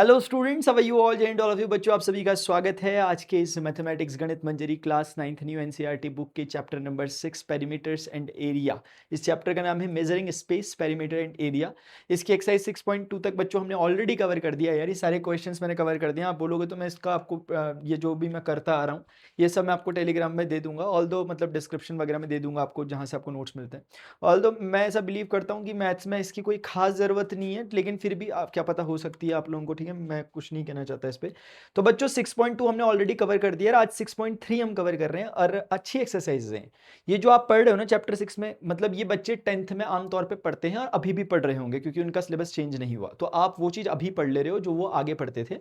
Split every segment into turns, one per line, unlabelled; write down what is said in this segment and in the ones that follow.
Hello students, how are you all and all of you बच्चों, आप सभी का स्वागत है आज के इस mathematics Ganit Manjari class 9th new NCERT book के chapter number 6 perimeters and area. इस चैप्टर का नाम है measuring space perimeter and area. इसकी एक्सरसाइज 6.2 तक बच्चों हमने ऑलरेडी कवर कर दिया यार। ये सारे क्वेश्चंस मैंने कवर कर दिया। आप बोलोगे तो मैं इसका आपको ये जो भी मैं करता आ रहा हूँ ये सब मैं आपको टेलीग्राम में दे दूंगा, ऑल्दो मतलब डिस्क्रिप्शन वगैरह में दे दूंगा आपको, जहाँ से आपको नोट्स मिलते हैं। ऑल्दो मैं ऐसा बिलीव करता हूँ कि मैथ्स में इसकी कोई खास ज़रूरत नहीं है, लेकिन फिर भी आप क्या पता हो सकती है आप लोगों को। ठीक है, मैं कुछ नहीं कहना चाहता इस पे। तो बच्चों 6.2 हमने ऑलरेडी कवर कर दिया, आज 6.3 हम कवर कर रहे हैं और अच्छी एक्सरसाइज हैं। ये जो आप पढ़ रहे हो ना चैप्टर 6 में, मतलब ये बच्चे 10th में आमतौर पे पढ़ते हैं और अभी भी पढ़ रहे होंगे क्योंकि उनका सिलेबस चेंज नहीं हुआ। तो आप वो चीज़ अभी पढ़ ले रहे हो जो वो आगे पढ़ते थे।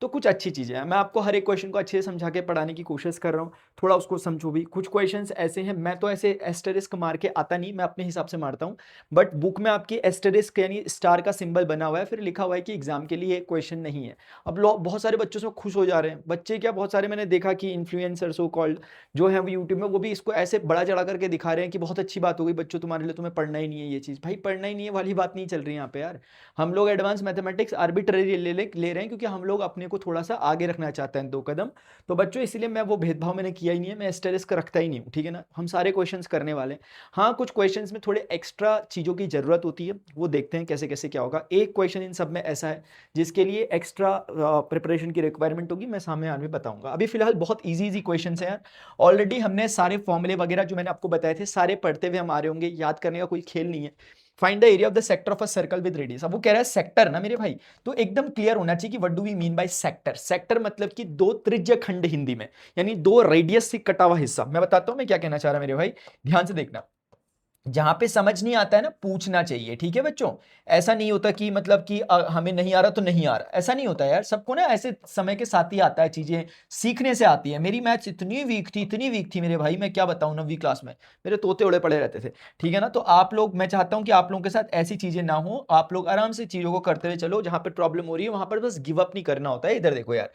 तो कुछ अच्छी चीज़ें हैं, मैं आपको हर एक क्वेश्चन को अच्छे से समझा के पढ़ाने की कोशिश कर रहा हूँ। थोड़ा उसको समझो भी। कुछ क्वेश्चंस ऐसे हैं, मैं तो ऐसे एस्टेरिस्क मार के आता नहीं, मैं अपने हिसाब से मारता हूँ। बट बुक में आपकी एस्टेरिस्क यानी स्टार का सिंबल बना हुआ है, फिर लिखा हुआ है कि एग्जाम के लिए क्वेश्चन नहीं है। अब लोग बहुत सारे बच्चों से खुश हो जा रहे हैं, बच्चे क्या बहुत सारे मैंने देखा कि इन्फ्लुएंसर सो कॉल्ड जो है वो यूट्यूब में वो भी इसको ऐसे बड़ा चढ़ा करके दिखा रहे हैं कि बहुत अच्छी बात हो गई बच्चों तुम्हारे लिए, तुम्हें पढ़ना ही नहीं है ये चीज़। भाई पढ़ना ही नहीं है वाली बात नहीं चल रही है यहाँ पे यार। हम लोग एडवांस मैथमेटिक्स आर्बिट्ररी ले रहे हैं क्योंकि हम लोग अपने को थोड़ा सा आगे रखना चाहते हैं 2 कदम। तो बच्चों इसलिए मैं वो भेदभाव मैंने किया ही नहीं है, मैं एस्टेरिस्क रखता ही नहीं हूँ। ठीक है ना, हम सारे क्वेश्चंस करने वाले हैं। हाँ, कुछ क्वेश्चंस में थोड़े एक्स्ट्रा चीज़ों की ज़रूरत होती है, वो देखते हैं कैसे कैसे क्या होगा। एक क्वेश्चन इन सब में ऐसा है जिसके लिए एक्स्ट्रा प्रिपरेशन की रिक्वायरमेंट होगी, मैं सामने आने में बताऊंगा। अभी फिलहाल बहुत इजी इजी क्वेश्चन हैं यार। ऑलरेडी हमने सारे फॉर्मूले वगैरह जो मैंने आपको बताए थे सारे पढ़ते हुए हम आ रहे होंगे, याद करने का कोई खेल नहीं है। Find the area of the sector of a circle with radius. अब वो कह रहा है सेक्टर ना मेरे भाई, तो एकदम क्लियर होना चाहिए कि what do we mean by sector. Sector मतलब कि दो त्रिज्य खंड हिंदी में, यानी दो रेडियस से कटा हुआ हिस्सा। मैं बताता हूं मैं क्या कहना चाह रहा मेरे भाई, ध्यान से देखना। जहां पे समझ नहीं आता है ना, पूछना चाहिए, ठीक है बच्चों। ऐसा नहीं होता कि मतलब कि हमें नहीं आ रहा तो नहीं आ रहा, ऐसा नहीं होता यार। सबको ना ऐसे समय के साथ ही आता है, चीजें सीखने से आती है। मेरी मैथ्स इतनी वीक थी, इतनी वीक थी मेरे भाई, मैं क्या बताऊं 9वीं क्लास में मेरे तोते उड़े पड़े रहते थे। ठीक है ना, तो आप लोग, मैं चाहता हूं कि आप लोगों के साथ ऐसी चीजें ना हो, आप लोग आराम से चीजों को करते हुए चलो। जहां पर प्रॉब्लम हो रही है वहां पर बस गिव अप नहीं करना होता है। इधर देखो यार,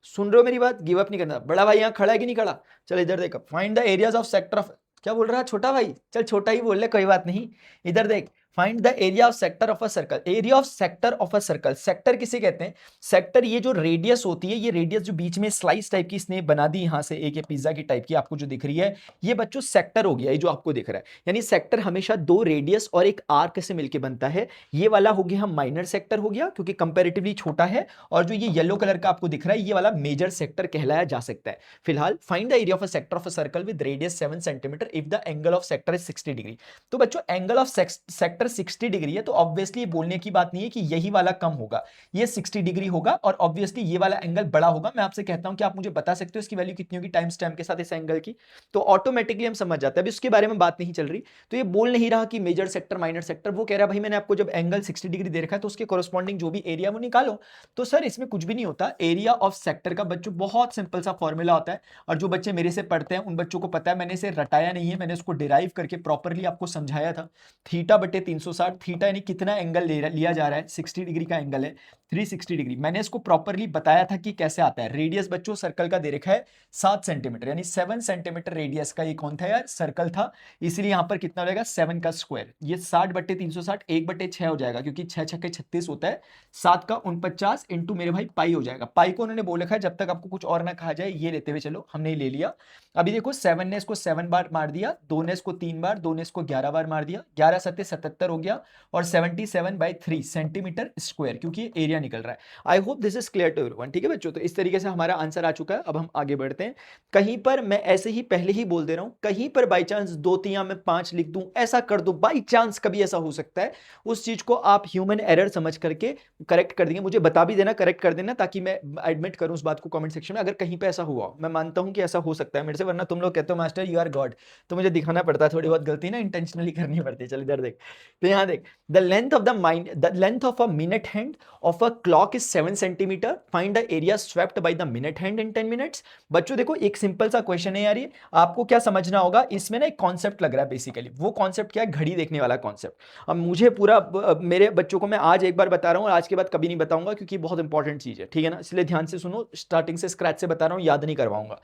सुन रहे हो मेरी बात, गिव अप नहीं करना। बड़ा भाई यहाँ खड़ा है कि नहीं खड़ा? चल इधर देख, find the areas of sector of, क्या बोल रहा है छोटा भाई? चल छोटा ही बोल ले, कोई बात नहीं। इधर देख, find the area of sector of a circle. Area of sector of a circle, sector किसे कहते हैं? सेक्टर ये जो रेडियस होती है, ये रेडियस जो बीच में स्लाइस टाइप की इसने बना दी यहां से, एक ये पिज्जा की टाइप की आपको जो दिख रही है, ये बच्चों सेक्टर हो गया। ये जो आपको दिख रहा है, यानी सेक्टर हमेशा दो रेडियस और एक आर्क से मिलकर बनता है। ये वाला हो गया हम माइनर सेक्टर हो गया क्योंकि कंपेरेटिवली छोटा है, और जो ये येलो कलर का आपको दिख रहा है ये वाला मेजर सेक्टर कहलाया जा सकता है। फिलहाल find the area of a sector of a circle with radius 7 centimetre if the angle of sector is 60 degree. तो बच्चों एंगल ऑफ सेक्टर 60 डिग्री है, तो ऑब्वियसली बोलने की बात नहीं है कि यही वाला कम होगा, ये 60 डिग्री होगा, और ऑब्वियसली ये वाला एंगल बड़ा होगा। मैं आपसे कहता हूं कि आप मुझे बता सकते हो इसकी वैल्यू कितनी होगी टाइम स्टैम्प के साथ इस एंगल की, तो ऑटोमेटिकली हम समझ जाते हैं। अभी उसके बारे में बात नहीं चल रही, तो ये बोल नहीं रहा कि मेजर सेक्टर माइनर सेक्टर। वो कह रहा है भाई मैंने आपको जब एंगल 60 डिग्री दे रखा है तो उसके कोरस्पॉन्डिंग जो भी एरिया वो निकालो। तो सर इसमें कुछ भी नहीं होता। एरिया ऑफ सेक्टर का बच्चों बहुत सिंपल सा फॉर्मूला होता है, और जो बच्चे मेरे से पढ़ते हैं उन बच्चों को पता है, मैंने इसे रटाया नहीं है, मैंने उसको डिराइव करके प्रॉपरली आपको समझाया था। थीटा बटे 360, थीटा यानी कितना एंगल लिया जा रहा है, 60 डिग्री का एंगल है, 360 डिग्री। मैंने इसको प्रॉपरली बताया था कि कैसे आता है। रेडियस बच्चों सर्कल का दे रखा है 7 सेंटीमीटर, यानी 7 सेंटीमीटर रेडियस का ये कौन था यार? सर्कल था। इसलिए यहां पर कितना हो जाएगा? 7 का स्क्वायर। ये 60 बटे 360 1/6 हो जाएगा, क्योंकि 6 छक्के 36 होता है। 7 का 49 इंटू मेरे भाई पाई हो जाएगा। पाई को उन्होंने बोल रखा है जब तक आपको कुछ और ना कहा जाए ये लेते हुए चलो, हमने ले लिया। अभी देखो 7 ने इसको 7 बार मार दिया, 2 ने इसको 3 बार, 2 ने इसको 11 बार मार दिया, 11 सत्ते 77 हो गया, और 77/3 सेंटीमीटर स्क्वायर, क्योंकि एरिया निकल रहा है। I hope this is clear to everyone. ठीक है बच्चों, तो इस तरीके से हमारा आंसर आ चुका है। अब हम आगे बढ़ते हैं। कहीं पर मैं ऐसे ही पहले ही बोल दे रहा हूं, कहीं पर बाई चांस 2 3 में 5 लिख दूं, ऐसा कर दो, बाई चांस कभी ऐसा हो सकता है। उस चीज को आप ह्यूमन एरर समझ करके करेक्ट कर देंगे, मुझे बता भी देना, करेक्ट कर देना, ताकि मैं एडमिट करूं उस बात को कमेंट सेक्शन में। अगर कहीं पे ऐसा हुआ, मैं मानता हूं कि ऐसा हो सकता है मेरे से, वरना तुम लोग कहते हो मास्टर यू आर गॉड, तो मुझे दिखाना पड़ता है। थोड़ी बहुत गलती ना इंटेंशनली करनी पड़ती है। चल इधर देख, तो यहां देख, the length of a minute hand of a clock is 7 centimetre, find the area swept by the minute hand in 10 minutes. बच्चों देखो एक सिंपल सा क्वेश्चन है यार ये, आपको क्या समझना होगा इसमें ना, एक कॉन्सेप्ट लग रहा है बेसिकली। वो कॉन्सेप्ट क्या है? घड़ी देखने वाला कॉन्सेप्ट। अब मुझे पूरा मेरे बच्चों को मैं आज एक बार बता रहा हूं और आज के बाद कभी नहीं बताऊंगा, क्योंकि बहुत इंपॉर्टेंट चीज है। ठीक है ना, इसलिए ध्यान से सुनो, स्टार्टिंग से स्क्रैच से बता रहा हूं, याद नहीं करवाऊंगा।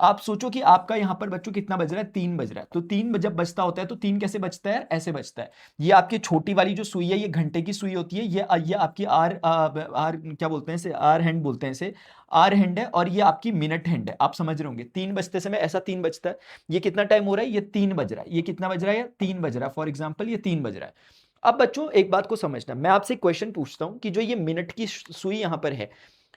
आप सोचो कि आपका यहाँ पर बच्चों कितना बज रहा है, 3 बज रहा है। तो 3 जब बजता होता है तो 3 कैसे बजता है, ऐसे बजता है। ये आपकी छोटी वाली जो सुई है ये घंटे की सुई होती है, ये आपकी आर आर क्या बोलते हैं इसे, आर हैंड बोलते हैं इसे, आर हैंड है, और ये आपकी मिनट हैंड है। आप समझ रहे होंगे 3 बजते समय ऐसा 3 बजता है। ये कितना टाइम हो रहा है, ये 3 बज रहा है। ये कितना बज रहा है, 3 बज रहा है। फॉर एग्जाम्पल ये 3 बज रहा है। अब बच्चों एक बात को समझना, मैं आपसे क्वेश्चन पूछता हूं कि जो ये मिनट की सुई यहां पर है,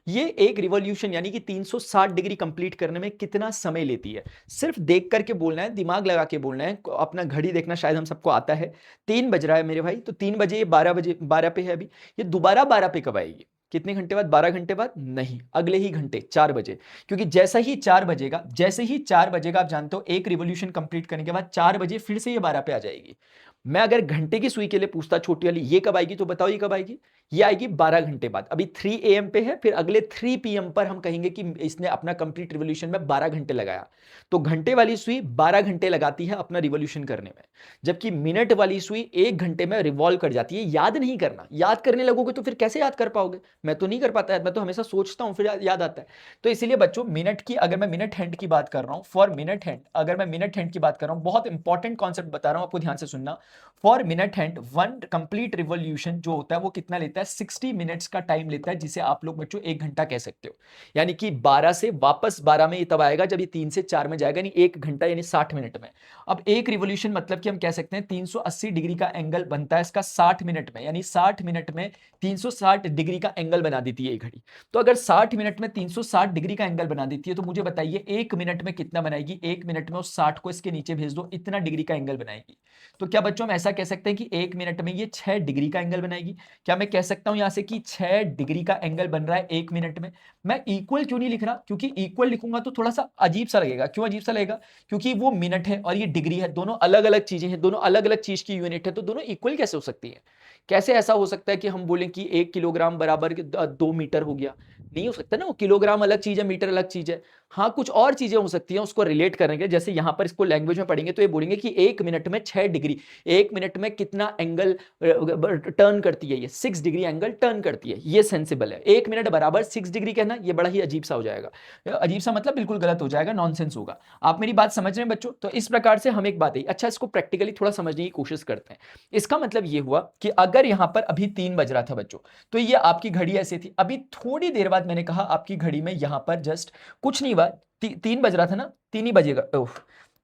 ये एक रिवॉल्यूशन यानी कि 360 डिग्री कंप्लीट करने में कितना समय लेती है। सिर्फ देख करके बोलना है, दिमाग लगा के बोलना है, अपना घड़ी देखना शायद हम सबको आता है। 3 बज रहा है मेरे भाई, तो 3 बजे, ये 12 बजे, 12 पे है अभी, ये दोबारा 12 पे कब आएगी, कितने घंटे बाद, 12 घंटे बाद नहीं, अगले ही घंटे 4 बजे। क्योंकि जैसा ही 4 बजेगा, जैसे ही 4 बजेगा, आप जानते हो एक रिवॉल्यूशन कंप्लीट करने के बाद 4 बजे फिर से ये 12 पे आ जाएगी। मैं अगर घंटे की सुई के लिए पूछता छोटी वाली, ये कब आएगी, तो बताओ ये कब आएगी, ये आएगी 12 घंटे बाद। अभी 3 AM पे है, फिर अगले 3 PM पर हम कहेंगे कि इसने अपना कंप्लीट रिवॉल्यूशन में 12 घंटे लगाया। तो घंटे वाली सुई 12 घंटे लगाती है अपना रिवॉल्यूशन करने में, जबकि मिनट वाली सुई 1 घंटे में रिवॉल्व कर जाती है। याद नहीं करना, याद करने लगोगे तो फिर कैसे याद कर पाओगे, मैं तो नहीं कर पाता, मैं तो हमेशा सोचता हूं फिर याद आता है। तो इसीलिए बच्चों मिनट की, अगर मैं मिनट हैंड की बात कर रहा हूं, फॉर मिनट हैंड, अगर मैं मिनट हैंड की बात कर रहा हूं, बहुत इंपॉर्टेंट कॉन्सेप्ट बता रहा हूं आपको, ध्यान से सुनना। For minute hand one complete revolution जो होता है वो कितना लेता है, 60 मिनट्स का टाइम लेता है, जिसे आप लोग बच्चों 1 घंटा कह सकते हो। यानी कि 12 से वापस 12 में ये तब आएगा जब ये 3 से 4 में जाएगा, यानी 1 घंटा यानी 60 मिनट में। अब एक रिवॉल्यूशन मतलब कि हम कह सकते हैं 380 डिग्री का एंगल बनता है इसका 60 मिनट में, यानी 60 मिनट में 360 डिग्री का एंगल बना देती है ये घड़ी। तो अगर 60 मिनट में 360 डिग्री का एंगल बना देती है, तो मुझे बताइए 1 मिनट में कितना बनाएगी, 1 मिनट में उस 60 को इसके नीचे भेज दो, इतना डिग्री का एंगल बनाएगी। तो क्या बच्चों हम ऐसा कह सकते हैं कि 1 मिनट में ये 6 डिग्री का एंगल बनाएगी। क्या मैं कह सकता हूं यहां से कि 6 डिग्री का एंगल बन रहा है 1 मिनट में। मैं इक्वल क्यों नहीं लिख रहा, क्योंकि इक्वल लिखूंगा तो थोड़ा सा अजीब सा लगेगा। क्यों अजीब सा लगेगा, क्योंकि वो मिनट है और ये डिग्री है, दोनों अलग अलग चीजें हैं, दोनों अलग अलग चीज की यूनिट है, तो दोनों इक्वल कैसे हो सकती है। कैसे ऐसा हो सकता है कि हम बोलें कि 1 किलोग्राम बराबर 2 मीटर हो गया, नहीं हो सकता ना। वो किलोग्राम अलग चीज है, मीटर अलग चीज है। हाँ कुछ और चीजें हो सकती हैं उसको रिलेट करेंगे, जैसे यहां पर इसको लैंग्वेज में पढ़ेंगे तो ये बोलेंगे कि 1 मिनट में 6 डिग्री, 1 मिनट में कितना एंगल टर्न करती है, ये 6 डिग्री एंगल टर्न करती है, ये सेंसिबल है। 1 मिनट बराबर 6 डिग्री कहना ये बड़ा ही अजीब सा हो जाएगा। अजीब सा मतलब बिल्कुल गलत हो जाएगा, नॉनसेंस होगा। आप मेरी बात समझ रहे हैं बच्चों। तो इस प्रकार से हम एक बात है, अच्छा इसको प्रैक्टिकली थोड़ा समझने की कोशिश करते हैं। इसका मतलब ये हुआ कि अगर यहां पर अभी 3 बज रहा था बच्चों, तो ये आपकी घड़ी ऐसे थी। अभी थोड़ी देर बाद मैंने कहा आपकी घड़ी में यहां पर जस्ट कुछ नहीं हुआ, 3 बज रहा था ना, 3 ही बजेगा,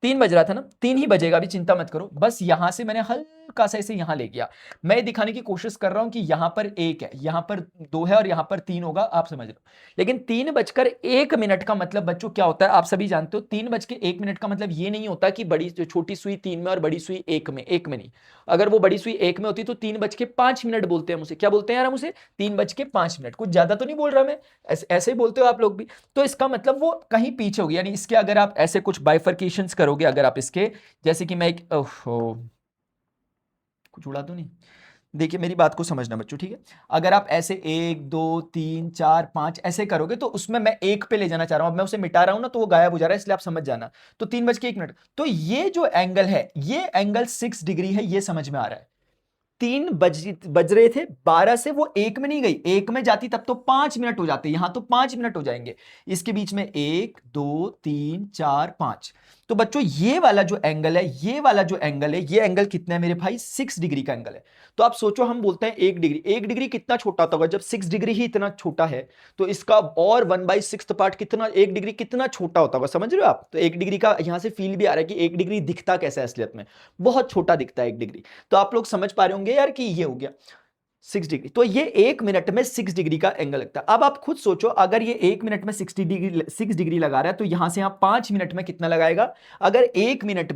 3 बज रहा था ना, 3 ही बजेगा, अभी चिंता मत करो। बस यहां से मैंने हल्का सा इसे यहां ले गया। मैं ये दिखाने की कोशिश कर रहा हूं कि यहां पर 1 है, यहां पर 2 है और यहां पर 3 होगा, आप समझ रहे हो। लेकिन 3:01 का मतलब बच्चों क्या होता है, आप सभी जानते हो। 3:01 का मतलब ये नहीं होता कि बड़ी छोटी सुई 3 में और बड़ी सुई 1 में, 1 में नहीं। अगर वो बड़ी सुई 1 में होती तो 3:05 बोलते हैं हम उसे, क्या बोलते हैं यार हम उसे, 3:05। कुछ ज्यादा तो नहीं बोल रहा मैं, ऐसे ही बोलते हो आप लोग भी। तो इसका मतलब वो कहीं पीछे होगी, यानी इसके अगर आप ऐसे कुछ बाइफर्केशंस करोगे, अगर आप इसके, जैसे कि मैं एक, ओहो कुछ उड़ा तो नहीं, देखिए मेरी बात को समझना बच्चों, ठीक है। अगर आप ऐसे 1 2 3 4 5 ऐसे करोगे तो उसमें मैं 1 पे ले जाना चाह रहा हूं, अब मैं उसे मिटा रहा हूं ना तो वो गायब हो जा रहा है, इसलिए आप समझ जाना। तो 3:01, तो ये जो एंगल है ये एंगल 6 डिग्री है, ये समझ में आ रहा है। 3 बज रहे थे, 12 से वो 1 में नहीं गई, 1 में जाती तब तो 5 मिनट हो जाते, यहां तो 5 मिनट हो जाएंगे। इसके बीच में 1 2 3 4 5। तो बच्चों ये वाला जो एंगल है, ये वाला जो एंगल है, ये एंगल कितना है मेरे भाई, 6 डिग्री का एंगल है। तो आप सोचो, हम बोलते हैं 1 डिग्री, 1 डिग्री कितना छोटा होता होगा, जब 6 डिग्री ही इतना छोटा है तो इसका और 1/6 पार्ट कितना, 1 डिग्री कितना छोटा होता होगा, समझ रहे हो आप। तो 1 डिग्री का यहां से फील भी आ रहा है कि 1 डिग्री दिखता कैसा है असलियत में, बहुत छोटा दिखता है 1 डिग्री। तो आप लोग समझ पा रहे होंगे यार कि ये हो गया 6 डिग्री। तो ये 1 मिनट में 6 डिग्री का एंगल लगता है। अब आप खुद सोचो, अगर ये 1 मिनट में 6 डिग्री लगा रहा है तो यहां से यहां 5 मिनट में कितना लगाएगा। अगर 1 मिनट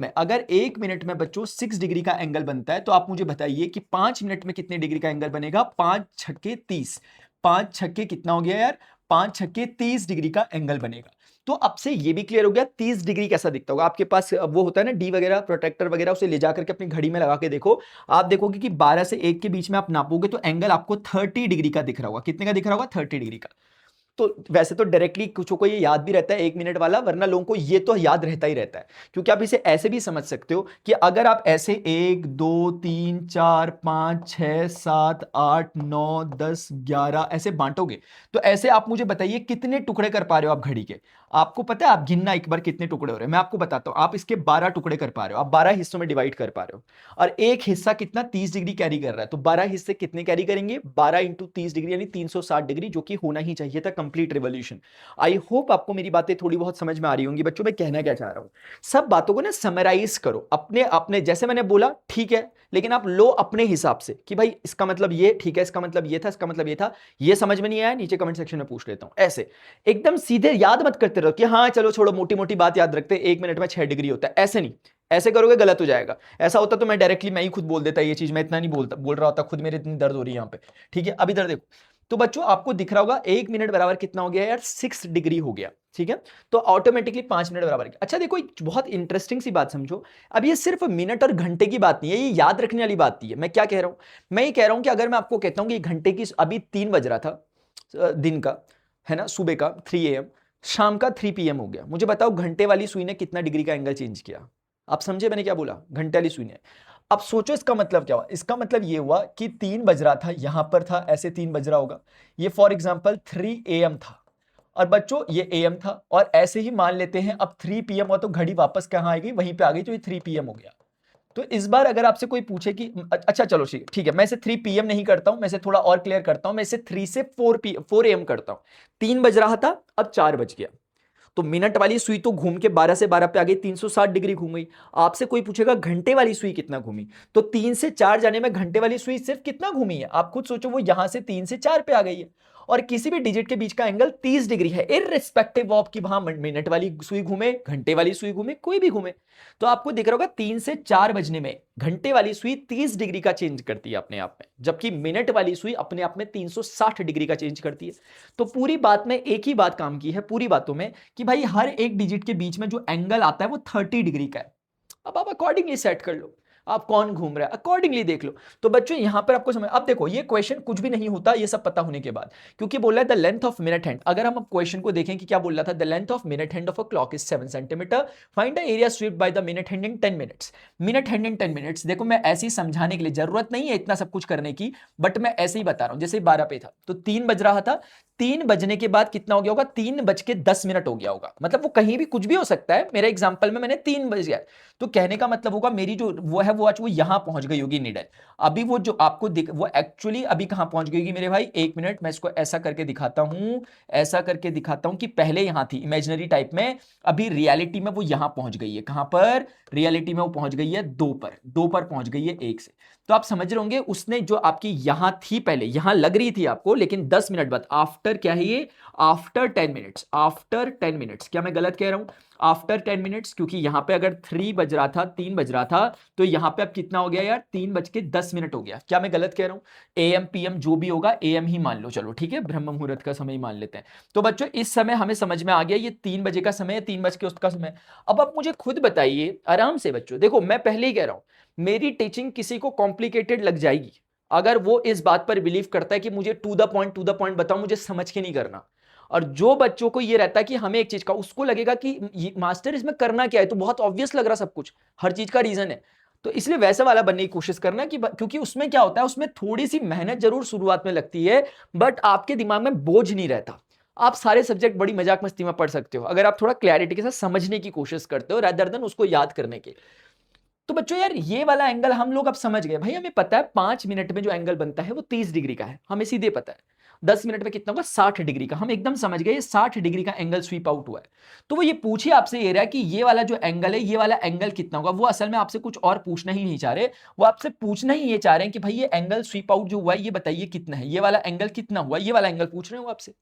में बच्चों 6 डिग्री का एंगल बनता है, तो आप मुझे बताइए कि 5 मिनट में कितने डिग्री का एंगल बनेगा। 5 छक्के 30, 5 छक्के कितना हो गया यार, 5 छक्के 30 डिग्री का एंगल बनेगा। तो अब से ये भी क्लियर हो गया 30 डिग्री कैसा दिखता होगा। आपके पास वो होता है ना डी वगैरह, प्रोटेक्टर वगैरह, उसे ले जाकर के अपनी घड़ी में लगा के देखो, आप देखोगे कि 12 से 1 के बीच में आप नापोगे तो एंगल आपको 30 डिग्री का दिख रहा होगा। कितने का दिख रहा होगा, 30 डिग्री का। तो वैसे तो डायरेक्टली कुछ को ये याद भी रहता है 1 मिनट वाला, वरना लोगों को ये तो याद रहता ही रहता है, क्योंकि आप इसे ऐसे भी समझ सकते हो कि अगर आप ऐसे 1 2 3 4 5 6 7 8 9 10 11 ऐसे बांटोगे, तो ऐसे आप मुझे बताइए कितने टुकड़े कर पा रहे हो आप घड़ी के। आपको पता है, आप गिनना एक बार कितने टुकड़े हो रहे हैं, मैं आपको बताता हूं। आप इसके 12 टुकड़े कर पा रहे हो, आप 12 हिस्सों में डिवाइड कर पा रहे हो, और एक हिस्सा कितना 30 डिग्री कैरी कर रहा है, तो 12 हिस्से कितने कैरी करेंगे, 12 इंटू 30 डिग्री यानी 360 डिग्री, जो कि होना ही चाहिए था कंप्लीट रिवॉल्यूशन। आई होप आपको मेरी बातें थोड़ी बहुत समझ में आ रही होंगी बच्चों। मैं कहना क्या चाह रहा हूं, सब बातों को ना समराइज करो अपने अपने, जैसे मैंने बोला ठीक है, लेकिन आप लो अपने हिसाब से कि भाई इसका मतलब ये ठीक है, इसका मतलब ये था, इसका मतलब ये था, ये समझ में नहीं आया नीचे कमेंट सेक्शन में पूछ लेता हूं। ऐसे एकदम सीधे याद मत करते रहो कि हाँ चलो छोड़ो, मोटी मोटी बात याद रखते हैं, 1 मिनट में 6 डिग्री होता है, ऐसे नहीं। ऐसे करोगे गलत हो जाएगा। ऐसा होता तो मैं डायरेक्टली मैं ही खुद बोल देता ये चीज, मैं इतना नहीं बोल रहा होता, खुद मेरे इतनी दर्द हो रही है यहाँ पे। ठीक है, अब इधर देखो, तो बच्चों आपको दिख रहा होगा 1 मिनट बराबर कितना हो गया यार, 6 डिग्री हो गया। ठीक है, तो ऑटोमेटिकली 5 मिनट बराबर। अच्छा देखो, एक बहुत इंटरेस्टिंग सी बात समझो। अब ये सिर्फ मिनट और घंटे की बात नहीं है, ये याद रखने वाली बात नहीं है। मैं क्या कह रहा हूं, मैं ये कह रहा हूं कि अगर मैं आपको कहता हूं कि घंटे की अभी 3 बज रहा था दिन का, है ना, सुबह का 3 AM, शाम का 3 PM हो गया, मुझे बताओ घंटे वाली सुई ने कितना डिग्री का एंगल चेंज किया। आप समझे मैंने क्या बोला, घंटे वाली सुई ने। अब सोचो इसका मतलब क्या हुआ, इसका मतलब ये हुआ कि 3 बज रहा था, यहां पर था, ऐसे 3 बज रहा होगा, ये फॉर एग्जाम्पल 3 AM था, और बच्चों ये AM था, और ऐसे ही मान लेते हैं अब 3 PM हुआ, तो घड़ी वापस कहां आएगी, वहीं पे आ गई, तो ये 3 PM हो गया। तो इस बार अगर आपसे कोई पूछे कि अच्छा चलो ठीक है, मैं इसे 3 PM नहीं करता हूं, मैं इसे थोड़ा और क्लियर करता हूं, मैं इसे 3 से 4 AM करता हूं। 3 बज रहा था, अब 4 बज गया, तो मिनट वाली सुई तो घूम के 12 से 12 पे आ गई, 360 डिग्री घूम गई। आपसे कोई पूछेगा घंटे वाली सुई कितना घूमी, तो 3 से 4 जाने में घंटे वाली सुई सिर्फ कितना घूमी है, आप खुद सोचो, वो यहां से 3 से 4 पे आ गई है, और किसी भी डिजिट के बीच का एंगल 30 डिग्री है, इररिस्पेक्टिव ऑफ कि वहां मिनट वाली सुई घूमे, घंटे वाली सुई घूमे, कोई भी घूमे। तो आपको दिख रहा होगा 3 से 4 बजने में घंटे वाली सुई 30 डिग्री का चेंज करती है अपने आप में, जबकि मिनट वाली सुई अपने आप में 360 डिग्री का चेंज करती है। तो पूरी बात में एक ही बात काम की है, पूरी बातों में, कि भाई हर एक डिजिट के बीच में जो एंगल आता है वो 30 डिग्री का है। अब आप अकॉर्डिंगली सेट कर लो, आप कौन घूम रहा है अकॉर्डिंगली देख लो। तो बच्चों यहां पर आपको समझ, अब देखो ये क्वेश्चन कुछ भी नहीं होता ये सब पता होने के बाद, क्योंकि बोल रहा है the length of minute hand. अगर हम अब क्वेश्चन को देखें कि क्या बोल रहा था, the length of minute hand of a clock is 7 centimetre, find the area swept by the minute hand in 10 minutes. Minute hand in 10 minutes, देखो मैं ऐसे ही समझाने के लिए, जरूरत नहीं है इतना सब कुछ करने की, बट मैं ऐसे ही बता रहा हूं। जैसे 12 पे था तो 3 बज रहा था, 3 बजने के बाद कितना हो गया होगा, 3 बज के 10 मिनट हो गया होगा, मतलब वो कहीं भी कुछ भी हो सकता है, मेरे एग्जांपल में मैंने 3 बज गया, तो कहने का मतलब होगा मेरी जो वो है वो आज वो यहां पहुंच गई होगी निडल। अभी वो जो आपको वो एक्चुअली अभी कहां पहुंच गई होगी मेरे भाई, 1 मिनट मैं इसको ऐसा करके दिखाता हूं, ऐसा करके दिखाता हूं कि पहले यहां थी इमेजिनरी टाइप में, अभी रियलिटी में वो यहां पहुंच गई है, कहां पर, रियलिटी में वो पहुंच गई है 2 पर पहुंच गई है 1 से। तो आप समझ रहे होंगे उसने जो आपकी यहां थी पहले, यहां लग रही थी आपको, लेकिन 10 मिनट बाद, आफ्टर क्या है ये, आफ्टर 10 मिनट्स, आफ्टर 10 मिनट्स, क्या मैं गलत कह रहा हूं, आफ्टर 10 मिनट्स, क्योंकि यहां पे अगर 3 बज रहा था, 3 बज रहा था, तो यहां पे अब कितना हो गया यार, 3 बज के 10 मिनट हो गया। क्या मैं गलत कह रहा हूं, AM PM जो भी होगा AM ही मान लो, चलो ठीक है, ब्रह्म मुहूर्त का समय ही मान लेते हैं। तो बच्चों इस समय हमें समझ में आ गया ये 3 बजे का समय है, 3 बज के उसका समय। अब आप मुझे खुद बताइए आराम से बच्चों, देखो मैं पहले ही कह रहा हूं, मेरी टीचिंग किसी को कॉम्प्लिकेटेड लग जाएगी अगर वो इस बात पर बिलीव करता है कि मुझे टू द पॉइंट बताओ, मुझे समझ के नहीं करना। और जो बच्चों को ये रहता है कि हमें एक चीज का, उसको लगेगा कि मास्टर इसमें करना क्या है, तो बहुत ऑब्वियस लग रहा सब कुछ, हर चीज का रीजन है, तो इसलिए वैसा वाला बनने की कोशिश करना कि क्योंकि उसमें क्या होता है, उसमें थोड़ी सी मेहनत जरूर शुरुआत में लगती है, बट आपके दिमाग में बोझ नहीं रहता। आप सारे सब्जेक्ट बड़ी मजाक मस्ती में पढ़ सकते हो अगर आप थोड़ा क्लैरिटी के साथ समझने की कोशिश करते हो, रादर देन उसको याद करने के। तो बच्चों यार ये वाला एंगल हम लोग अब समझ गए भाई, हमें पता है 5 मिनट में जो एंगल बनता है वो 30 डिग्री का है, हमें सीधे पता है। 10 मिनट में कितना होगा, 60 डिग्री का, हम एकदम समझ गए, 60 डिग्री का एंगल स्वीप आउट हुआ है। तो वो ये पूछिए आपसे ये रहा है कि ये वाला जो एंगल है, ये वाला एंगल कितना होगा। वो असल में आपसे कुछ और पूछना ही नहीं चाह रहे, वो आपसे पूछना ही ये चाह रहे हैं कि भाई ये एंगल स्वीप आउट जो हुआ है ये बताइए कितना है, ये वाला एंगल कितना हुआ, ये वाला एंगल पूछ रहे हो आपसे।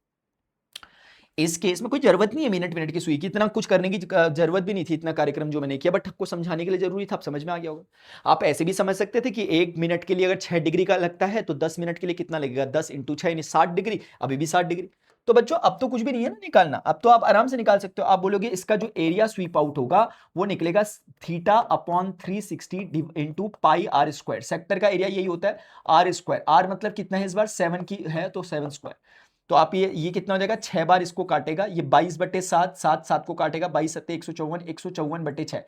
इस केस में कोई जरूरत नहीं है मिनट मिनट की सुई की, इतना कुछ करने की जरूरत भी नहीं थी, इतना कार्यक्रम जो मैंने किया, बट आपको समझाने के लिए जरूरी था, आप समझ में आ गया होगा। आप ऐसे भी समझ सकते थे कि 1 मिनट के लिए अगर 6 डिग्री का लगता है तो 10 मिनट के लिए कितना लगेगा, 10 इंटू 6 यानी 60 डिग्री, अभी भी 60 डिग्री। तो बच्चों अब तो कुछ भी नहीं है ना निकालना, अब तो आप आराम से निकाल सकते हो। आप बोलोगे इसका जो एरिया स्वीप आउट होगा वो निकलेगा theta upon 360 into pi r square. Sector का एरिया यही होता है, आर स्क्वायर, आर मतलब कितना है इस बार 7 की है तो 7 स्क्वायर। तो आप ये कितना हो जाएगा, 6 बार इसको काटेगा, ये 22/7, 7 को काटेगा, 22×7 154, 154/6।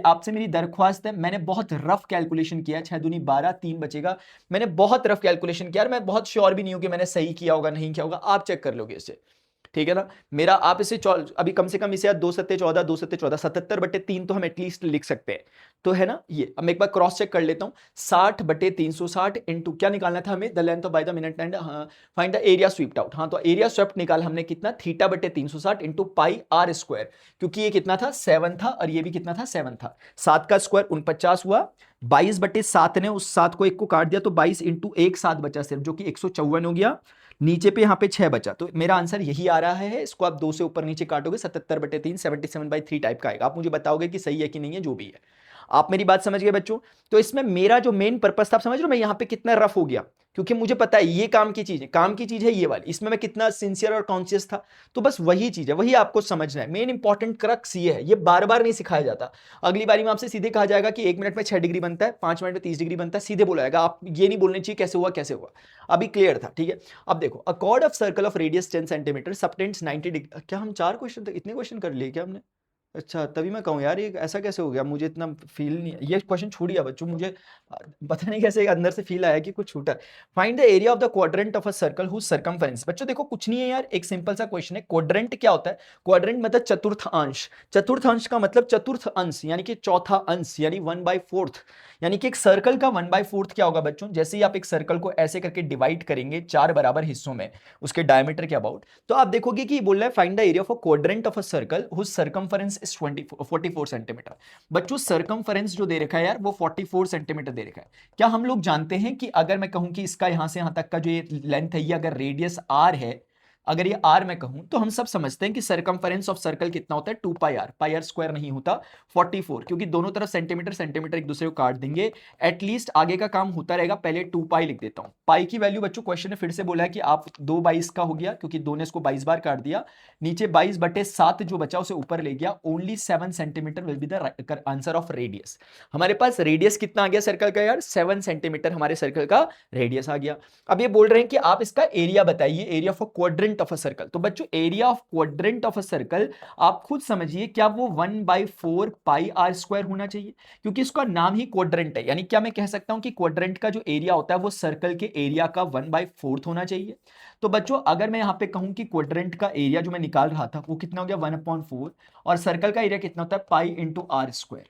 आपसे मेरी दरख्वास्त है, मैंने बहुत रफ कैलकुलेशन किया, 6 दूनी 12, 3 बचेगा। मैंने बहुत रफ कैलकुलेशन किया, मैं बहुत श्योर भी नहीं हूं कि मैंने सही किया होगा नहीं किया होगा, आप चेक कर लोगे इसे, ठीक है ना। मेरा आप इसे अभी कम से कम इसे 2×7=14, 2×7=14, 77/3 तो हम एटलीस्ट लिख सकते हैं, तो है ना ये। अब मैं एक बार क्रॉस चेक कर लेता हूं, 60/360 इंटू क्या निकालना था हमें, the length of by the minute and find the area swept out. हाँ, तो एरिया स्वेप्ट निकाला हमने कितना, θ/360 इंटू पाई आर स्क्वायर, क्योंकि ये कितना था 7 था और ये भी कितना था 7 था। 7 का स्क्वायर 49 हुआ, 22/7 ने उस 7 को 1 को काट दिया, तो 22 इंटू 1 7 बचा सिर्फ, जो कि 154 हो गया। नीचे पे यहाँ पे 6 बचा, तो मेरा आंसर यही आ रहा है। इसको आप 2 से ऊपर नीचे काटोगे 77/3 77/3 टाइप का आएगा। आप मुझे बताओगे कि सही है कि नहीं है, जो भी है। आप मेरी बात समझ गए बच्चों। तो इसमें मेरा जो मेन पर्पस था, आप समझ रहे हो मैं यहाँ पे कितना रफ हो गया, क्योंकि मुझे पता है ये काम की चीज है, काम की चीज है ये वाली, इसमें मैं कितना सिंसियर और कॉन्शियस था। तो बस वही चीज है, वही आपको समझना है। मेन इंपॉर्टेंट क्रक्स ये है, ये बार बार नहीं सिखाया जाता। अगली बारी में आपसे सीधे कहा जाएगा कि 1 मिनट में 6 डिग्री बनता है, 5 मिनट में 30 डिग्री बनता है, सीधे बोला जाएगा। आप ये नहीं बोलने चाहिए कैसे हुआ कैसे हुआ, अभी क्लियर था, ठीक है। अब देखो, अ chord of circle of radius 10 centimetre subtends 90 degree. क्या हम 4 क्वेश्चन तक इतने क्वेश्चन कर लिए क्या हमने? अच्छा, तभी मैं कहूँ यार ये ऐसा कैसे हो गया, मुझे इतना फील नहीं, ये क्वेश्चन छूट गया बच्चों, मुझे पता नहीं कैसे अंदर से फील आया कि कुछ छूटा। Find the area of the quadrant of a circle whose circumference. बच्चों देखो कुछ नहीं है यार, एक सिंपल सा क्वेश्चन है। क्वाड्रेंट क्या होता है? क्वाड्रेंट मतलब चतुर्थ अंश। चतुर्थ अंश का मतलब चतुर्थ अंश यानी कि चौथा अंश, यानी 1/4। यानी कि एक सर्कल का 1/4 क्या होगा बच्चों? जैसे ही आप एक सर्कल को ऐसे करके डिवाइड करेंगे 4 बराबर हिस्सों में, उसके डायमीटर के अबाउट, तो आप देखोगे कि बोल रहा है find the area of a quadrant of a circle whose circumference is 44 centimeter. बच्चों सर्कमफेरेंस जो दे रखा है यार, वो 44 सेंटीमीटर दे रखा है। क्या हम लोग जानते हैं कि अगर मैं कहूं कि इसका यहां से यहां तक का जो ये लेंथ है, ये अगर रेडियस आर है, अगर ये आर मैं कहूं, तो हम सब समझते हैं कि सर्कमफेरेंस ऑफ सर्कल कितना होता है, 2πr, पाई आर स्क्वायर नहीं होता 44, क्योंकि दोनों तरफ सेंटीमीटर सेंटीमीटर एक दूसरे को काट देंगे। एटलीस्ट आगे का काम होता रहेगा, पहले 2π लिख देता हूं। पाई की वैल्यू बच्चों क्वेश्चन ने फिर से बोला है कि आप 2/22 का हो गया, क्योंकि 2 ने इसको 22 बार काट दिया। नीचे 22/7 जो बचा उसे ऊपर ले गया। Only 7 centimetre will be the answer of radius. हमारे पास रेडियस कितना आ गया सर्कल का यार, 7 सेंटीमीटर हमारे सर्कल का रेडियस आ गया। अब ये बोल रहे हैं कि आप इसका एरिया बताइए, area of a quadrant of a circle. तो बच्चों area of quadrant of a circle आप खुद समझिए, क्या वो 1/4 पाई आर स्क्वायर होना चाहिए? क्योंकि इसका नाम ही क्वाड्रेंट है, यानी क्या मैं कह सकता हूं कि क्वाड्रेंट का जो एरिया होता है वो सर्कल के एरिया का 1/4 होना चाहिए। तो बच्चों अगर मैं यहां पे कहूं कि क्वाड्रेंट का एरिया जो मैं निकाल रहा था वो कितना हो गया 1/4, और सर्कल का एरिया कितना होता है पाई इंटू आर स्क्वायर,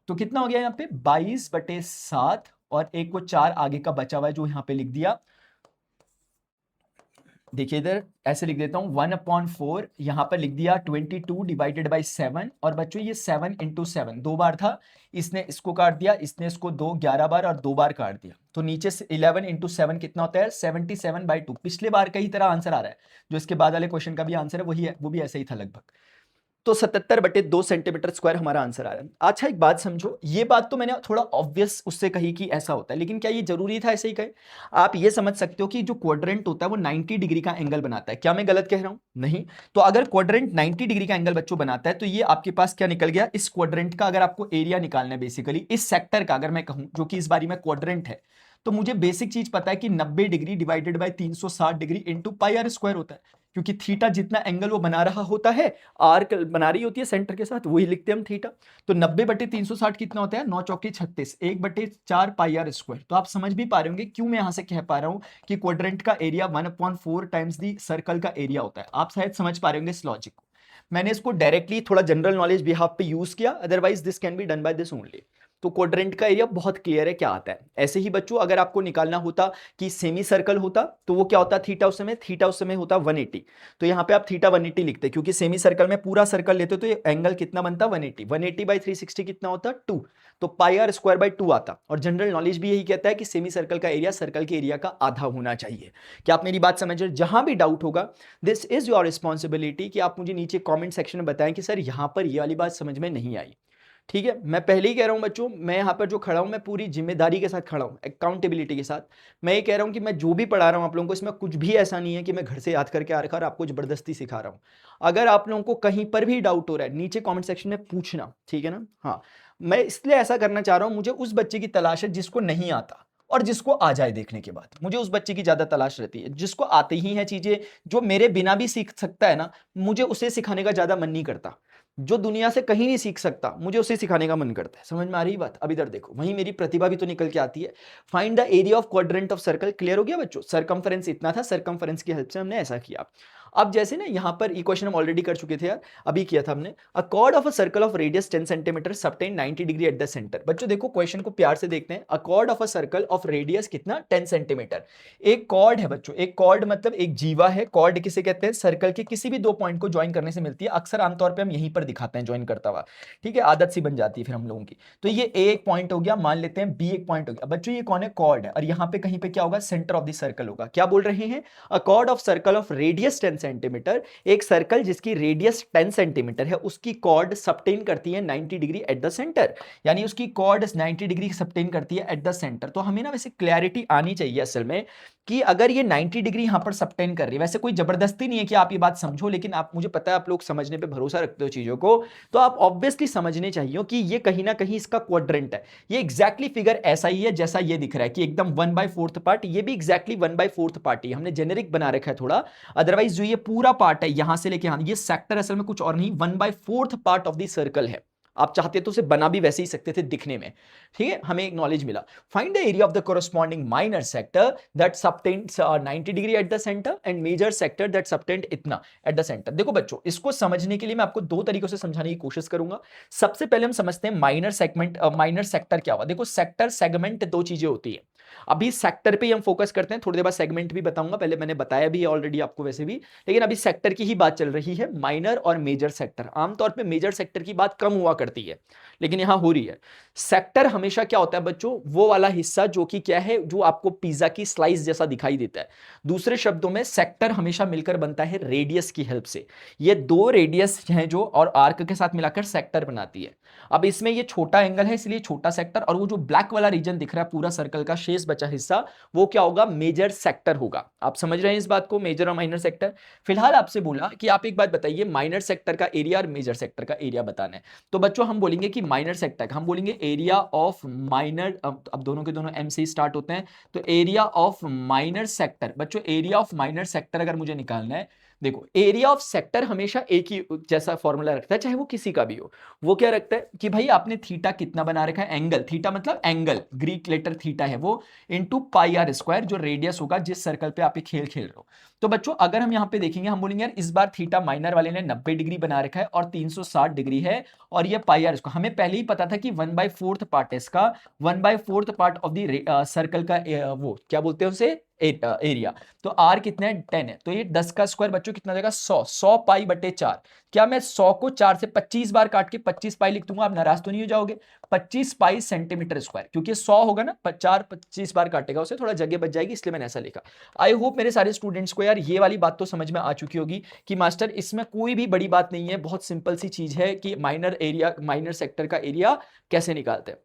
तो कितना हो गया यहाँ पे 22/7, और एक वो 4 आगे का बचा हुआ है जो यहाँ पे लिख दिया। देखिए इधर ऐसे लिख देता हूं 1/4, यहां पर लिख दिया 22/7। और बच्चों ये 7 इंटू 7 2 बार था, इसने इसको काट दिया, इसने इसको 11 बार और 2 बार काट दिया। तो नीचे से 11 इंटू 7 कितना होता है 77/2। पिछले बार का ही तरह आंसर आ रहा है, जो इसके बाद वाले क्वेश्चन का भी आंसर है वही है, वो भी ऐसे ही था लगभग। तो 77/2 सेंटीमीटर स्क्वायर हमारा आंसर आ रहा है। अच्छा एक बात समझो, ये बात तो मैंने थोड़ा ऑब्वियस उससे कही कि ऐसा होता है, लेकिन क्या ये जरूरी था ऐसे ही कहे? आप ये समझ सकते हो कि जो क्वाड्रेंट होता है वो 90 डिग्री का एंगल बनाता है। क्या मैं गलत कह रहा हूं? नहीं। तो अगर क्वाड्रेंट 90 डिग्री का एंगल बच्चों बनाता है, तो ये आपके पास क्या निकल गया, इस क्वाड्रेंट का अगर आपको एरिया निकालना है बेसिकली, इस सेक्टर का अगर मैं कहूं, जो कि इस बारी में क्वाड्रेंट है, तो मुझे बेसिक चीज पता है कि 90 degree divided by 360 degree into pi r square होता है, क्योंकि थीटा जितना एंगल वो बना रहा होता है, आर्क बना रही होती है सेंटर के साथ, वही लिखते हैं हम थीटा। तो 90/360 कितना होता है, 9 चौके 36, 1/4 पाई आर स्क्वायर। तो आप समझ भी पा रहे होंगे क्यों मैं यहां से कह पा रहा हूं कि क्वाड्रेंट का एरिया 1/4 टाइम्स दी सर्कल का एरिया होता है। आप शायद समझ पा रहे होंगे इस लॉजिक को। मैंने इसको डायरेक्टली थोड़ा जनरल नॉलेज बिहाफ पे यूज किया, otherwise this can be done by this only. तो क्वाड्रेंट का एरिया बहुत क्लियर है क्या आता है। ऐसे ही बच्चों अगर आपको निकालना होता कि सेमी सर्कल होता, तो वो क्या होता थीटा उस समय होता 180। तो यहाँ पे आप थीटा 180 लिखते, क्योंकि सेमी सर्कल में पूरा सर्कल लेते तो ये एंगल कितना बनता 180, 180/360 कितना होता 2, तो पाई आर स्क्वायर बाय 2 आता। और जनरल नॉलेज भी यही कहता है कि सेमी सर्कल का एरिया सर्कल के एरिया का आधा होना चाहिए। क्या आप मेरी बात समझ रहे? जहां भी डाउट होगा, दिस इज योर रिस्पॉन्सिबिलिटी कि आप मुझे नीचे कॉमेंट सेक्शन में बताएं कि सर यहां पर ये वाली बात समझ में नहीं आई। ठीक है, मैं पहले ही कह रहा हूं बच्चों, मैं यहां पर जो खड़ा हूं मैं पूरी जिम्मेदारी के साथ खड़ा हूं, अकाउंटेबिलिटी के साथ। मैं ये कह रहा हूं कि मैं जो भी पढ़ा रहा हूं आप लोगों को, इसमें कुछ भी ऐसा नहीं है कि मैं घर से याद करके आ रखा और आपको जबरदस्ती सिखा रहा हूं। अगर आप लोगों को कहीं पर भी डाउट हो रहा है, नीचे कॉमेंट सेक्शन में पूछना, ठीक है ना। हाँ, मैं इसलिए ऐसा करना चाह रहा हूं, मुझे उस बच्चे की तलाश है जिसको नहीं आता, और जिसको आ जाए देखने के बाद। मुझे उस बच्चे की ज्यादा तलाश रहती है जिसको आती ही है चीजें, जो मेरे बिना भी सीख सकता है ना, मुझे उसे सिखाने का ज्यादा मन नहीं करता। जो दुनिया से कहीं नहीं सीख सकता, मुझे उसे सिखाने का मन करता है। समझ में आ रही बात? अब इधर देखो, वहीं मेरी प्रतिभा भी तो निकल के आती है। Find the area of quadrant of circle. Clear हो गया बच्चों? सरकमफेरेंस इतना था, सरकमफेरेंस की हेल्प से हमने ऐसा किया। अब जैसे ना यहाँ पर ये क्वेश्चन हम ऑलरेडी कर चुके थे यार, अभी किया था हमने। अ chord of a circle of radius 10 centimetre subtend 90 degree at the centre. बच्चों देखो क्वेश्चन को प्यार से देखते हैं। अ chord of a circle of radius कितना? 10 सेंटीमीटर। एक कॉर्ड है बच्चों, एक कॉर्ड मतलब एक जीवा है। कॉर्ड किसे कहते हैं? सर्कल के किसी भी दो पॉइंट को ज्वाइन करने से मिलती है। अक्सर आमतौर पर हम यहीं पर दिखाते हैं ज्वाइन करता हुआ, ठीक है, आदत सी बन जाती है फिर हम लोगों की। तो ये ए एक पॉइंट हो गया, मान लेते हैं बी एक पॉइंट हो गया। बच्चों ये कौन है? कॉर्ड है। और यहाँ पे कहीं पे क्या होगा? सेंटर ऑफ द सर्कल होगा। क्या बोल रहे हैं? अ chord of circle of radius 10 centimetre. एक सर्कल जिसकी रेडियस 10 सेंटीमीटर है, उसकी कॉर्ड सबटेन करती है 90 डिग्री एट द सेंटर। यानी उसकी कॉर्ड 90 डिग्री सबटेन करती है एट द सेंटर। तो हमें ना वैसे क्लैरिटी आनी चाहिए असल में कि अगर ये 90 डिग्री यहां पर सबटेन कर रही है, वैसे कोई जबरदस्ती नहीं है कि आप ये बात समझो, लेकिन आप, मुझे पता है आप लोग समझने पे भरोसा रखते हो चीजों को, तो आप ऑब्वियसली समझने चाहिए कि ये कहीं ना कहीं इसका क्वाड्रेंट है। ये एग्जैक्टली फिगर ऐसा ही है जैसा ये दिख रहा है कि एकदम 1/4 पार्ट, ये भी एग्जैक्टली 1/4 पार्ट ही हमने जेनेरिक बना रखा है थोड़ा। अदरवाइज जो ये पूरा पार्ट है यहां से लेके यहां, ये सेक्टर असल में कुछ और नहीं, 1/4 पार्ट ऑफ द सर्कल है। आप चाहते तो उसे बना भी वैसे ही सकते थे दिखने में, ठीक है, हमें एक नॉलेज मिला। Find the area of the corresponding minor sector that subtends 90 degree at the centre and major sector that subtend इतना एट द सेंटर। देखो बच्चों, इसको समझने के लिए मैं आपको दो तरीकों से समझाने की कोशिश करूंगा। सबसे पहले हम समझते हैं माइनर सेगमेंट, माइनर सेक्टर क्या हुआ। देखो सेक्टर सेगमेंट दो चीजें होती है। अभी सेक्टर पे ही हम फोकस करते हैं, थोड़ी देर बाद सेगमेंट भी बताऊंगा, पहले मैंने बताया भी है ऑलरेडी आपको वैसे भी, लेकिन अभी सेक्टर की ही बात चल रही है। माइनर और मेजर सेक्टर, आमतौर पे मेजर सेक्टर की बात कम हुआ करती है, लेकिन यहां हो रही है। सेक्टर हमेशा क्या होता है बच्चों? वो वाला हिस्सा जो कि क्या है, जो आपको पिज्जा की स्लाइस जैसा दिखाई देता है। दूसरे शब्दों में सेक्टर हमेशा मिलकर बनता है रेडियस की हेल्प से। ये दो रेडियस हैं जो, और आर्क के साथ मिलाकर सेक्टर बनाती है। अब इसमें ये छोटा एंगल है इसलिए छोटा सेक्टर, और वो जो ब्लैक वाला रीजन दिख रहा है पूरा सर्कल का शेष बचा हिस्सा, वो क्या होगा? मेजर सेक्टर होगा। आप समझ रहे हैं इस बात को, मेजर और माइनर सेक्टर। फिलहाल आपसे बोला कि आप एक बात बताइए, माइनर सेक्टर का एरिया और मेजर सेक्टर का एरिया बताना है। तो बच्चों हम बोलेंगे कि माइनर सेक्टर का हम बोलेंगे एरिया ऑफ माइनर, अब दोनों के दोनों एम से स्टार्ट होते हैं, तो एरिया ऑफ माइनर सेक्टर। बच्चों एरिया ऑफ माइनर सेक्टर अगर मुझे निकालना है, देखो एरिया ऑफ सेक्टर हमेशा एक ही जैसा फॉर्मूला रखता है, चाहे वो किसी का भी हो। वो क्या रखता है कि भाई आपने थीटा कितना बना रखा है? एंगल, थीटा मतलब एंगल, ग्रीक लेटर थीटा है वो, इंटू पाई आर स्क्वायर, जो रेडियस होगा जिस सर्कल पे आप खेल खेल रहे हो। तो बच्चों अगर हम यहाँ पे देखेंगे, हम बोलेंगे यार इस बार थीटा माइनर वाले ने 90 डिग्री बना रखा है और 360 डिग्री है, और ये पाई आर, इसको हमें पहले ही पता था कि 1/4 पार्ट है इसका, 1/4 पार्ट ऑफ द सर्कल का वो क्या बोलते हैं उसे? एरिया। तो आर कितना है? 10 है, तो ये 10 का स्क्वायर बच्चों कितना देगा? 100 पाई बटे 4। क्या मैं 100 को 4 से 25 बार काट के 25 पाई लिख दूंगा? आप नाराज तो नहीं हो जाओगे? 25 पाई सेंटीमीटर स्क्वायर, क्योंकि 100 होगा ना, 4 25 बार काटेगा उसे, थोड़ा जगह बच जाएगी, इसलिए मैंने ऐसा लिखा। आई होप मेरे सारे स्टूडेंट्स को यार ये वाली बात तो समझ में आ चुकी होगी कि मास्टर इसमें कोई भी बड़ी बात नहीं है, बहुत सिंपल सी चीज है कि माइनर एरिया, माइनर सेक्टर का एरिया कैसे निकालते हैं।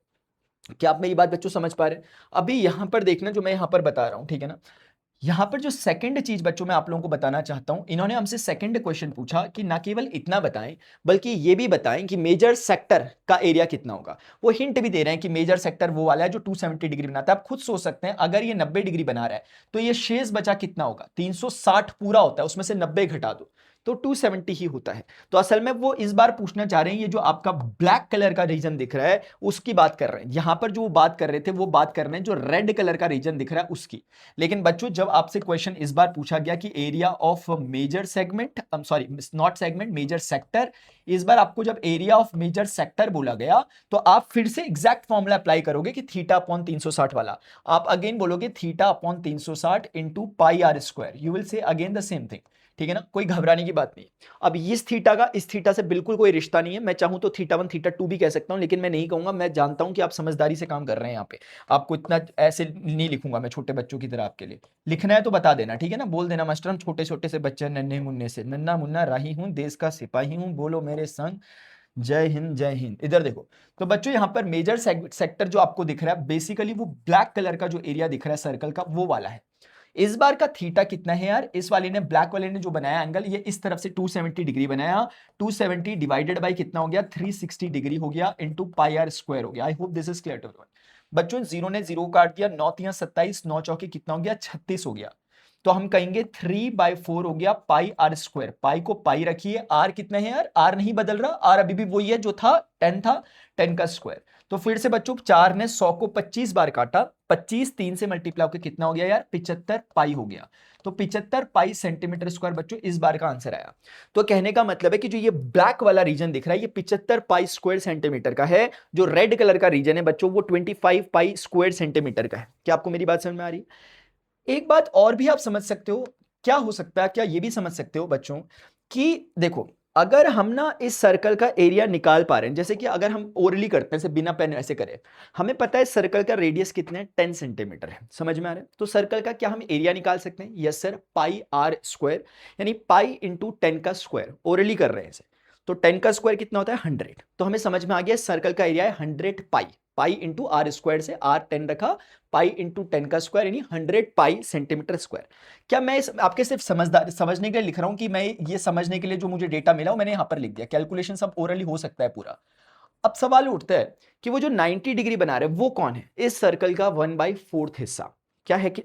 क्या आप मेरी बात बच्चों समझ पा रहे हैं? अभी यहां पर देखना जो मैं यहां पर बता रहा हूं, ठीक है ना। यहां पर जो सेकंड चीज बच्चों मैं आप लोगों को बताना चाहता हूं, इन्होंने हमसे सेकंड क्वेश्चन पूछा कि ना केवल इतना बताएं बल्कि ये भी बताएं कि मेजर सेक्टर का एरिया कितना होगा। वो हिंट भी दे रहे हैं कि मेजर सेक्टर वो वाला है जो 270 डिग्री बनाता है। आप खुद सोच सकते हैं, अगर ये 90 डिग्री बना रहा है तो ये शेष बचा कितना होगा? 360 पूरा होता है, उसमें से 90 घटा दो तो 270 ही होता है। तो असल में वो इस बार पूछना चाह रहे हैं, ये जो आपका ब्लैक कलर का रीजन दिख रहा है उसकी बात कर रहे हैं। यहां पर जो बात कर रहे थे वो बात कर रहे हैं जो रेड कलर का रीजन दिख रहा है उसकी। लेकिन बच्चों जब आपसे क्वेश्चन इस बार पूछा गया कि area of major segment, sorry not segment, major sector, इस बार आपको जब एरिया ऑफ मेजर सेक्टर बोला गया तो आप फिर से एग्जैक्ट फॉर्मूला अप्लाई करोगे कि थीटा अपॉन 360 वाला। आप अगेन बोलोगे theta upon 360 into pi r square, you will say again the same thing, ठीक है ना, कोई घबराने की बात नहीं। अब इस थीटा का इस थीटा से बिल्कुल कोई रिश्ता नहीं है। मैं चाहूं तो थीटा 1 थीटा 2 भी कह सकता हूं, लेकिन मैं नहीं कहूंगा। मैं जानता हूं कि आप समझदारी से काम कर रहे हैं यहाँ पे, आपको इतना ऐसे नहीं लिखूंगा मैं छोटे बच्चों की तरह। आपके लिए लिखना है तो बता देना, ठीक है ना, बोल देना मास्टर हम छोटे छोटे से बच्चे, नन्हे मुन्ने से, नन्ना मुन्ना राही हूं, देश का सिपाही हूं, बोलो मेरे संग जय हिंद जय हिंद। इधर देखो, तो बच्चों यहां पर मेजर सेक्टर जो आपको दिख रहा है, बेसिकली वो ब्लैक कलर का जो एरिया दिख रहा है सर्कल का, वो वाला है। इस बार का थीटा कितना है यार? इस वाले ने, ब्लैक वाले ने जो बनाया एंगल, ये इस तरफ से 270 डिग्री बनाया, 270 डिवाइडेड बाय कितना हो गया? 360 डिग्री हो गया, इंटू पाई आर स्क्वायर हो गया। I hope this is clear to everyone. बच्चों 0 ने 0 काट दिया, 9 तिया 27, 9 चौके कितना हो गया 36 हो गया। तो हम कहेंगे 3/4 हो गया पाई आर स्क्वायर। पाई को पाई रखिए, आर कितना है यार, आर नहीं बदल रहा, आर अभी भी वही है जो था 10 था, 10 का स्क्वायर। तो फिर से बच्चों 4 ने 100 को 25 बार काटा, 25 3 से मल्टीप्लाई होकर कितना हो गया यार 75 पाई हो गया। तो 75 पाई सेंटीमीटर स्क्वायर बच्चों इस बार का आंसर आया। तो कहने का मतलब है कि जो ये ब्लैक वाला रीजन दिख रहा है ये 75 पाई स्क्वायर सेंटीमीटर का है, जो रेड कलर का रीजन है बच्चों वो 25 पाई स्क्वायर सेंटीमीटर का है। क्या आपको मेरी बात समझ में आ रही है? एक बात और भी आप समझ सकते हो, क्या हो सकता है, क्या ये भी समझ सकते हो बच्चों कि देखो अगर हम ना इस सर्कल का एरिया निकाल पा रहे हैं, जैसे कि अगर हम ओरली करते हैं, बिना पेन ऐसे करें, हमें पता है सर्कल का रेडियस कितने हैं 10 सेंटीमीटर है, समझ में आ रहा है? तो सर्कल का क्या हम एरिया निकाल सकते हैं? Yes sir, pi r square, यानी पाई इंटू 10 का स्क्वायर, ओरली कर रहे हैं इसे। तो 10 का स्क्वायर कितना होता है 100। तो हमें समझ में आ गया सर्कल का एरिया है 100 पाई, पाई इंटू आर स्क्वायर से आर 10 रखा, पाई इंटू 10 का स्क्वायर यानी 100 पाई सेंटीमीटर स्क्वायर। क्या मैं आपके सिर्फ समझने के लिए लिख रहा हूं कि मैं ये समझने के लिए जो मुझे डेटा मिला वो मैंने यहां पर लिख दिया, कैलकुलेशन सब ओरली हो सकता है पूरा। अब सवाल उठता है कि वो जो 90 डिग्री बना रहे हैं वो कौन है? इस सर्कल का 1/4 हिस्सा क्या है कि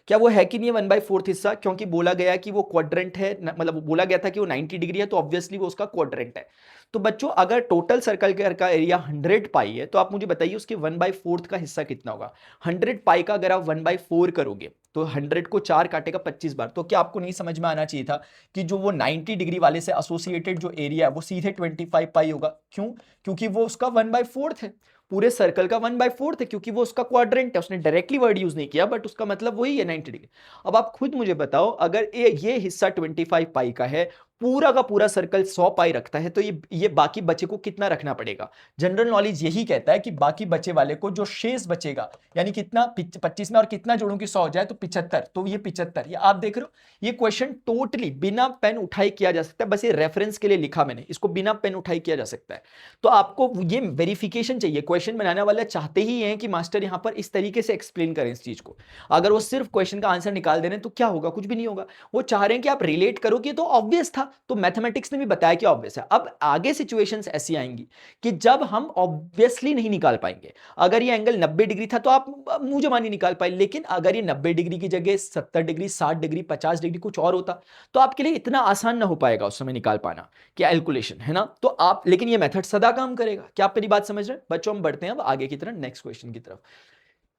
क्या वो है कि नहीं 1/4 हिस्सा? क्योंकि बोला गया कि वो क्वाड्रेंट है, मतलब बोला गया था कि वो 90 डिग्री है, तो ऑब्वियसली वो उसका क्वाड्रेंट है। तो बच्चों अगर टोटल सर्कल का एरिया 100 पाई है तो आप मुझे बताइए उसके 1/4 का हिस्सा कितना होगा? 100 पाई का अगर आप 1/4 करोगे तो 100 को 4 काटेगा 25 बार। तो क्या आपको नहीं समझ में आना चाहिए था कि जो वो 90 डिग्री वाले से एसोसिएटेड जो एरिया है वो सीधे 25 पाई होगा? क्यों? क्योंकि वो उसका 1/4 है, पूरे सर्कल का 1/4 है, क्योंकि वो उसका क्वाड्रेंट है। उसने डायरेक्टली वर्ड यूज नहीं किया बट उसका मतलब वही है 90 डिग्री। अब आप खुद मुझे बताओ अगर ये हिस्सा 25 पाई का है, पूरा का पूरा सर्कल 100 पाई रखता है, तो ये बाकी बचे को कितना रखना पड़ेगा? जनरल नॉलेज यही कहता है कि बाकी बचे वाले को जो शेष बचेगा, यानी कितना 25 में और कितना जोड़ूं कि 100 हो जाए, तो 75। तो ये 75, ये आप देख रहे हो, ये क्वेश्चन टोटली बिना पेन उठाई किया जा सकता है, बस ये रेफरेंस के लिए लिखा मैंने, इसको बिना पेन उठाई किया जा सकता है। तो आपको ये वेरिफिकेशन चाहिए, क्वेश्चन बनाने वाले चाहते ही हैं कि मास्टर यहां पर इस तरीके से एक्सप्लेन करें इस चीज को। अगर वो सिर्फ क्वेश्चन का आंसर निकाल दे रहे हैं तो क्या होगा? कुछ भी नहीं होगा। वो चाह रहे हैं कि आप रिलेट करो कि तो ऑब्वियस था, तो मैथमेटिक्स ने भी बताया कि ऑब्वियस है। अब आगे सिचुएशंस ऐसी आएंगी कि जब हम ऑब्वियसली नहीं निकाल पाएंगे। अगर ये एंगल 90 डिग्री था तो आप मुंह जबानी निकाल पाए, लेकिन अगर ये 90 डिग्री की जगह 70 डिग्री, 60 डिग्री, 50 डिग्री कुछ और होता तो आपके लिए इतना आसान ना हो पाएगा उस समय निकाल पाना, कैलकुलेशन, है ना? तो आप, लेकिन ये मेथड सदा काम करेगा। क्या आप मेरी बात समझ रहे हैं बच्चों? हम बढ़ते हैं अब आगे की तरफ, नेक्स्ट क्वेश्चन की तरफ।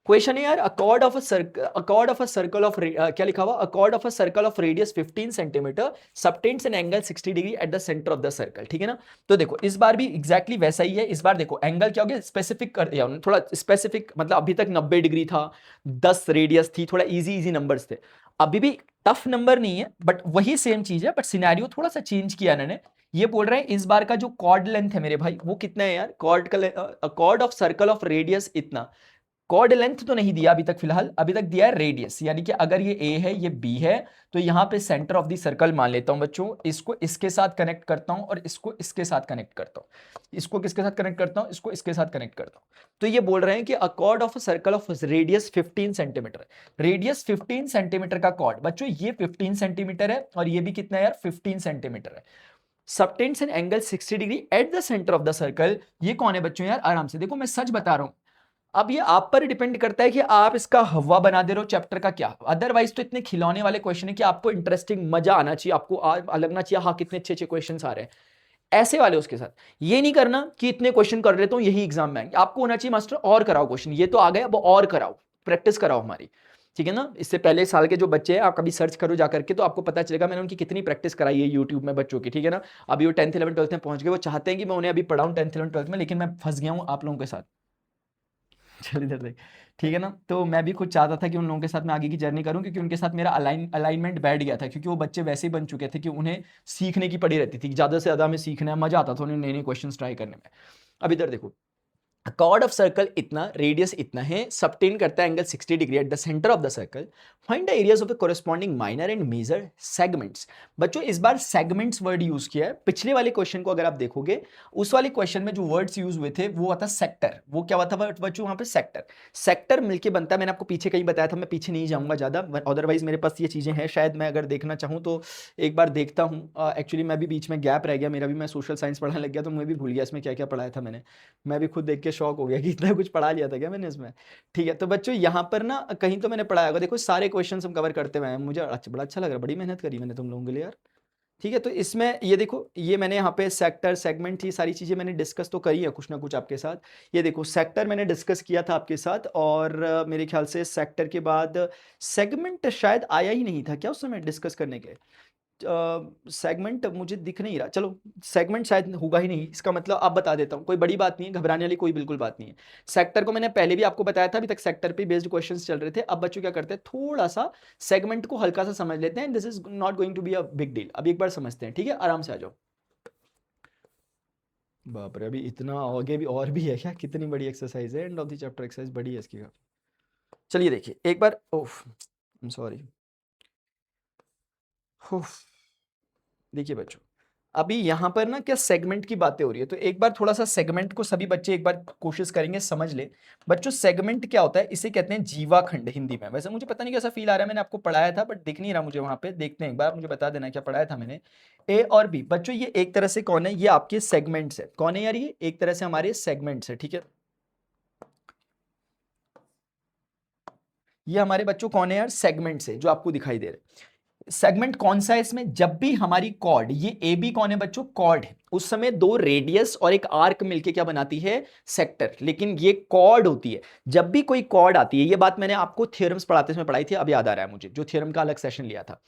क्वेश्चन है यार, accord of a circle of क्या लिखा हुआ? Accord of a circle of radius 15 centimetre subtends N angle 60 degree at the centre of the circle. ठीक है ना? तो देखो इस बार भी एग्जैक्टली वैसा ही है। इस बार देखो एंगल क्या हो गया, स्पेसिफिक कर दिया थोड़ा स्पेसिफिक, मतलब अभी तक 90 डिग्री था, 10 रेडियस थी, थोड़ा इजी इजी नंबर्स थे। अभी भी टफ नंबर नहीं है बट वही सेम चीज है, बट सिनेरियो थोड़ा सा चेंज किया इन्होंने। ये बोल रहे हैं इस बार का जो कॉर्ड लेंथ है मेरे भाई वो कितना है यार? Chord of circle of radius इतना। कॉर्ड लेंथ तो नहीं दिया अभी तक, फिलहाल अभी तक दिया है रेडियस, यानी कि अगर ये ए है ये बी है तो यहां पे सेंटर ऑफ द सर्कल मान लेता हूं बच्चों, इसको इसके साथ कनेक्ट करता हूं और इसको इसके साथ कनेक्ट करता हूं, इसको किसके साथ कनेक्ट करता हूं, इसको इसके साथ कनेक्ट करता हूं। तो ये बोल रहे हैं कि accord of circle of radius 15 centimetre, radius 15 centimetre का कॉर्ड बच्चों ये 15 सेंटीमीटर है और ये भी कितना है यार 15 सेंटीमीटर है, subtends N angle 60 degree at the centre of the circle. ये कौन है बच्चों यार? आराम से देखो, मैं सच बता रहा हूं। अब ये आप पर डिपेंड करता है कि आप इसका हवा बना दे रहे हो चैप्टर का क्या। अदरवाइज तो इतने खिलौने वाले क्वेश्चन है कि आपको इंटरेस्टिंग मजा आना चाहिए, आपको लगना चाहिए हाँ कितने अच्छे अच्छे क्वेश्चन आ रहे हैं, ऐसे वाले उसके साथ। ये नहीं करना कि इतने क्वेश्चन कर लेता हूं यही एग्जाम में आएंगे, आपको होना चाहिए मास्टर और कराओ क्वेश्चन, ये तो आ गए अब और कराओ, प्रैक्टिस कराओ हमारी। ठीक है ना? इससे पहले साल के जो बच्चे हैं आप कभी सर्च करो जाकर के तो आपको पता चलेगा मैंने उनकी कितनी प्रैक्टिस कराई है यूट्यूब में बच्चों की। ठीक है ना? अभी वो 10th 11th 12th में पहुंच गए, वो चाहते हैं कि मैं उन्हें अभी पढ़ाऊं 10th 11th 12th में, लेकिन मैं फंस गया हूं आप लोगों के साथ। चल इधर देख। ठीक है ना? तो मैं भी खुद चाहता था कि उन लोगों के साथ मैं आगे की जर्नी करूं, क्योंकि उनके साथ मेरा अलाइनमेंट बैठ गया था, क्योंकि वो बच्चे वैसे ही बन चुके थे कि उन्हें सीखने की पड़ी रहती थी, ज़्यादा से ज़्यादा हमें सीखना है, मजा आता था उन्हें नए नए क्वेश्चन ट्राई करने में। अब इधर देखो, कॉर्ड ऑफ सर्कल इतना, रेडियस इतना है, सबटेन करता है angle 60 degree at the centre of the circle, find the areas of the corresponding minor and major segments. बच्चों इस बार सेगमेंट्स वर्ड यूज किया है। पिछले वाले क्वेश्चन को अगर आप देखोगे, उस वाले क्वेश्चन में जो वर्ड्स यूज हुए थे वो था सेक्टर। वो क्या हुआ था बच्चों वहां पे? सेक्टर। सेक्टर मिलके बनता है, मैंने आपको पीछे कहीं बताया था, मैं पीछे नहीं जाऊंगा ज्यादा, अदरवाइज मेरे पास ये चीजें हैं, शायद मैं अगर देखना चाहूँ तो एक बार देखता हूँ। एक्चुअली मैं भी बीच में गैप रह गया मेरा भी, मैं सोशल साइंस पढ़ाने लग गया तो मैं भी भूल गया इसमें क्या क्या पढ़ाया था मैंने। मैं भी खुद देख के के शौक हो गया कि इतना कुछ पढ़ा लिया था क्या मैंने इसमें। ठीक है, तो बच्चों यहाँ पर ना कहीं तो मैंने पढ़ाया होगा, देखो सारे क्वेश्चन हम कवर करते हुए हैं, मुझे बड़ा अच्छा लग रहा है, बड़ी मेहनत करी मैंने तुम लोगों के लिए यार। ठीक है, तो इसमें ये देखो, ये मैंने यहाँ पे सेक्टर सेगमेंट ये सारी चीजें मैंने डिस्कस तो करी है कुछ ना कुछ आपके साथ। ये देखो सेक्टर मैंने डिस्कस किया था आपके साथ, और मेरे ख्याल से सेक्टर के बाद सेगमेंट शायद आया ही नहीं था क्या उस समय डिस्कस करने के। सेगमेंट मुझे दिख नहीं रहा, चलो सेगमेंट शायद होगा ही नहीं, इसका मतलब आप बता देता हूँ, कोई बड़ी बात नहीं है, घबराने वाली कोई बिल्कुल बात नहीं है। सेक्टर को मैंने पहले भी आपको बताया था, अभी तक सेक्टर पे बेस्ड क्वेश्चंस चल रहे थे। अब बच्चों क्या करते हैं, थोड़ा सा सेगमेंट को हल्का सा समझ लेते हैं, this is not going to be a big deal. अभी एक बार समझते हैं, ठीक है, आराम से आ जाओ। बाप रे, अभी इतना आगे भी और भी है क्या, कितनी बड़ी एक्सरसाइज है, end of the chapter exercise बड़ी है इसकी। चलिए देखिए एक बार, ओफ आई एम सॉरी, देखिए बच्चों, अभी यहाँ पर ना क्या सेगमेंट की बातें हो रही है, तो एक बार थोड़ा सा सेगमेंट को सभी बच्चे एक बार कोशिश करेंगे समझ ले। बच्चों सेगमेंट क्या होता है, इसे कहते हैं जीवाखंड हिंदी में। वैसे मुझे पता नहीं कैसा फील आ रहा है, मैंने आपको पढ़ाया था बट दिख नहीं रहा मुझे वहां पे, देखते हैं एक बार, मुझे बता देना क्या पढ़ाया था मैंने। ए और बी बच्चों, ये एक तरह से कौन है, ये आपके सेगमेंट्स है। कौन है यार, ये एक तरह से हमारे सेगमेंट्स है, ठीक है। ये हमारे बच्चों कौन है यार, सेगमेंट्स है जो आपको दिखाई दे रहे हैं। सेगमेंट कौन सा है इसमें, जब भी हमारी कॉर्ड, ये ए बी कौन है बच्चों, कॉर्ड है, उस समय दो रेडियस और एक आर्क मिलके क्या बनाती है, सेक्टर, लेकिन ये कॉर्ड होती है। जब भी कोई कॉर्ड आती है, ये बात मैंने आपको थ्योरम्स पढ़ाते समय पढ़ाई थी, अब याद आ रहा है मुझे, जो थ्योरम का अलग सेशन लिया था,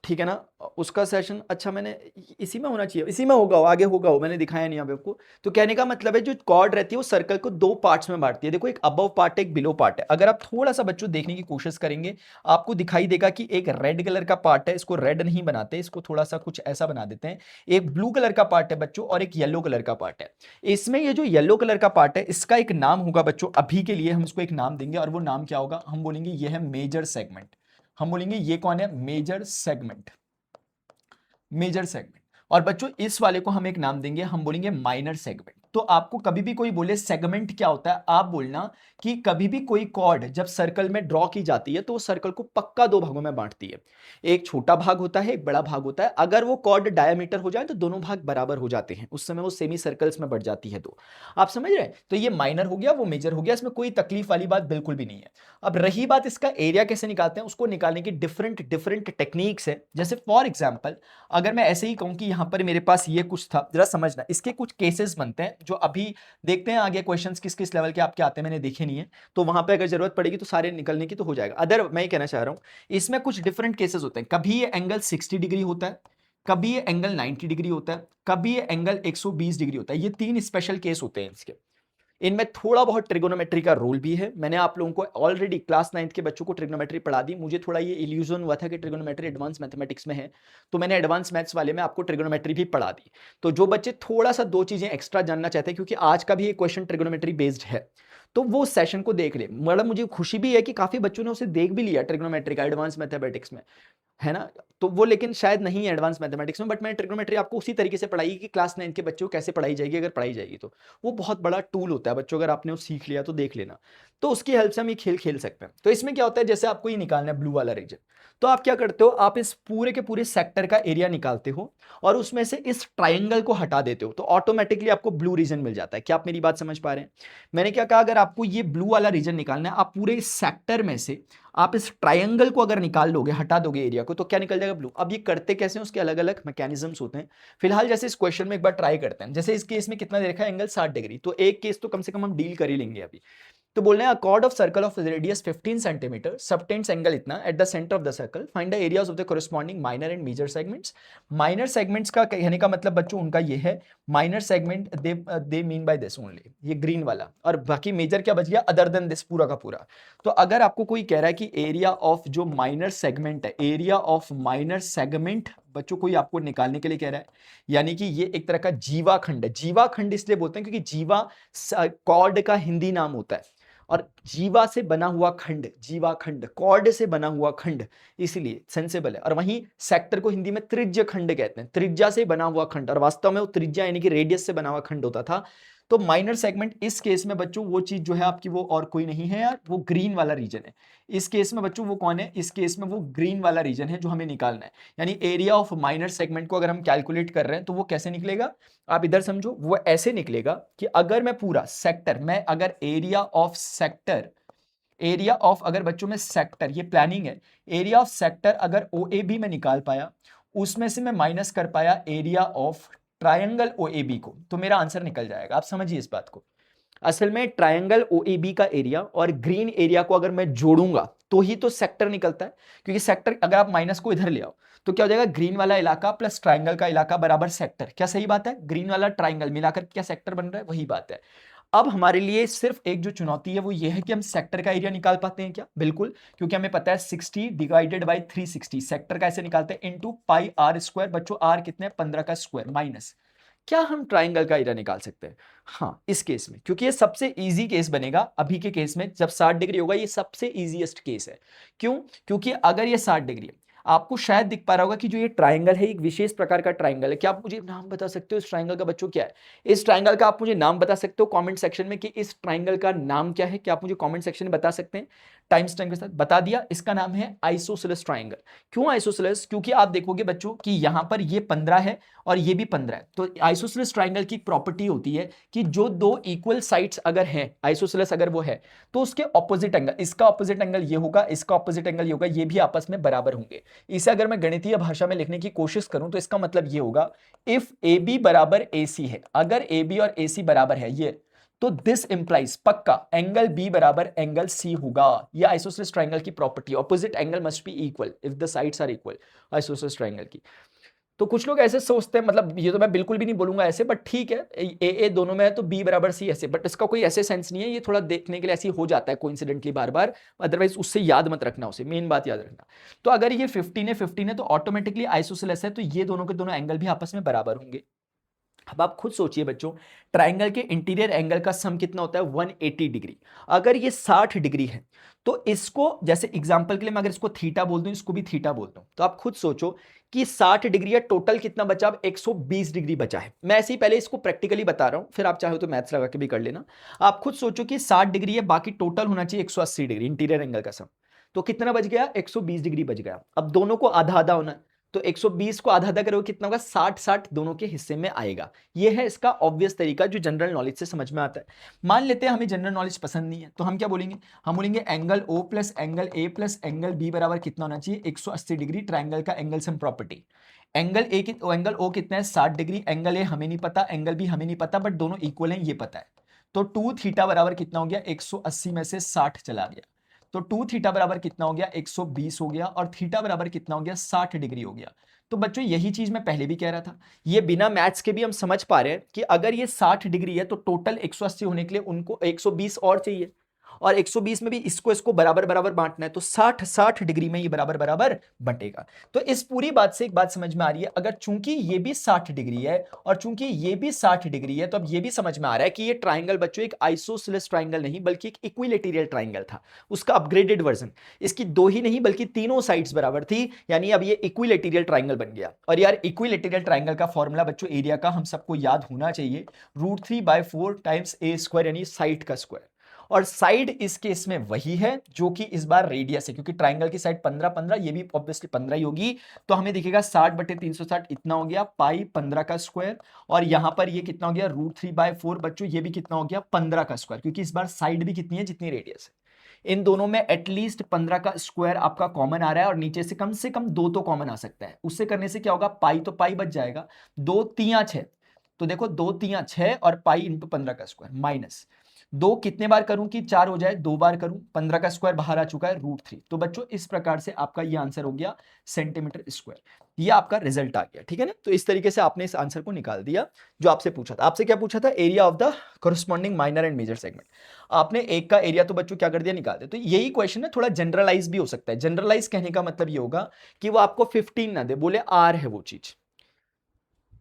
ठीक है ना, उसका सेशन, अच्छा मैंने इसी में होना चाहिए, इसी में होगा, आगे होगा, मैंने दिखाया नहीं अभी आपको। तो कहने का मतलब है जो कॉर्ड रहती है वो सर्कल को दो पार्ट्स में बांटती है, देखो एक अबव पार्ट है एक बिलो पार्ट है। अगर आप थोड़ा सा बच्चों देखने की कोशिश करेंगे, आपको दिखाई देगा कि एक रेड कलर का पार्ट है, इसको रेड नहीं बनाते, इसको थोड़ा सा कुछ ऐसा बना देते हैं। एक ब्लू कलर का पार्ट है बच्चों, और एक येलो कलर का पार्ट है। इसमें ये जो येलो कलर का पार्ट है, इसका एक नाम होगा बच्चों, अभी के लिए हम इसको एक नाम देंगे, और वो नाम क्या होगा, हम बोलेंगे ये है मेजर सेगमेंट। हम बोलेंगे ये कौन है, मेजर सेगमेंट, मेजर सेगमेंट। और बच्चों इस वाले को हम एक नाम देंगे, हम बोलेंगे माइनर सेगमेंट। तो आपको कभी भी कोई बोले सेगमेंट क्या होता है, आप बोलना कि कभी भी कोई कॉर्ड जब सर्कल में ड्रॉ की जाती है तो वो सर्कल को पक्का दो भागों में बांटती है। एक छोटा भाग होता है, एक बड़ा भाग होता है। अगर वो कॉर्ड डायमीटर हो जाए तो दोनों भाग बराबर हो जाते हैं, उस समय वो सेमी सर्कल्स में बढ़ जाती है। तो आप समझ रहे हैं, तो ये माइनर हो गया, वो मेजर हो गया, इसमें कोई तकलीफ वाली बात बिल्कुल भी नहीं है। अब रही बात इसका एरिया कैसे निकालते हैं, उसको निकालने की डिफरेंट डिफरेंट टेक्निक्स है। जैसे फॉर एग्जाम्पल, अगर मैं ऐसे ही कहूं कि यहां पर मेरे पास ये कुछ था, जरा समझना, इसके कुछ केसेस बनते हैं जो अभी देखते हैं आगे क्वेश्चंस किस किस लेवल के आपके आते हैं, मैंने देखे नहीं है, तो वहां पे अगर जरूरत पड़ेगी तो सारे निकलने की तो हो जाएगा। अदर मैं ये कहना चाह रहा हूं, इसमें कुछ डिफरेंट केसेस होते हैं, कभी ये एंगल 60 डिग्री होता है, कभी ये एंगल 90 डिग्री होता है, कभी ये एंगल 120 डिग्री होता है। ये तीन स्पेशल केस होते हैं इसके। इनमें थोड़ा बहुत ट्रिगोनोमेट्री का रोल भी है। मैंने आप लोगों को ऑलरेडी क्लास 9th के बच्चों को ट्रिगोनोमेट्री पढ़ा दी। मुझे थोड़ा ये इल्यूजन हुआ था कि ट्रिगोनोमेट्री एडवांस मैथमेटिक्स में है, तो मैंने एडवांस मैथ्स वाले में आपको ट्रिगोनोमेट्री भी पढ़ा दी। तो जो बच्चे थोड़ा सा दो चीजें एक्स्ट्रा जानना चाहते हैं, क्योंकि आज का भी ये क्वेश्चन ट्रिगोनोमेट्री बेस्ड है, तो वो सेशन को देख ले। मतलब मुझे खुशी भी है कि काफी बच्चों ने उसे देख भी लिया, ट्रिगोनोमेट्री का एडवांस मैथमेटिक्स में, है ना। तो वो लेकिन शायद नहीं है एडवांस मैथमेटिक्स में, बट मैंने ट्रिग्नोमेट्री आपको उसी तरीके से पढ़ाई कि क्लास 9 के बच्चों को कैसे पढ़ाई जाएगी, अगर पढ़ाई जाएगी तो वो बहुत बड़ा टूल होता है बच्चों, अगर आपने वो सीख लिया तो देख लेना। तो उसकी हेल्प से हम ये खेल खेल सकते हैं। तो इसमें क्या होता है, जैसे आपको ये निकालना है ब्लू वाला रीजन, तो आप क्या करते हो, आप इस पूरे के पूरे सेक्टर का एरिया निकालते हो और उसमें से इस ट्राइंगल को हटा देते हो, तो ऑटोमेटिकली आपको ब्लू रीजन मिल जाता है। क्या आप मेरी बात समझ पा रहे हैं। मैंने क्या कहा, अगर आपको ये ब्लू वाला रीजन निकालना है, आप पूरे इस सेक्टर में से आप इस ट्रायंगल को अगर निकाल लोगे, हटा दोगे एरिया को, तो क्या निकल जाएगा, ब्लू। अब ये करते कैसे हैं, उसके अलग अलग मैकेनिज्म्स होते हैं। फिलहाल जैसे इस क्वेश्चन में एक बार ट्राई करते हैं, जैसे इस केस में कितना दे रखा है, एंगल 60 डिग्री, तो एक केस तो कम से कम हम डील कर ही लेंगे अभी। तो बोल रहे हैं, chord of circle of radius 15 centimetre, subtends angle इतना at the centre of the circle, find the areas of the corresponding minor and major segments. Minor segments का कहने का मतलब बच्चों उनका ये है, minor segment they mean by this only, ये ग्रीन वाला, और बाकी मेजर क्या बच गया, अदर देन दिस, पूरा का पूरा। तो अगर आपको कोई कह रहा है कि एरिया ऑफ जो माइनर सेगमेंट है, एरिया ऑफ माइनर सेगमेंट बच्चों कोई आपको निकालने के लिए कह रहा है, यानी कि ये एक तरह का जीवाखंड है। जीवाखंड इसलिए बोलते हैं क्योंकि जीवा कॉर्ड का हिंदी नाम होता है, और जीवा से बना हुआ खंड, जीवाखंड, कॉर्ड से बना हुआ खंड, इसलिए सेंसेबल है। और वहीं सेक्टर को हिंदी में त्रिज्य खंड कहते हैं, त्रिज्या से बना हुआ खंड, और वास्तव में वो त्रिज्या यानी कि रेडियस से बना हुआ खंड होता था। तो माइनर सेगमेंट इस केस में बच्चों वो चीज जो है आपकी वो और कोई नहीं है यार, वो ग्रीन वाला रीजन है। इस केस में बच्चों वो कौन है, इस केस में वो ग्रीन वाला रीजन है जो हमें निकालना है। यानी एरिया ऑफ माइनर सेगमेंट को अगर हम कैलकुलेट कर रहे हैं तो वो कैसे निकलेगा, आप इधर समझो, वो ऐसे निकलेगा कि अगर मैं पूरा सेक्टर, मैं अगर area of sector, area of अगर बच्चों में सेक्टर, ये प्लानिंग है, एरिया ऑफ सेक्टर अगर OAB में निकाल पाया, उसमें से मैं माइनस कर पाया एरिया ऑफ ट्रायंगल OAB को, तो मेरा आंसर निकल जाएगा। आप समझिए इस बात को। असल में ट्रायंगल OAB का एरिया और ग्रीन एरिया को अगर मैं जोड़ूंगा तो ही तो सेक्टर निकलता है, क्योंकि सेक्टर अगर आप माइनस को इधर ले आओ तो क्या हो जाएगा, ग्रीन वाला इलाका प्लस ट्रायंगल का इलाका बराबर सेक्टर। क्या सही बात है, ग्रीन वाला ट्रायंगल मिलाकर क्या सेक्टर बन रहा है, वही बात है। अब हमारे लिए सिर्फ एक जो चुनौती है वो ये है कि हम सेक्टर का एरिया निकाल पाते हैं क्या, बिल्कुल, क्योंकि हमें पता है 60 डिवाइडेड बाई 360 सेक्टर कैसे निकालते हैं, इनटू पाई आर स्क्वायर। बच्चों आर कितने हैं, 15 का स्क्वायर, माइनस क्या हम ट्राइंगल का एरिया निकाल सकते हैं। हाँ इस केस में, क्योंकि ये सबसे इजी केस बनेगा अभी के केस में, जब 60 डिग्री होगा ये सबसे इजीएस्ट केस है। क्यों, क्योंकि अगर ये 60 डिग्री है, आपको शायद दिख पा रहा होगा कि जो ये ट्राइंगल है एक विशेष प्रकार का ट्राइंगल है। क्या आप मुझे नाम बता सकते हो इस ट्राइंगल का बच्चों, क्या है इस ट्राइंगल का, आप मुझे नाम बता सकते हो कमेंट सेक्शन में कि इस ट्राइंगल का नाम क्या है, क्या आप मुझे कमेंट सेक्शन में बता सकते हैं। टाइम स्टैम्प के साथ बता दिया, इसका नाम है आइसोसेलेस ट्राइंगल। क्यों आइसोसेलेस, क्योंकि आप देखोगे बच्चों कि यहां पर ये 15 है और ये भी 15 है। तो आइसोसेलेस ट्राइंगल की प्रॉपर्टी होती है कि जो दो इक्वल साइड्स अगर हैं, आइसोसेलेस अगर वो है, तो उसके ऑपोजिट एंगल, इसका ऑपोजिट एंगल ये होगा, इसका ऑपोजिट एंगल ये होगा, ये भी आपस में बराबर होंगे। इसे अगर मैं गणितीय भाषा में लिखने की कोशिश करूं तो इसका मतलब ये होगा, इफ AB बराबर AC है, अगर AB और AC बराबर है ये, तो दिस इंप्लाइज पक्का एंगल B बराबर एंगल C होगा। ये आइसोसेलेस ट्राइंगल की property, opposite angle must be equal if the sides are equal, isosceles triangle की। तो कुछ लोग ऐसे सोचते हैं, मतलब ये तो मैं बिल्कुल भी नहीं बोलूंगा ऐसे, बट ठीक है, ए दोनों में है तो B बराबर C ऐसे, बट इसका कोई ऐसे सेंस नहीं है, ये थोड़ा देखने के लिए ऐसे हो जाता है कोइंसिडेंटली बार बार, अदरवाइज उससे याद मत रखना, उसे मेन बात याद रखना। तो अगर ये 15 है तो ऑटोमेटिकली आइसोसेलेस है, तो ये दोनों के दोनों एंगल भी आपस में बराबर होंगे। अब आप खुद सोचिए बच्चों, ट्राइंगल के इंटीरियर एंगल का सम कितना होता है, 180 डिग्री। अगर ये 60 डिग्री है तो इसको, जैसे एग्जांपल के लिए मैं अगर इसको थीटा बोल दूं, इसको भी थीटा बोल दूं, तो आप खुद सोचो कि 60 डिग्री है, टोटल कितना बचा, अब 120 डिग्री बचा है। मैं ऐसे ही पहले इसको प्रैक्टिकली बता रहा हूं, फिर आप चाहो तो मैथ्स लगा के भी कर लेना। आप खुद सोचो कि 60 डिग्री है, बाकी टोटल होना चाहिए 180 डिग्री इंटीरियर एंगल का सम, तो कितना बच गया, 120 डिग्री बच गया। अब दोनों को आधा आधा होना है, तो 120 को आधा आधा करोगे कितना होगा, 60 60 दोनों के हिस्से में आएगा। ये है इसका ऑब्वियस तरीका जो जनरल नॉलेज से समझ में आता है। मान लेते हैं हमें जनरल नॉलेज पसंद नहीं है, तो हम क्या बोलेंगे, हम बोलेंगे angle O plus angle A plus angle B बराबर कितना होना चाहिए, 180 डिग्री। ट्राइंगल का angle sum property, angle angle O कितना है, 60 डिग्री, एंगल A हमें नहीं पता, एंगल B हमें नहीं पता, बट दोनों इक्वल हैं ये पता है। तो 2 थीटा बराबर कितना हो गया, 180 में से 60 चला गया, तो 2 थीटा बराबर कितना हो गया, 120 हो गया, और थीटा बराबर कितना हो गया, 60 डिग्री हो गया। तो बच्चों यही चीज मैं पहले भी कह रहा था, ये बिना मैथ्स के भी हम समझ पा रहे हैं कि अगर ये 60 डिग्री है तो टोटल 180 होने के लिए उनको 120 और चाहिए, और 120 में भी इसको इसको बराबर बराबर बांटना है, तो 60 60 डिग्री में ये बराबर बराबर बंटेगा। तो इस पूरी बात से एक बात समझ में आ रही है, अगर चूंकि ये भी 60 डिग्री है और चूंकि ये भी 60 डिग्री है, तो अब ये भी समझ में आ रहा है कि ये ट्राइंगल बच्चों एक आइसोसेलेस ट्राइंगल नहीं बल्कि एक इक्विलैटरल ट्राइंगल था, उसका अपग्रेडेड वर्जन। इसकी दो ही नहीं बल्कि तीनों साइड्स बराबर थी, यानी अब ये इक्विलैटरल ट्राइंगल बन गया। और यार इक्विलैटरल ट्राइंगल का फॉर्मूला बच्चों एरिया का हम सबको याद होना चाहिए, √3/4 टाइम्स A स्क्वायर, यानी साइड का स्क्वायर। और साइड इस केस में वही है जो कि इस बार रेडियस है, क्योंकि ट्राइंगल की साइड 15 15, ये भी ऑब्वियसली 15 ही होगी, तो हमें दिखेगा 60/360 इतना हो गया, पाई 15 का स्क्वायर। और यहां पर ये कितना हो गया, √3/4 बच्चों, ये भी कितना हो गया, 15 का स्क्वायर, क्योंकि इस बार साइड भी कितनी है जितनी रेडियस है। इन दोनों में एटलीस्ट 15 का स्क्वायर आपका कॉमन आ रहा है, और नीचे से कम 2 तो कॉमन आ सकता है। उससे करने से क्या होगा, पाई तो पाई बच जाएगा, 2 3 6, तो देखो 2 3 6 और पाई इंटू 15 का स्क्वायर, माइनस 2 कितने बार करूं कि 4 हो जाए, 2 बार करूं, 15 का स्क्वायर बाहर आ चुका है, √3। तो बच्चों इस प्रकार से आपका ये आंसर हो गया सेंटीमीटर स्क्वायर, ये आपका रिजल्ट आ गया, ठीक है ना। तो इस तरीके से आपने इस आंसर को निकाल दिया जो आपसे पूछा था। आपसे क्या पूछा था, area of the corresponding minor and major segment. आपने एक का एरिया तो बच्चों क्या कर दिया, निकाल दिया। तो यही क्वेश्चन है, थोड़ा जनरलाइज भी हो सकता है। जनरलाइज कहने का मतलब ये होगा कि वो आपको 15 ना दे, बोले R है वो चीज,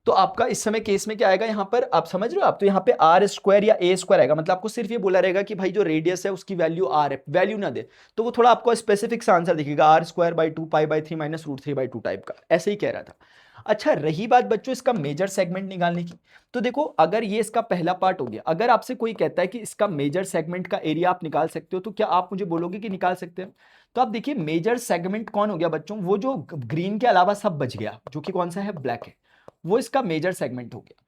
तो आपका इस समय केस में क्या आएगा, यहां पर आप समझ रहे हो, आप तो यहां पे आर स्क्वायर या ए स्क्वायर आएगा, मतलब आपको सिर्फ ये बोला रहेगा कि भाई जो रेडियस है उसकी वैल्यू आर है, वैल्यू ना दे, तो वो थोड़ा आपको स्पेसिफिक सा आंसर दिखेगा, R² /2 π/3 - √3/2 टाइप का, ऐसे ही कह रहा था। अच्छा, रही बात बच्चों इसका मेजर सेगमेंट निकालने की, तो देखो अगर ये इसका पहला पार्ट हो गया, अगर आपसे कोई कहता है कि इसका मेजर सेगमेंट का एरिया आप निकाल सकते हो, तो क्या आप मुझे बोलोगे कि निकाल सकते हैं? तो आप देखिए मेजर सेगमेंट कौन हो गया बच्चों, वो जो ग्रीन के अलावा सब बच गया, जो कि कौन सा है, ब्लैक है, वो इसका मेजर सेगमेंट हो गया।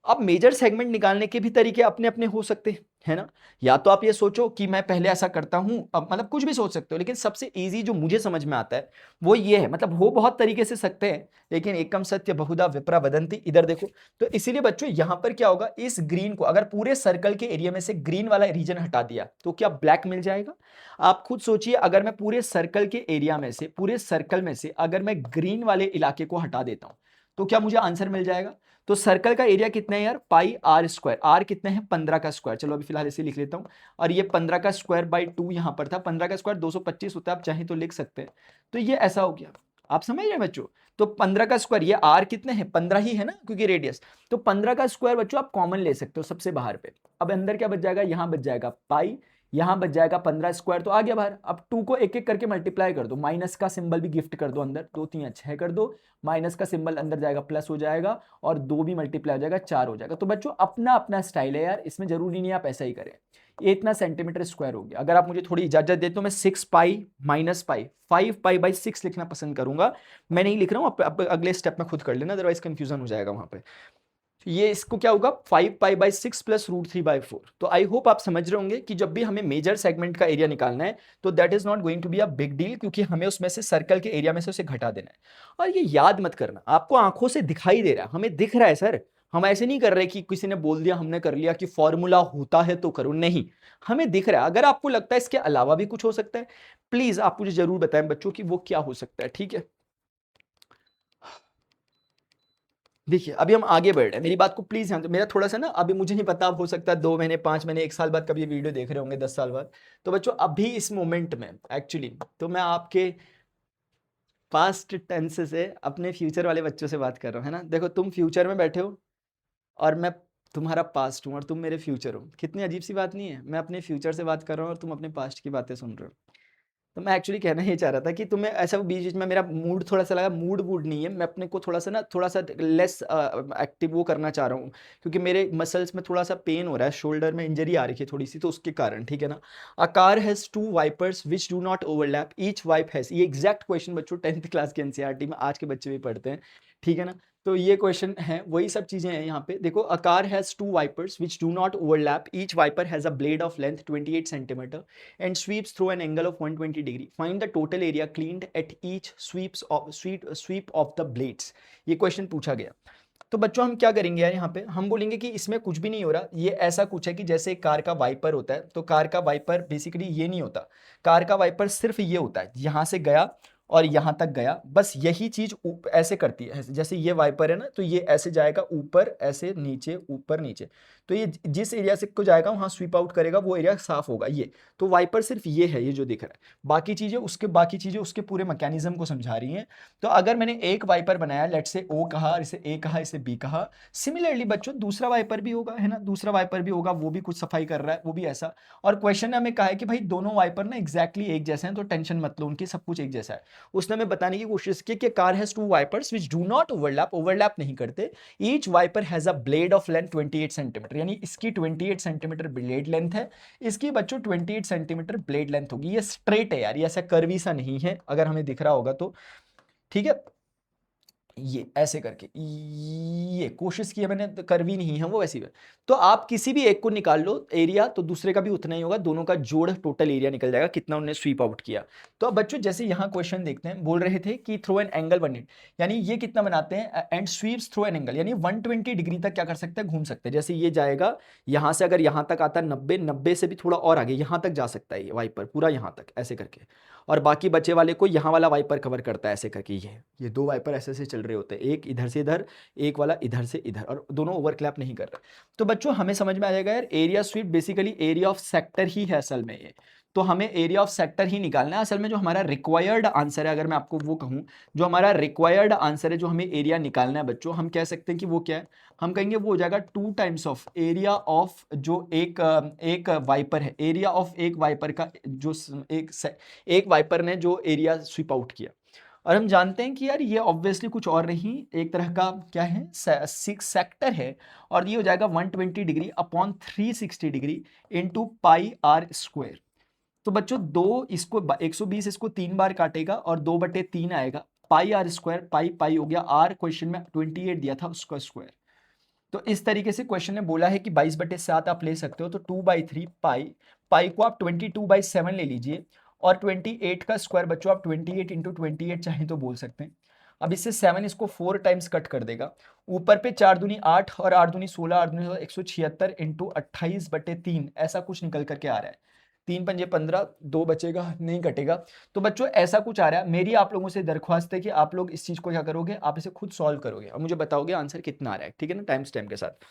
अब मेजर सेगमेंट निकालने के भी तरीके अपने अपने हो सकते हैं, है ना। या तो आप ये सोचो कि मैं पहले ऐसा करता हूं, अब मतलब कुछ भी सोच सकते हो, लेकिन सबसे इजी जो मुझे समझ में आता है वो ये है, मतलब हो बहुत तरीके से सकते हैं, लेकिन एकम सत्य बहुधा विप्रा वदंती, इधर देखो। तो इसीलिए बच्चों यहां पर क्या होगा, इस ग्रीन को अगर पूरे सर्कल के एरिया में से ग्रीन वाला रीजन हटा दिया तो क्या ब्लैक मिल जाएगा? आप खुद सोचिए, अगर मैं पूरे सर्कल के एरिया में से, पूरे सर्कल में से अगर मैं ग्रीन वाले इलाके को हटा देता हूं, तो क्या मुझे आंसर मिल जाएगा? तो सर्कल का एरिया कितना है यार, पाई आर स्क्वायर, आर कितना है, 15 का स्क्वायर, चलो अभी फिलहाल इसे लिख लेता हूं। और ये 15 का स्क्वायर बाई 2 यहां पर था, 15 का स्क्वायर 225 होता है, आप चाहें तो लिख सकते हैं। तो ये ऐसा हो गया, आप समझ रहे हैं बच्चों। तो 15 का स्क्वायर, ये आर कितने है, 15 ही है ना, क्योंकि रेडियस। तो 15 का स्क्वायर बच्चों आप कॉमन ले सकते हो सबसे बाहर पे। अब अंदर क्या बच जाएगा, यहां बच जाएगा पाई, यहां बच जाएगा 15 स्क्वायर, तो आ गया बाहर। अब 2 को एक एक करके मल्टीप्लाई कर दो, माइनस का सिंबल भी गिफ्ट कर दो अंदर, 2 3 6 कर दो, माइनस का सिंबल अंदर जाएगा, प्लस हो जाएगा, और 2 भी मल्टीप्लाई हो जाएगा, 4 हो जाएगा। तो बच्चों अपना अपना स्टाइल है यार, इसमें जरूरी नहीं आप ऐसा ही करें। ये इतना सेंटीमीटर स्क्वायर हो गया। अगर आप मुझे थोड़ी इजाजत दे तो मैं 6 pi minus pi 5 pi by 6 लिखना पसंद करूंगा। मैं नहीं लिख रहा हूं, आप अगले स्टेप में खुद कर लेना, अदरवाइज कंफ्यूजन हो जाएगा वहां पे। ये इसको क्या होगा, 5 pi by 6 plus root 3 by 4। तो आई होप आप समझ रहे होंगे कि जब भी हमें मेजर सेगमेंट का एरिया निकालना है तो that is not going to be a big deal, क्योंकि हमें उसमें से सर्कल के एरिया में से उसे घटा देना है। और ये याद मत करना, आपको आंखों से दिखाई दे रहा है, हमें दिख रहा है सर। हम ऐसे नहीं कर रहे कि किसी ने बोल दिया हमने कर लिया कि फॉर्मूला होता है तो करो, नहीं, हमें दिख रहा है। अगर आपको लगता है इसके अलावा भी कुछ हो सकता है, प्लीज आप मुझे जरूर बताएं बच्चों कि वो क्या हो सकता है, ठीक है। देखिए अभी हम आगे बढ़ रहे हैं, मेरी बात को प्लीज ध्यान दो। मेरा थोड़ा सा ना, अभी मुझे नहीं पता, अब हो सकता है 2 महीने 5 महीने 1 साल बाद कभी ये वीडियो देख रहे होंगे, 10 साल बाद। तो बच्चों अभी इस मोमेंट में एक्चुअली तो मैं आपके पास्ट टेंस से अपने फ्यूचर वाले बच्चों से बात कर रहा हूँ, है ना। देखो तुम फ्यूचर में बैठे हो और मैं तुम्हारा पास्ट हूँ और तुम मेरे फ्यूचर हो। कितनी अजीब सी बात नहीं है, मैं अपने फ्यूचर से बात कर रहा हूँ और तुम अपने पास्ट की बातें सुन रहे हो। तो मैं एक्चुअली कहना ये चाह रहा था कि तुम्हें ऐसा बीच बीच में मेरा मूड थोड़ा सा लगा, मूड वूड नहीं है, मैं अपने को थोड़ा सा ना, थोड़ा सा लेस एक्टिव वो करना चाह रहा हूँ, क्योंकि मेरे मसल्स में थोड़ा सा पेन हो रहा है, शोल्डर में इंजरी आ रही है थोड़ी सी, तो उसके कारण, ठीक है ना। A car has 2 wipers which do not overlap, each wipe has, ये एग्जैक्ट क्वेश्चन बच्चों 10th क्लास के एनसीईआरटी में आज के बच्चे भी पढ़ते हैं, ठीक है ना। तो ये क्वेश्चन है, वही सब चीजें हैं यहाँ पे। देखो a car has 2 wipers which do not overlap, each wiper has a blade of length 28 centimeter and sweeps through an angle of 120 degree. Find the total area cleaned at each sweep of the blades. ये question पूछा गया। तो बच्चों हम क्या करेंगे यार, यहाँ पे हम बोलेंगे कि इसमें कुछ भी नहीं हो रहा। ये ऐसा कुछ है कि जैसे एक कार का वाइपर होता है, तो कार का वाइपर बेसिकली ये नहीं होता। कार का वाइपर सिर्फ ये होता है, यहाँ से गया और यहाँ तक गया, बस यही चीज ऐसे करती है। जैसे ये वाइपर है ना, तो ये ऐसे जाएगा ऊपर, ऐसे नीचे, ऊपर नीचे। तो ये जिस एरिया से को जाएगा वहां स्वीप आउट करेगा, वो एरिया साफ होगा। ये तो वाइपर सिर्फ ये है, ये जो दिख रहा है। बाकी चीजें उसके पूरे मैकेनिज्म को समझा रही हैं। तो अगर मैंने एक वाइपर बनाया, लेट से ओ कहा, इसे ए कहा, इसे बी कहा, सिमिलरली बच्चों दूसरा वाइपर भी होगा, है ना, दूसरा वाइपर भी होगा, वो भी कुछ सफाई कर रहा है, वो भी ऐसा। और क्वेश्चन ने हमें कहा है कि भाई दोनों वाइपर ना एग्जैक्टली एक जैसे हैं, तो टेंशन मत लो, उनकी सब कुछ एक जैसा है। उसने हमें बताने की कोशिश की कि car has 2 wipers which do not overlap, overlap नहीं करते। Each wiper has a blade of length 28 centimeter, यानी इसकी 28 सेंटीमीटर ब्लेड लेंथ है, इसकी बच्चों 28 सेंटीमीटर ब्लेड लेंथ होगी। ये स्ट्रेट है यार, ये ऐसा कर्वी सा नहीं है, अगर हमें दिख रहा होगा तो, ठीक है। ये ऐसे करके, ये कोशिश की है मैंने, तो कर्वी नहीं है वो, वैसी है। तो आप किसी भी एक को निकाल लो एरिया, तो दूसरे का भी उतना ही होगा, दोनों का जोड़ टोटल एरिया निकल जाएगा कितना उन्होंने स्वीप आउट किया। तो अब बच्चों जैसे यहाँ क्वेश्चन देखते हैं, बोल रहे थे कि थ्रो एन एंगल 180, यानी ये कितना बनाते हैं, and sweeps through an angle, यानी 120 डिग्री तक क्या कर सकते हैं, घूम सकते हैं। जैसे ये जाएगा यहाँ से, अगर यहाँ तक आता है 90, 90 से भी थोड़ा और आगे यहाँ तक जा सकता है ये वाइपर, पूरा यहाँ तक ऐसे करके। और बाकी बचे वाले को यहाँ वाला वाइपर कवर करता है ऐसे करके। ये 2 वाइपर ऐसे ऐसे चल रहे होते हैं, एक इधर से इधर, एक वाला इधर से इधर, और दोनों ओवरक्लैप नहीं कर रहे। तो बच्चों हमें समझ में आ जाएगा यार, area sweep basically area of sector ही है असल में ये। तो हमें एरिया ऑफ सेक्टर ही निकालना है असल में। जो हमारा रिक्वायर्ड आंसर है, अगर मैं आपको वो कहूँ, जो हमारा रिक्वायर्ड आंसर है, जो हमें एरिया निकालना है बच्चों, हम कह सकते हैं कि वो क्या है। हम कहेंगे वो हो जाएगा 2 टाइम्स ऑफ एरिया ऑफ जो एक वाइपर है, एरिया ऑफ एक वाइपर का जो एक वाइपर ने जो एरिया स्वीप आउट किया। और हम जानते हैं कि यार ये ऑब्वियसली कुछ और नहीं, एक तरह का क्या है, सिक्स सेक्टर है, और ये हो जाएगा 120 degree upon 360 degree into pi r square. तो बच्चों दो इसको 120 इसको 3 बार काटेगा और 2/3 आएगा, पाई आर स्क्वायर, पाई पाई हो गया, आर क्वेश्चन में 28 दिया था उसका स्क्वायर। तो इस तरीके से क्वेश्चन ने बोला है कि 22/7 आप ले सकते हो, तो 2/3 पाई, पाई को आप 22/7 ले लीजिए, और 28 का स्क्वायर बच्चों आप 28 इंटू 28 चाहे तो बोल सकते हैं। अब इससे 7 इसको 4 टाइम्स कट कर देगा, ऊपर पे 4 दूनी 8 और 8 दूनी 16, 8 दूनी 176 इंटू 28/3 ऐसा कुछ निकल करके आ रहा है। 3×5 = 15, 2 बचेगा, नहीं कटेगा। तो बच्चों ऐसा कुछ आ रहा है। मेरी आप लोगों से दरख्वास्त है कि आप लोग इस चीज को क्या करोगे, आप इसे खुद सॉल्व करोगे और मुझे बताओगे आंसर कितना आ रहा है, ठीक है ना, टाइम स्टैम्प के साथ।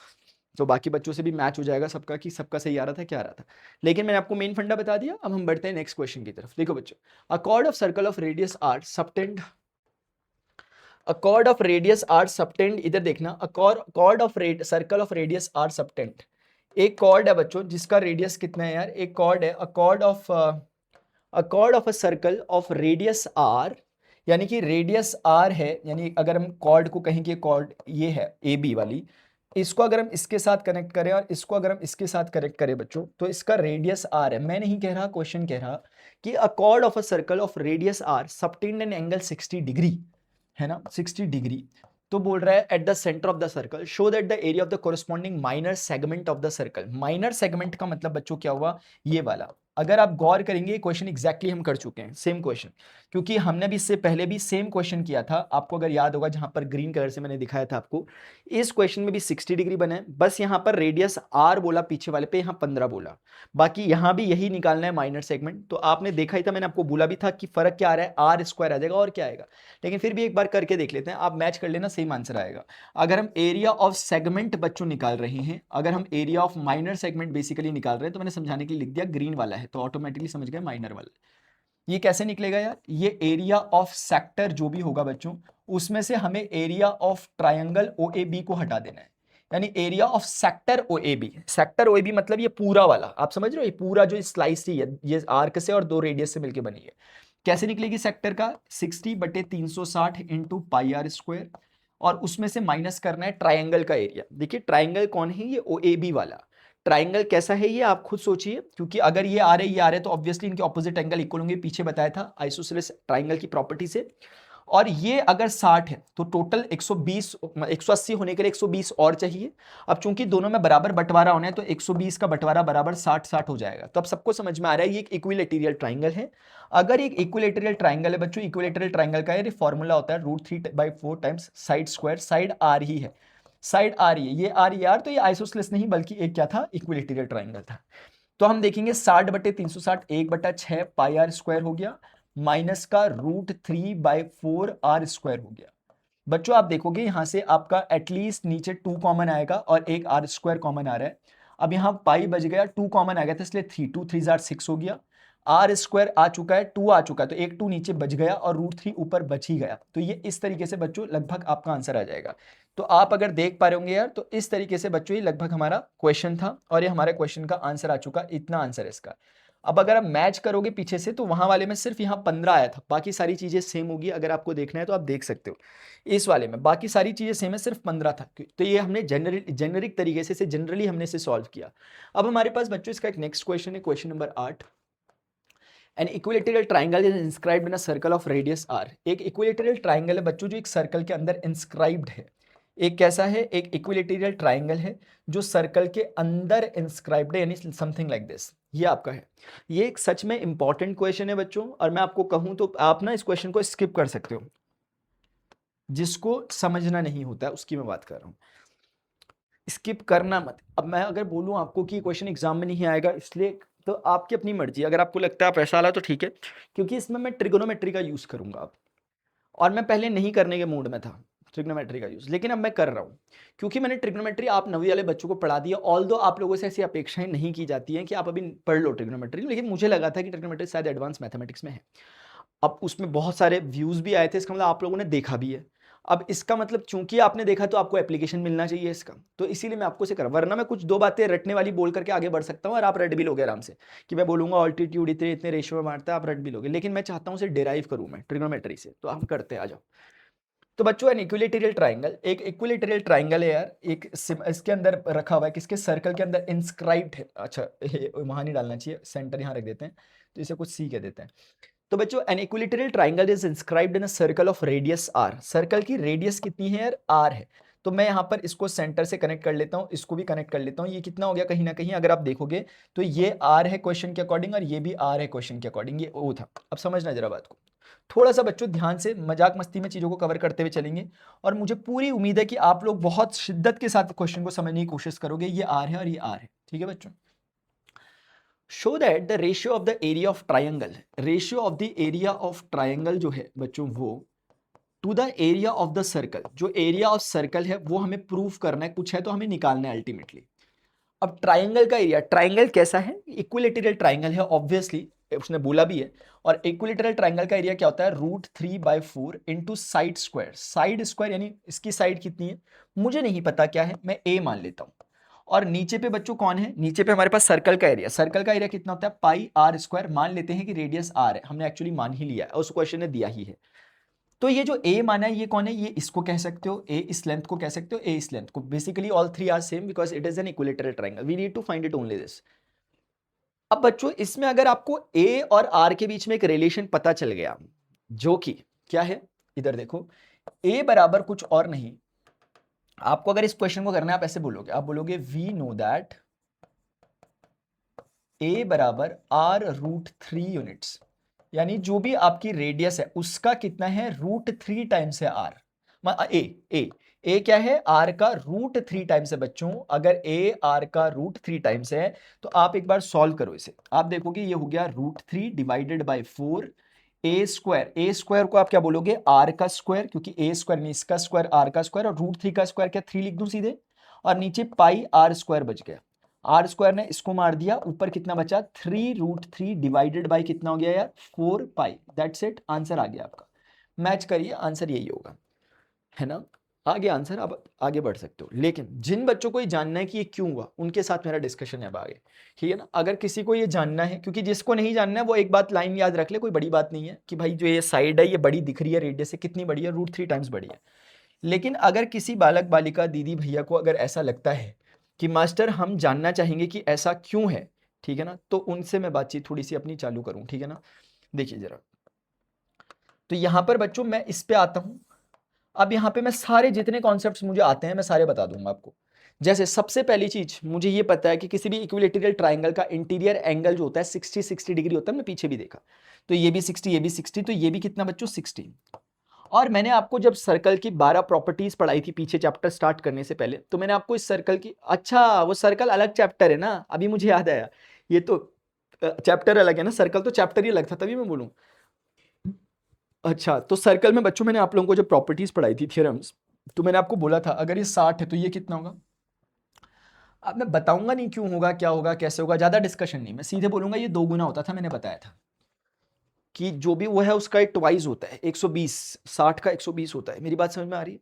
तो बाकी बच्चों से भी मैच हो जाएगा सबका कि सबका सही आ रहा था क्या आ रहा था। लेकिन मैंने आपको मेन फंडा बता दिया। अब हम बढ़ते हैं नेक्स्ट क्वेश्चन की तरफ। देखो बच्चों, a chord of circle of radius are subtend, a chord of radius are subtend, इधर देखना, a chord of circle of radius are subtend, एक कॉर्ड है बच्चों जिसका रेडियस कितना है यार, एक कॉर्ड है, a chord of a circle of radius r, यानी कि रेडियस आर है, यानी अगर हम कॉर्ड को कहेंगे, कॉर्ड ये है ए बी वाली, इसको अगर हम इसके साथ कनेक्ट करें और इसको अगर हम इसके साथ कनेक्ट करें बच्चों, तो इसका रेडियस आर है। मैं नहीं कह रहा, क्वेश्चन कह रहा कि a chord of a circle of radius are subtend an angle 60 degree, है ना, 60 डिग्री। तो बोल रहा है at the centre of the circle show that the area of the corresponding minor segment of the circle. Minor segment का मतलब बच्चों क्या हुआ, ये वाला। अगर आप गौर करेंगे क्वेश्चन एग्जैक्टली हम कर चुके हैं, सेम क्वेश्चन, क्योंकि हमने भी इससे पहले भी सेम क्वेश्चन किया था, आपको अगर याद होगा, जहां पर ग्रीन कलर से मैंने दिखाया था आपको। इस क्वेश्चन में भी 60 डिग्री बना है, बस यहां पर रेडियस आर बोला पीछे वाले पे, यहां 15 बोला, बाकी यहां भी यही निकालना है माइनर सेगमेंट। तो आपने देखा ही था, मैंने आपको बोला भी था कि फर्क क्या आ रहा है, आर स्क्वायर आ जाएगा और क्या आएगा। लेकिन फिर भी एक बार करके देख लेते हैं, आप मैच कर लेना, सेम आंसर आएगा। अगर हम एरिया ऑफ सेगमेंट बच्चों निकाल रहे हैं, अगर हम area of minor segment basically निकाल रहे हैं, तो मैंने समझाने के लिए लिख दिया ग्रीन वाला है, तो ऑटोमेटिकली समझ गए माइनर वाला। ये कैसे निकलेगा यार, ये एरिया ऑफ सेक्टर जो भी होगा बच्चों, उसमें से हमें area of triangle O A B को हटा देना है, यानी area of sector O A B. Sector O A B मतलब ये पूरा वाला, आप समझ रहे हो, ये पूरा जो स्लाइस थी, ये आर्क से और 2 रेडियस से मिलकर बनी है। कैसे निकलेगी सेक्टर का, 60/360 इंटू पाई आर स्क्वायर, और उसमें से माइनस करना है ट्राइंगल का एरिया। देखिए ट्राइंगल कौन है, ये ओ ए बी वाला। ट्राइंगल कैसा है ये आप खुद सोचिए, क्योंकि अगर ये आ रहे ये आ रहे तो ऑब्वियसली इनके ऑपोजिट एंगल इक्वल होंगे, पीछे बताया था आइसोसेलेस ट्राइंगल की प्रॉपर्टी से। और ये अगर 60 है तो टोटल 120, 180 होने के लिए 120 और चाहिए। अब चूंकि दोनों में बराबर बंटवारा होना है, तो 120 का बंटवारा बराबर 60-60 हो जाएगा। तो अब सबको समझ में आ रहा है ये एक इक्विलैटरल ट्राइंगल है। अगर एक इक्विलैटरल ट्राइंगल है बच्चों, इक्विलैटरल ट्राइंगल का ये फॉर्मूला होता है √3/4 times side square, side R ही है, साइड आर ही है, ये आर यार, तो ये आइसोसेलेस नहीं बल्कि एक क्या था, इक्विलैटरल ट्राइंगल था। तो हम देखेंगे 60/360 1/6 पाई आर स्क्वायर हो गया, माइनस का √3/4 आर स्क्वायर हो गया। बच्चों आप देखोगे यहां से आपका एटलीस्ट नीचे 2 कॉमन आएगा और एक आर स्क्वायर कॉमन आ रहा है। अब यहां पाई बच गया, 2 कॉमन आ गया था इसलिए 3, 2 3 6 हो गया, आर स्क्वायर आ चुका है, 2 आ चुका है, तो एक 2 नीचे बच गया और √3 ऊपर बच ही गया। तो ये इस तरीके से बच्चों लगभग आपका आंसर आ जाएगा। तो आप अगर देख पा रहे होंगे यार, तो इस तरीके से बच्चों ये लगभग हमारा क्वेश्चन था, और ये हमारे क्वेश्चन का आंसर आ चुका, इतना आंसर है इसका। अब अगर आप मैच करोगे पीछे से, तो वहां वाले में सिर्फ यहाँ 15 आया था, बाकी सारी चीजें सेम होगी। अगर आपको देखना है तो आप देख सकते हो, इस वाले में बाकी सारी चीजें सेम है, सिर्फ 15 था। तो ये हमने जेनरिक तरीके से जनरली हमने इसे सॉल्व किया। अब हमारे पास बच्चों इसका एक नेक्स्ट क्वेश्चन है, question number 8। An equilateral triangle is inscribed in a circle of radius R. एक इक्विलैटरल ट्राइंगल है बच्चों जो एक सर्कल के अंदर इंस्क्राइब्ड है। एक कैसा है, एक इक्विलैटरल ट्राइंगल है जो सर्कल के अंदर इंस्क्राइब्ड है, यानी समथिंग लाइक दिस। ये आपका है। ये एक सच में इंपॉर्टेंट क्वेश्चन है बच्चों, और मैं आपको कहूं तो आप ना इस क्वेश्चन को स्किप कर सकते हो, जिसको समझना नहीं होता है उसकी मैं बात कर रहा हूं, स्किप करना मत। अब मैं अगर बोलूं आपको कि क्वेश्चन एग्जाम में नहीं आएगा, इसलिए तो आपकी अपनी मर्जी, अगर आपको लगता है आप ऐसा वाला तो ठीक है, क्योंकि इसमें मैं ट्रिगोनोमेट्री का यूज करूंगा अब, और मैं पहले नहीं करने के मूड में था ट्रिग्नोमेट्री का यूज, लेकिन अब मैं कर रहा हूँ, क्योंकि मैंने ट्रिग्नोमेट्री आप 9वीं वाले बच्चों को पढ़ा दिया। ऑल दो आप लोगों से ऐसी अपेक्षाएं नहीं की जाती हैं कि आप अभी पढ़ लो ट्रिग्नोमेट्री, लेकिन मुझे लगा था कि ट्रिग्नोमेट्री शायद एडवांस मैथमेटिक्स में है। अब उसमें बहुत सारे व्यूज भी आए थे, इसका मतलब आप लोगों ने देखा भी है। अब इसका मतलब चूंकि आपने देखा तो आपको एप्लीकेशन मिलना चाहिए इसका, तो इसीलिए मैं आपको से कर, वरना मैं कुछ दो बातें रटने वाली बोल करके आगे बढ़ सकता हूँ और आप रट भी लोगे आराम से, कि मैं बोलूंगा ऑल्टीट्यूड इतने इतने रेशियो में मारता है, आप रट भी लोगे, लेकिन मैं चाहता हूँ उसे डिराइव करूँ मैं ट्रिग्नोमेट्री से, तो हम करते हैं, आ जाओ। तो बच्चों एन इक्विलेटरल ट्राइंगल, एक इक्विलेटरल ट्राइंगल है यार, इसके अंदर रखा हुआ है, किसके सर्कल के अंदर इंस्क्राइब्ड है, अच्छा वहां नहीं डालना चाहिए, सेंटर यहाँ रख देते हैं, तो इसे कुछ सी कह देते हैं। तो बच्चों an equilateral triangle is inscribed in a circle of radius R, circle की रेडियस कितनी है यार, आर है। तो मैं यहाँ पर इसको सेंटर से कनेक्ट कर लेता हूँ, इसको भी कनेक्ट कर लेता हूँ, ये कितना हो गया, कहीं ना कहीं अगर आप देखोगे तो ये आर है क्वेश्चन के अकॉर्डिंग और ये भी आर है क्वेश्चन के अकॉर्डिंग, ये ओ था। अब समझना जरा बात को थोड़ा सा बच्चों, ध्यान से मजाक मस्ती में चीजों को कवर करते हुए चलेंगे, और मुझे पूरी उम्मीद है कि आप लोग बहुत शिद्दत के साथ क्वेश्चन को समझने की कोशिश करोगे। ये आर है और ये आर है, ठीक है बच्चों। Show that the ratio of the area of triangle, ratio of the area of triangle जो है बच्चों वो to the area of the circle, जो एरिया ऑफ सर्कल है वो हमें प्रूफ करना है, कुछ है तो हमें निकालना है अल्टीमेटली। अब ट्राइंगल का एरिया, ट्राइंगल कैसा है, इक्विलेटरल ट्राइंगल है ऑब्वियसली, उसने बोला भी है। और इक्विलेटरल ट्राइंगल का एरिया क्या होता है, √3/4 into side square, side square यानी इसकी साइड कितनी है मुझे नहीं पता क्या है, मैं ए मान लेता हूं। और नीचे पे बच्चों कौन है, नीचे पे हमारे पास सर्कल का एरिया, सर्कल का एरिया कितना होता है πr², मान लेते हैं कि रेडियस आर है, हमने एक्चुअली मान ही लिया है, उस क्वेश्चन ने दिया ही है। तो ये जो ए माना है ये कौन है, ये इसको कह सकते हो, ए इस लेंथ को कह सकते हो, ए इस लेंथ को, basically all three are same because it is an equilateral triangle, we need to find it only this. अब बच्चों इसमें अगर आपको ए और आर के बीच में एक रिलेशन पता चल गया, जो कि क्या है, इधर देखो, ए बराबर कुछ और नहीं, आपको अगर इस क्वेश्चन को करना है आप ऐसे बोलोगे, आप बोलोगे वी नो दैट ए बराबर r√3 यूनिट्स, यानी जो भी आपकी रेडियस है उसका कितना है, √3 टाइम्स है आर। ए क्या है, आर का √3 टाइम्स है बच्चों। अगर ए आर का √3 टाइम्स है तो आप एक बार सॉल्व करो इसे, आप देखोगे ये हो गया √3 divided by 4 A square, A square को आप क्या बोलोगे, आर का स्क्वायर, क्योंकि ए स्क्वायर में इसका स्क्वायर आर का स्क्वायर, और √3 का स्क्वायर क्या 3 लिख दूं सीधे, और नीचे πr² बच गया, आर स्क्वायर ने इसको मार दिया, ऊपर कितना बचा 3√3 डिवाइडेड बाई कितना हो गया यार 4π, दैट्स इट, आंसर आ गया आपका। मैच करिए, आंसर यही होगा, है ना, आगे आंसर, आप आगे बढ़ सकते हो। लेकिन जिन बच्चों को ये जानना है कि ये क्यों हुआ उनके साथ मेरा डिस्कशन है अब आगे, ठीक है ना। अगर किसी को ये जानना है, क्योंकि जिसको नहीं जानना है वो एक बात लाइन याद रख ले, कोई बड़ी बात नहीं है कि भाई जो ये साइड है ये बड़ी दिख रही है रेडियस से, कितनी बड़ी है, √3 टाइम्स बड़ी है। लेकिन अगर किसी बालक बालिका दीदी भैया को अगर ऐसा लगता है कि मास्टर हम जानना चाहेंगे कि ऐसा क्यों है, ठीक है ना, तो उनसे मैं बातचीत थोड़ी सी अपनी चालू करूं, ठीक है ना। देखिए जरा, तो यहां पर बच्चों मैं इस पे आता हूं, अब यहाँ पे मैं सारे जितने कॉन्सेप्ट्स मुझे आते हैं मैं सारे बता दूंगा आपको। जैसे सबसे पहली चीज मुझे ये पता है कि किसी भी इक्विलेटरल ट्राइंगल का इंटीरियर एंगल जो होता है 60 डिग्री होता है, मैं पीछे भी देखा, तो ये भी 60, ये भी 60, तो ये भी कितना बच्चों 60। और मैंने आपको जब सर्कल की 12 प्रॉपर्टीज पढ़ाई थी पीछे चैप्टर स्टार्ट करने से पहले, तो मैंने आपको इस सर्कल की, अच्छा वो सर्कल अलग चैप्टर है ना, अभी मुझे याद आया, ये तो चैप्टर अलग है ना, सर्कल तो चैप्टर ही अलग था, तभी मैं बोलूँ। अच्छा, तो सर्कल में बच्चों मैंने आप लोगों को जब प्रॉपर्टीज पढ़ाई थी, थ्योरम्स, तो मैंने आपको बोला था अगर ये 60 है तो ये कितना होगा। अब मैं बताऊंगा नहीं क्यों होगा, क्या होगा, कैसे होगा, ज्यादा डिस्कशन नहीं, मैं सीधे बोलूंगा ये 2 गुना होता था, मैंने बताया था कि जो भी वो है उसका एक ट्वाइस होता है 120, 60 का 120 होता है। मेरी बात समझ में आ रही है।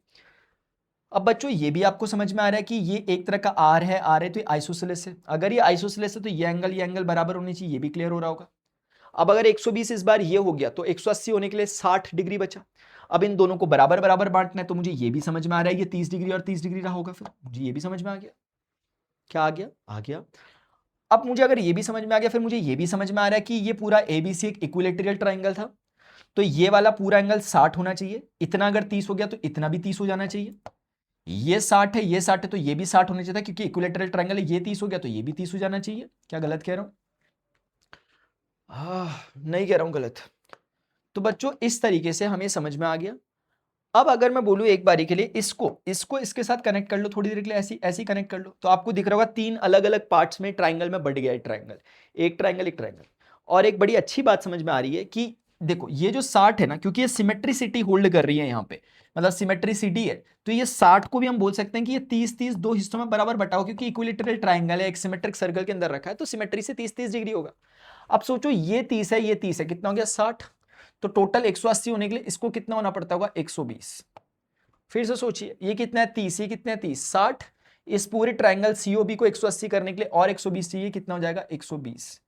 अब बच्चों ये भी आपको समझ में आ रहा है कि ये एक तरह का आर है, आर है तो ये आइसोसेलेस है, अगर ये आइसोसेलेस है तो ये एंगल बराबर होनी चाहिए, ये भी क्लियर हो रहा होगा। अब अगर 120 इस बार ये हो गया तो 180 होने के लिए 60 डिग्री बचा। अब इन दोनों को बराबर बराबर बांटना है, तो मुझे ये भी समझ में आ रहा है ये 30 डिग्री और 30 डिग्री रहा होगा, फिर मुझे ये भी समझ में आ गया। क्या आ गया, आ गया। अब मुझे अगर ये भी समझ में आ गया, फिर मुझे ये भी समझ में आ रहा है कि ये पूरा एबीसी एक इक्विलेटरल ट्राइंगल था, तो ये वाला पूरा एंगल 60 होना चाहिए, इतना अगर 30 हो गया तो इतना भी 30 हो जाना चाहिए। ये 60 है, ये 60 है, तो ये भी 60 होना चाहिए था, क्योंकि इक्विलेटरल ट्राइंगल है, ये 30 हो गया तो ये भी 30 हो जाना चाहिए। क्या गलत कह रहा हूं, नहीं कह रहा हूं गलत। तो बच्चों इस तरीके से हमें समझ में आ गया। अब अगर मैं बोलूं एक बारी के लिए इसको इसको इसके साथ कनेक्ट कर लो, थोड़ी देर के लिए ऐसी ऐसी कनेक्ट कर लो, तो आपको दिख रहा होगा 3 अलग अलग पार्ट्स में ट्राइंगल में बढ़ गया है ट्राइंगल, एक ट्राइंगल एक ट्राइंगल। और एक बड़ी अच्छी बात समझ में आ रही है कि देखो ये जो 60 है ना, क्योंकि ये सिमेट्रिसिटी होल्ड कर रही है यहाँ पे, मतलब सिमेट्रिसिटी है, तो ये 60 को भी हम बोल सकते हैं कि ये 30-30 दो हिस्सों में बराबर बटाओ, क्योंकि इक्विलेटरल ट्राइंगल है, एक सिमेट्रिक सर्कल के अंदर रखा है, तो सिमेट्री से 30-30 डिग्री होगा। अब सोचो ये 30 है, ये 30 है, कितना हो गया 60, तो टोटल 180 होने के लिए इसको कितना होना पड़ता होगा 120। फिर से सोचिए, ये कितना है 30, ये कितना है 30, 60। इस पूरे ट्राइंगल सीओबी को 180 करने के लिए और 120 चाहिए, कितना हो जाएगा 120।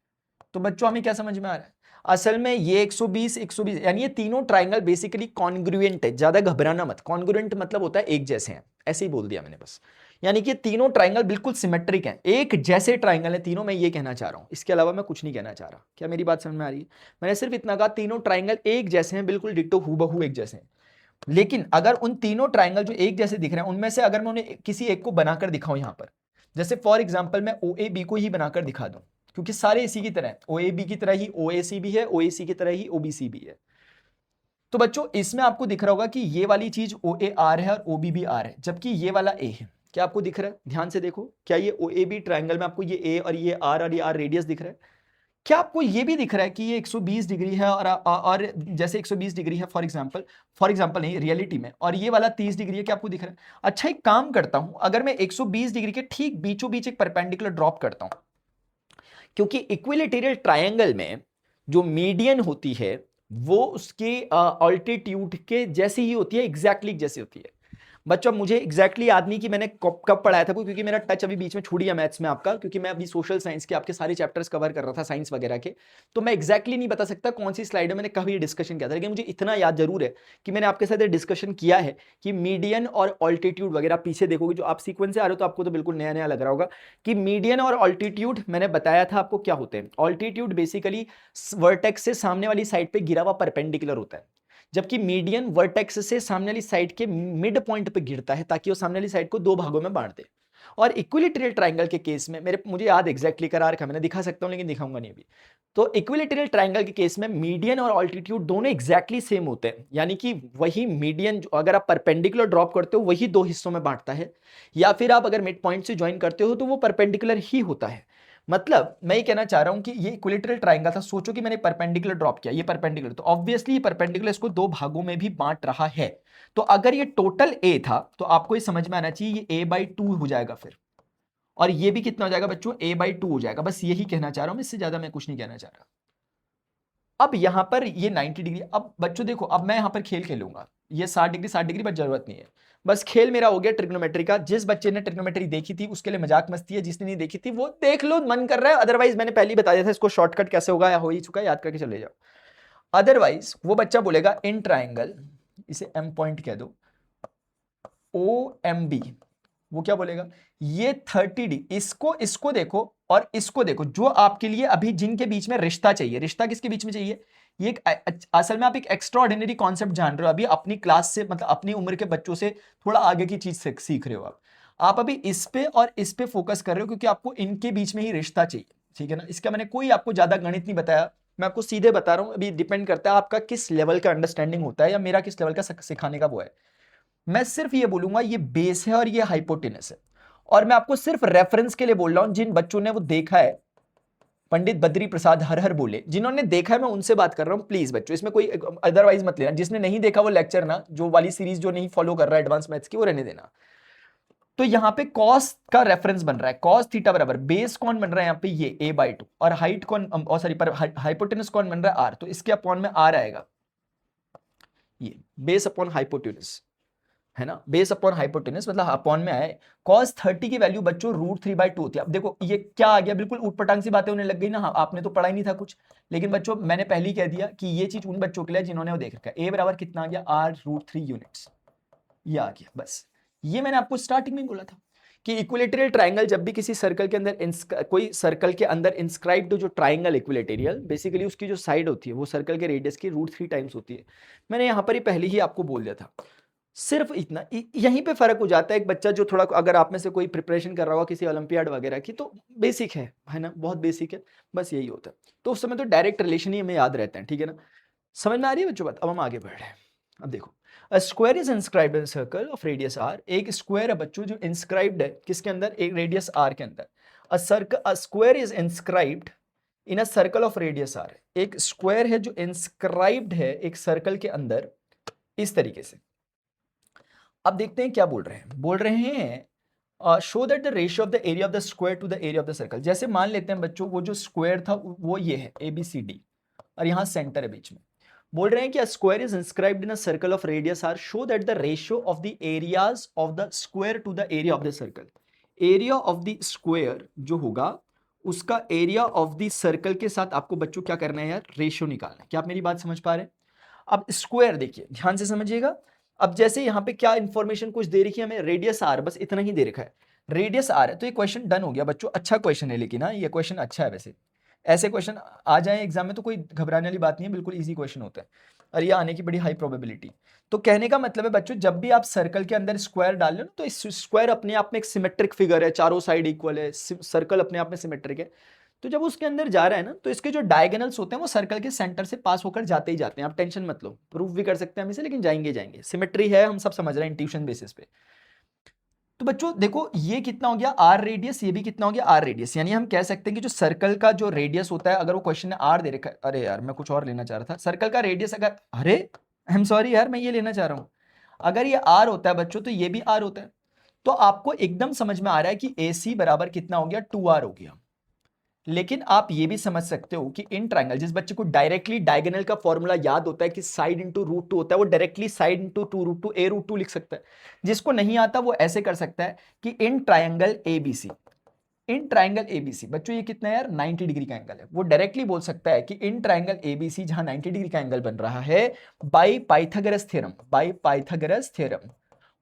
तो बच्चों हमें क्या समझ में आ रहा है, असल में ये 120 120 यानी ये तीनों ट्राइंगल बेसिकली कॉन्ग्रुएंट है। ज्यादा घबराना मत, कॉन्ग्रुएंट मतलब होता है एक जैसे हैं, ऐसे ही बोल दिया मैंने बस। यानी कि तीनों ट्राइंगल बिल्कुल सिमेट्रिक हैं, एक जैसे ट्राइंगल है तीनों, मैं ये कहना चाह रहा हूं, इसके अलावा मैं कुछ नहीं कहना चाह रहा। क्या मेरी बात समझ में आ रही है? मैंने सिर्फ इतना कहा तीनों ट्राइंगल एक जैसे हैं, बिल्कुल डिट्टो हूबहू एक जैसे हैं। लेकिन अगर उन तीनों ट्राइंगल जो एक जैसे दिख रहे हैं उनमें से अगर मैं उन्हें किसी एक को बनाकर दिखाऊं यहां पर, जैसे फॉर एग्जांपल मैं OAB को ही बनाकर दिखा दूं, क्योंकि सारे इसी की तरह हैं, OAB की तरह ही OAC भी है, OAC की तरह ही OBC भी है। तो बच्चों इसमें आपको दिख रहा होगा कि ये वाली चीज OAR है और OBBR है, जबकि ये वाला A है। क्या आपको दिख रहा है? ध्यान से देखो, क्या ये OAB ट्राइंगल में आपको ये A और ये R और ये R रेडियस दिख रहा है? क्या आपको ये भी दिख रहा है कि ये 120 डिग्री है और जैसे 120 डिग्री है फॉर एग्जांपल नहीं रियलिटी में, और ये वाला 30 डिग्री है? क्या आपको दिख रहा है? अच्छा एक काम करता हूं, अगर मैं 120 डिग्री के ठीक बीचों बीच एक परपेंडिकुलर ड्रॉप करता हूं, क्योंकि इक्विलेटरल ट्रायंगल में जो मीडियन होती है वो उसके ऑल्टीट्यूड के जैसी ही होती है, एग्जैक्टली जैसी होती है। बच्चों मुझे एग्जैक्टली याद नहीं कि मैंने कब पढ़ाया था, क्योंकि मेरा टच अभी बीच में छूट गया मैथ्स में आपका, क्योंकि मैं अभी सोशल साइंस के आपके सारे चैप्टर्स कवर कर रहा था, साइंस वगैरह के। तो मैं एग्जैक्टली नहीं बता सकता कौन सी स्लाइड में मैंने कभी डिस्कशन किया था, लेकिन मुझे इतना याद जरूर है कि मैंने आपके साथ डिस्कशन किया है कि मीडियन और ऑल्टीट्यूड वगैरह। पीछे देखोगे जो आप सीक्वेंस से आ रहे हो तो आपको तो बिल्कुल नया नया लग रहा होगा कि मीडियन और ऑल्टीट्यूड मैंने बताया था आपको क्या होते हैं। ऑल्टीट्यूड बेसिकली वर्टेक्स से सामने वाली साइड पे गिरा हुआ परपेंडिकुलर होता है, जबकि मीडियन वर्टेक्स से सामने वाली साइड के मिड पॉइंट पे गिरता है ताकि वो सामने वाली साइड को दो भागों में बांट दे। और इक्विलेटरल ट्रायंगल के केस में मुझे याद एग्जैक्टली करा रखा, मैंने दिखा सकता हूं लेकिन दिखाऊंगा नहीं अभी। तो इक्विलेटरल ट्रायंगल के केस में मीडियन और ऑल्टीट्यूड दोनों एग्जैक्टली सेम होते हैं, यानी कि वही मीडियन अगर आप परपेंडिकुलर ड्रॉप करते हो वही दो हिस्सों में बांटता है, या फिर आप अगर मिड पॉइंट से ज्वाइन करते हो तो वो परपेंडिकुलर ही होता है। मतलब मैं ये कहना चाह रहा हूं कि ये इक्विलेटरल ट्रायंगल था, सोचो कि मैंने परपेंडिकुलर ड्रॉप किया, ये परपेंडिकुलर, तो ऑब्वियसली ये परपेंडिकुलर इसको दो भागों में भी बांट रहा है। तो अगर ये टोटल A था तो आपको ये समझ में आना चाहिए ये A/2 हो जाएगा फिर, और ये भी कितना हो जाएगा बच्चों A/2 हो जाएगा। बस यही कहना चाह रहा हूं, इससे ज्यादा मैं कुछ नहीं कहना चाह रहा। अब यहां पर ये 90 डिग्री, अब बच्चों देखो अब मैं यहां पर खेल खेलूंगा, ये 60 डिग्री बस जरूरत नहीं है, बस खेल मेरा हो गया ट्रिग्नोमेट्री का। जिस बच्चे ने ट्रिग्नोमेट्री देखी थी उसके लिए मजाक मस्ती है, जिसने नहीं देखी थी वो देख लो मन कर रहा है, अदरवाइज मैंने पहले ही बता दिया था इसको शॉर्टकट कैसे होगा, या हो ही चुका है, याद करके चले जाओ। अदरवाइज वो बच्चा बोलेगा इन ट्राइंगल, इसे M पॉइंट कह दो, OMB, वो क्या बोलेगा ये 30 डिग्री, इसको देखो और इसको देखो, जो आपके लिए अभी जिनके बीच में रिश्ता चाहिए, रिश्ता किसके बीच में चाहिए, ये असल में आप एक एक्स्ट्रा ऑर्डिनरी कॉन्सेप्ट जान रहे हो अभी अपनी क्लास से, मतलब अपनी उम्र के बच्चों से थोड़ा आगे की चीज सीख रहे हो आप अभी इस पे और इस पे फोकस कर रहे हो, क्योंकि आपको इनके बीच में ही रिश्ता चाहिए, ठीक है ना। इसका मैंने कोई आपको ज्यादा गणित नहीं बताया, मैं आपको सीधे बता रहा हूं, अभी डिपेंड करता है आपका किस लेवल का अंडरस्टैंडिंग होता है या मेरा किस लेवल का सिखाने का वो है। मैं सिर्फ ये बोलूंगा ये बेस है और ये हाइपोटेनस है, और मैं आपको सिर्फ रेफरेंस के लिए बोल रहा हूं, जिन बच्चों ने वो देखा है, पंडित बद्री प्रसाद हर हर बोले, जिन्होंने देखा है मैं उनसे बात कर रहा हूं, प्लीज बच्चों इसमें कोई अदरवाइज मत लेना, जिसने नहीं देखा वो लेक्चर ना, जो वाली सीरीज जो नहीं फॉलो कर रहा है एडवांस मैथ्स की, वो रहने देना। तो यहां पे कॉस का रेफरेंस बन रहा है, कॉस थीटा बराबर बेस कौन बन रहा है यहाँ पे ये A/2, और हाइट कौन, और सॉरी पर हाइपोटेनस कौन बन रहा है R, तो इसके अपॉन में R आएगा, ये बेस अपॉन हाइपोटेनस है ना, बेस अपॉन हाइपोटेनस मतलब अपॉन में आए। cos 30 की वैल्यू बच्चों √3/2 होती है। अब देखो ये क्या आ गया, बिल्कुल ऊटपटांग सी बातें होने लग गई ना, हाँ, आपने तो पढ़ा ही नहीं था कुछ, लेकिन बच्चों मैंने पहले ही कह दिया कि ये चीज उन बच्चों के लिए जिन्होंने वो देख रखा है। A बराबर कितना आ गया R√3 यूनिट्स, ये आ गया। बस ये मैंने आपको स्टार्टिंग में बोला था कि इक्विलेटरल ट्राइंगल जब भी किसी सर्कल के अंदर कोई सर्कल के अंदर इंस्क्राइब्ड जो ट्राइंगल इक्विलेटरल, बेसिकली उसकी जो साइड होती है वो सर्कल के रेडियस की √3 टाइम्स होती है। मैंने यहाँ पर ही पहले ही आपको बोल दिया था, सिर्फ इतना यहीं पे फर्क हो जाता है। एक बच्चा जो थोड़ा, अगर आप में से कोई प्रिपरेशन कर रहा होगा किसी ओलंपियाड वगैरह की, तो बेसिक है ना, बहुत बेसिक है, बस यही होता है। तो उस समय तो डायरेक्ट रिलेशन ही हमें याद रहते हैं, ठीक है ना। समझ में आ रही है बच्चों बात? अब हम आगे बढ़ रहे हैं। अब देखो, a square is inscribed in circle of radius r, एक स्क्वायर है बच्चों जो इंस्क्राइब्ड है किसके अंदर, एक रेडियस r के अंदर। A square is inscribed in a circle of radius r, एक स्क्वायर है जो इंस्क्राइब्ड है एक सर्कल के अंदर इस तरीके से। अब देखते हैं क्या बोल रहे हैं, बोल रहे हैं show that the ratio of the area of the square to the area of the circle. जैसे मान लेते हैं बच्चों वो जो स्क्वायर था वो ये है ABCD, और यहाँ सेंटर है बीच में। बोल रहे हैं कि square is inscribed in a circle of radius R, show that the ratio of the areas of the square to the area of the circle. Area of the square जो होगा उसका एरिया ऑफ द सर्कल के साथ आपको बच्चों क्या करना है यार, रेशियो निकालना है। क्या आप मेरी बात समझ पा रहे हैं? अब स्क्वायर देखिए ध्यान से समझिएगा। अब जैसे यहाँ पे क्या इंफॉर्मेशन कुछ दे रखी है हमें, रेडियस आर, बस इतना ही दे रखा है, रेडियस आर है, तो ये क्वेश्चन डन हो गया बच्चों। अच्छा क्वेश्चन है, लेकिन हाँ ये क्वेश्चन अच्छा है वैसे। ऐसे क्वेश्चन आ जाए एग्जाम में तो कोई घबराने वाली बात नहीं है, बिल्कुल इजी क्वेश्चन होता है और ये आने की बड़ी हाई प्रोबेबिलिटी। तो कहने का मतलब है बच्चों, जब भी आप सर्कल के अंदर स्क्वायर डाल लो ना, तो इस स्क्वायर अपने आप में एक सिमेट्रिक फिगर है, चारों साइड इक्वल है, सर्कल अपने आप में सिमेट्रिक है। तो जब उसके अंदर जा रहा है ना, तो इसके जो डायगोनल्स होते हैं वो सर्कल के सेंटर से पास होकर जाते ही जाते हैं। आप टेंशन मत लो, प्रूफ भी कर सकते हैं हम इसे, लेकिन जाएंगे जाएंगे, सिमेट्री है, हम सब समझ रहे हैं ट्यूशन बेसिस पे। तो बच्चों देखो ये कितना हो गया आर रेडियस, ये भी कितना हो गया आर रेडियस, यानी हम कह सकते हैं कि जो सर्कल का जो रेडियस होता है, अगर वो क्वेश्चन ने आर दे रखा है, अरे यार मैं कुछ और लेना चाह रहा था, सर्कल का रेडियस अगर, अरे आई एम सॉरी यार मैं ये लेना चाह रहा हूं, अगर ये आर होता है बच्चों तो ये भी आर होता है। तो आपको एकदम समझ में आ रहा है कि ए सी बराबर कितना हो गया, 2r हो गया। लेकिन आप ये भी समझ सकते हो कि इन ट्राइंगल, जिस बच्चे को डायरेक्टली डायगोनल का फॉर्मूला याद होता है कि साइड इंटू रूट टू होता है, वो directly side into two root two a root two लिख सकता है। जिसको नहीं आता वो ऐसे कर सकता है कि in triangle ABC, in triangle ABC बच्चों ये कितना है यार, 90 डिग्री का एंगल है, वो डायरेक्टली बोल सकता है कि इन ट्राइंगल एबीसी जहां 90 डिग्री का एंगल बन रहा है, by Pythagoras theorem, by Pythagoras theorem,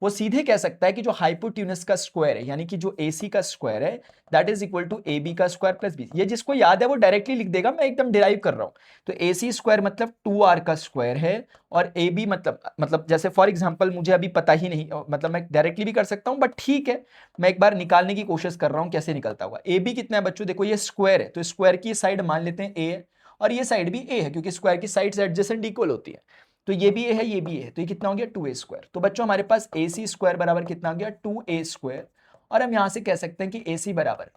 वो सीधे कह सकता है कि जो हाइपोटेन्यूस का स्क्वायर है, यानी कि जो AC का स्क्वायर है, that is equal to AB का स्क्वायर प्लस बी। ये जिसको याद है वो डायरेक्टली लिख देगा, मैं एकदम डिराइव कर रहा हूं। तो AC स्क्वायर मतलब 2r का स्क्वायर है, और AB मतलब जैसे फॉर एग्जांपल मुझे अभी पता ही नहीं, मतलब मैं डायरेक्टली भी कर सकता हूं, बट ठीक है मैं एक बार निकालने की कोशिश कर रहा हूं कैसे निकलता होगा। AB कितना है बच्चों, देखो ये स्क्वायर है, तो स्क्वायर की साइड मान लेते हैं A है, और ये साइड भी A है, क्योंकि स्क्वायर की साइड्स एडजेसेंट इक्वल होती है। तो ये भी ए है, ये भी ए है, तो ये कितना हो गया 2a स्क्वायर। तो बच्चों हमारे पास ए सी स्क्वायर बराबर कितना हो गया 2a स्क्वायर। और हम यहां से कह सकते हैं कि ए सी बराबर,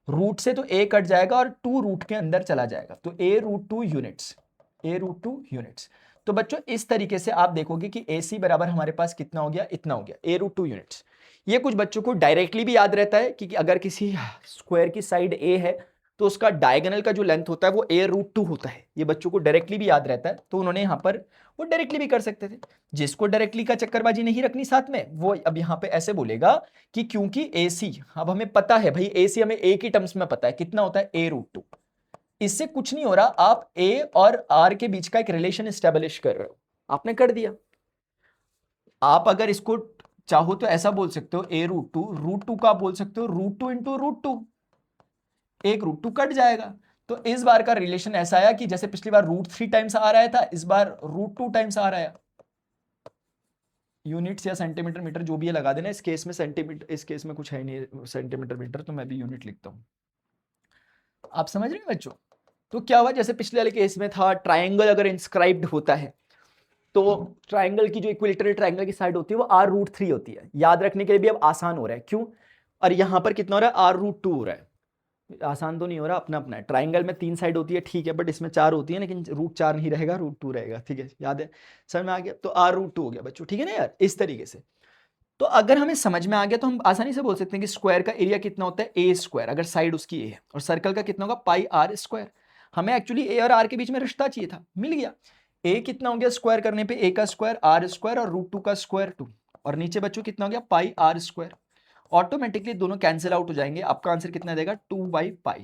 रूट से तो a कट जाएगा और 2 रूट के अंदर चला जाएगा, तो a root 2 units, a root 2 units. तो बच्चों इस तरीके से आप देखोगे कि ए सी बराबर हमारे पास कितना हो गया, इतना हो गया, a रूट 2 यूनिट्स। ये कुछ बच्चों को डायरेक्टली भी याद रहता है कि अगर किसी स्क्वायर की साइड a है तो उसका डायगोनल का जो लेंथ होता है वो a रूट 2 होता है। ये बच्चों को डायरेक्टली भी याद रहता है, तो उन्होंने यहाँ पर वो डायरेक्टली भी कर सकते थे। जिसको डायरेक्टली का चक्करबाजी नहीं रखनी साथ में, वो अब यहाँ पे ऐसे बोलेगा कि क्योंकि AC, अब हमें पता है भाई AC हमें A की टर्म्स में पता है कितना होता है, a रूट 2। इससे कुछ नहीं हो रहा, आप A और R के बीच का एक रिलेशन स्टेब्लिश कर रहे हो, आपने कर दिया। आप अगर इसको चाहो तो ऐसा बोल सकते हो a रूट टू का आप बोल सकते हो रूट 2 इंटू रूट 2, एक रूट 2 कट जाएगा। तो इस बार का रिलेशन ऐसा आया कि जैसे पिछली बार रूट 3 टाइम्स आ रहा था, इस बार रूट 2 टाइम्स आ रहा है। यूनिट्स या सेंटीमीटर मीटर जो भी है लगा देना, इस केस में सेंटीमीटर, इस केस में कुछ है नहीं सेंटीमीटर मीटर, तो मैं भी यूनिट लिखता हूं। आप समझ रहे हैं बच्चों? तो क्या हुआ, जैसे पिछले वाले केस में था, ट्राइंगल अगर इंस्क्राइब्ड होता है तो ट्राइंगल की जो इक्विलेटरल ट्राइंगल की साइड होती है वो r रूट 3 होती है। याद रखने के लिए भी अब आसान हो रहा है, क्यों? और यहां पर कितना हो रहा है, r रूट 2 हो रहा है। आसान तो नहीं हो रहा, अपना अपना है। ट्राइंगल में 3 साइड होती है ठीक है, बट इसमें 4 होती है, लेकिन रूट 4 नहीं रहेगा, रूट 2 रहेगा, ठीक है, याद है, समझ में आ गया? तो r रूट 2 हो गया बच्चों, ठीक है ना यार, इस तरीके से। तो अगर हमें समझ में आ गया तो हम आसानी से बोल सकते हैं कि स्क्वायर का एरिया कितना होता है, ए स्क्वायर, अगर साइड उसकी ए है, और सर्कल का कितना होगा, पाई आर स्क्वायर। हमें एक्चुअली ए और आर के बीच में रिश्ता चाहिए था, मिल गया। ए कितना हो गया स्क्वायर करने पे, ए का स्क्वायर आर स्क्वायर और रूट 2 का स्क्वायर 2, और नीचे बच्चों कितना हो गया पाई आर स्क्वायर। ऑटोमेटिकली दोनों कैंसिल आउट हो जाएंगे, आपका आंसर कितना देगा 2/पाई।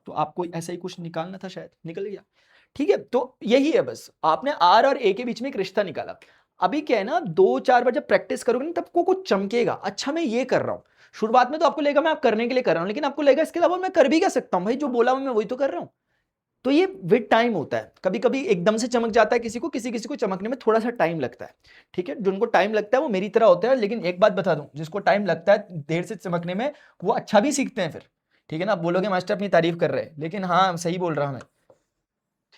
तो आपको ऐसा ही कुछ निकालना था, शायद निकल गया। ठीक है, तो यही है बस, आपने आर और ए के बीच में एक रिश्ता निकाला। अभी क्या है ना, 2-4 बार जब प्रैक्टिस करोगे ना तब को कुछ चमकेगा, अच्छा मैं ये कर रहा हूं। शुरुआत में तो आपको लगेगा मैं आप करने के लिए कर रहा हूं, लेकिन आपको लगेगा इसके अलावा मैं कर भी क्या सकता हूं, भाई जो बोला मैं वही तो कर रहा हूं। तो ये विद टाइम होता है, कभी कभी एकदम से चमक जाता है किसी को, किसी किसी को चमकने में थोड़ा सा टाइम लगता है। ठीक है, जिनको टाइम लगता है वो मेरी तरह होता है, लेकिन एक बात बता दूं, जिसको टाइम लगता है देर से चमकने में, वो अच्छा भी सीखते हैं फिर। ठीक है ना, आप बोलोगे मास्टर अपनी तारीफ कर रहे हैं, लेकिन हाँ सही बोल रहा हूं मैं।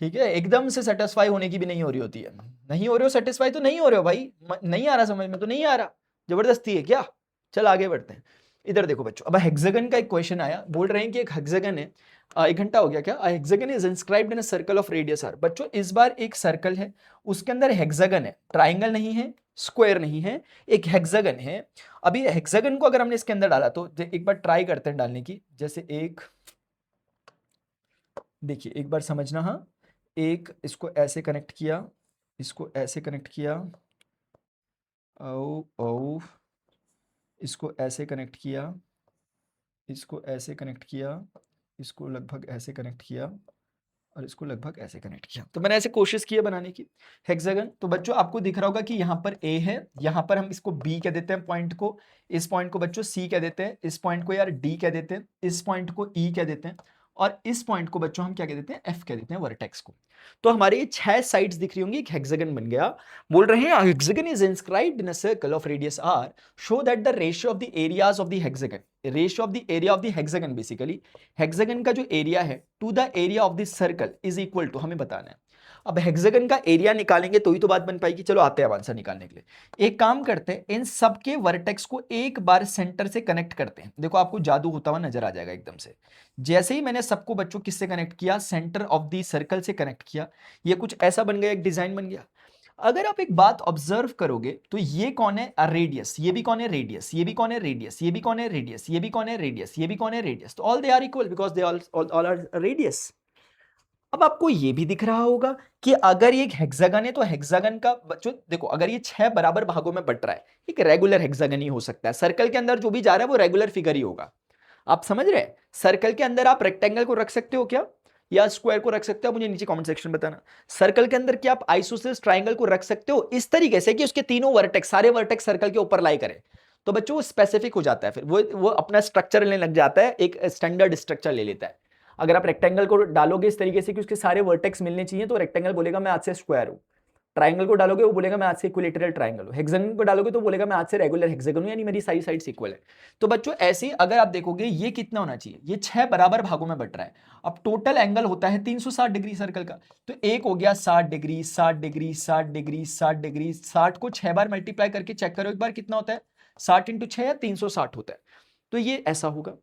ठीक है, एकदम से सेटिस्फाई होने की भी नहीं हो रही होती है। नहीं हो रहे हो सेटिस्फाई तो नहीं हो रहे हो भाई, नहीं आ रहा समझ में तो नहीं आ रहा, जबरदस्ती है क्या? चल आगे बढ़ते हैं। इधर देखो बच्चों, अब हेक्सागन का एक क्वेश्चन आया, बोल रहे हैं कि एक हेक्सागन है, 1 घंटा हो गया क्या, hexagon is inscribed in a circle of radius R. बच्चों इस बार एक सर्कल है, उसके अंदर हेक्सागन है, ट्राइंगल नहीं है, स्क्वायर नहीं है, एक हेक्सागन है। अभी हेक्सागन को अगर हमने इसके अंदर डाला तो एक बार ट्राई करते हैं डालने की, जैसे एक, देखिए एक बार समझना, हाँ, एक इसको ऐसे कनेक्ट किया, इसको ऐसे कनेक्ट किया, ओ ओ, इसको ऐसे कनेक्ट किया, इसको ऐसे कनेक्ट किया, इसको लगभग ऐसे कनेक्ट किया और इसको लगभग ऐसे कनेक्ट किया। तो मैंने ऐसे कोशिश की है बनाने की हेक्सागन। तो बच्चों आपको दिख रहा होगा कि यहाँ पर ए है, यहाँ पर हम इसको बी कह देते हैं पॉइंट को, इस पॉइंट को बच्चों सी कह देते हैं, इस पॉइंट को यार डी कह देते हैं, इस पॉइंट को ई कह देते हैं और इस पॉइंट को बच्चों हम क्या कह देते हैं, एफ कह देते हैं, वर्टेक्स को। तो हमारे ये 6 साइड्स दिख रही होंगी, एक हेक्सागन बन गया। बोल रहे हैं hexagon is inscribed in a circle of radius R, show that the ratio of the areas of the hexagon, ratio of the area of the hexagon, basically hexagon का जो एरिया है to the area of the circle is equal to, हमें बताना है। अब hexagon का area निकालेंगे तो ही तो बात बन पाएगी। चलो आते हैं आंसर निकालने के लिए। एक काम करते हैं, इन सबके वर्टेक्स को एक बार सेंटर से कनेक्ट करते हैं। देखो आपको जादू होता हुआ नजर आ जाएगा एकदम से। जैसे ही मैंने सबको बच्चों किससे कनेक्ट किया, सेंटर ऑफ द सर्कल से कनेक्ट किया, ये कुछ ऐसा बन गया, एक डिजाइन बन गया। अगर आप एक बात ऑब्जर्व करोगे तो ये कौन है, रेडियस, ये भी कौन है, रेडियस, ये भी कौन है, रेडियस, ये भी कौन है, रेडियस, ये भी कौन है, रेडियस, ये भी कौन है, रेडियस। तो all they are equal because they all are radius. अब आपको ये भी दिख रहा होगा कि अगर ये एक हेक्सागन है तो हेक्सागन का बच्चों देखो, अगर ये 6 बराबर भागों में बट रहा है, एक रेगुलर हेक्सागन ही हो सकता है। सर्कल के अंदर जो भी जा रहा है वो रेगुलर फिगर ही होगा। आप समझ रहे हैं? सर्कल के अंदर आप रेक्टेंगल को रख सकते हो क्या, या स्क्वायर को रख सकते हो, मुझे नीचे कमेंट सेक्शन में बताना। सर्कल के अंदर क्या आप आइसोसेलेस ट्रायंगल को रख सकते हो इस तरीके से कि उसके तीनों वर्टेक्स, सारे वर्टेक्स सर्कल के ऊपर लाई करें? तो बच्चों वो स्पेसिफिक हो जाता है, फिर वो अपना स्ट्रक्चर लेने लग जाता है, एक स्टैंडर्ड स्ट्रक्चर ले लेता है। अगर आप रेक्टेंगल को डालोगे इस तरीके से कि उसके सारे वर्टेक्स मिलने चाहिए, तो रेक्टेंगल बोलेगा मैं आज से स्क्वायर हूं। ट्राइंगल को डालोगे वो बोलेगा मैं आज से इक्विलेटरल ट्राइंगल हूं। हेक्सागन को डालोगे तो बोलेगा मैं आज से रेगुलर हेक्सागन हूं, यानी मेरी सारी साइड्स इक्वल है। तो बच्चों ऐसे ही अगर आप देखोगे ये कितना होना चाहिए, ये 6 बराबर भागों में बट रहा है। अब टोटल एंगल होता है 360 डिग्री सर्कल का, तो एक हो गया 60 डिग्री, 60 डिग्री, 60 डिग्री, 60 डिग्री। 60 को 6 बार मल्टीप्लाई करके चेक करो एक बार कितना होता है, 60 इंटू 6 या 360 होता है। तो ये ऐसा होगा।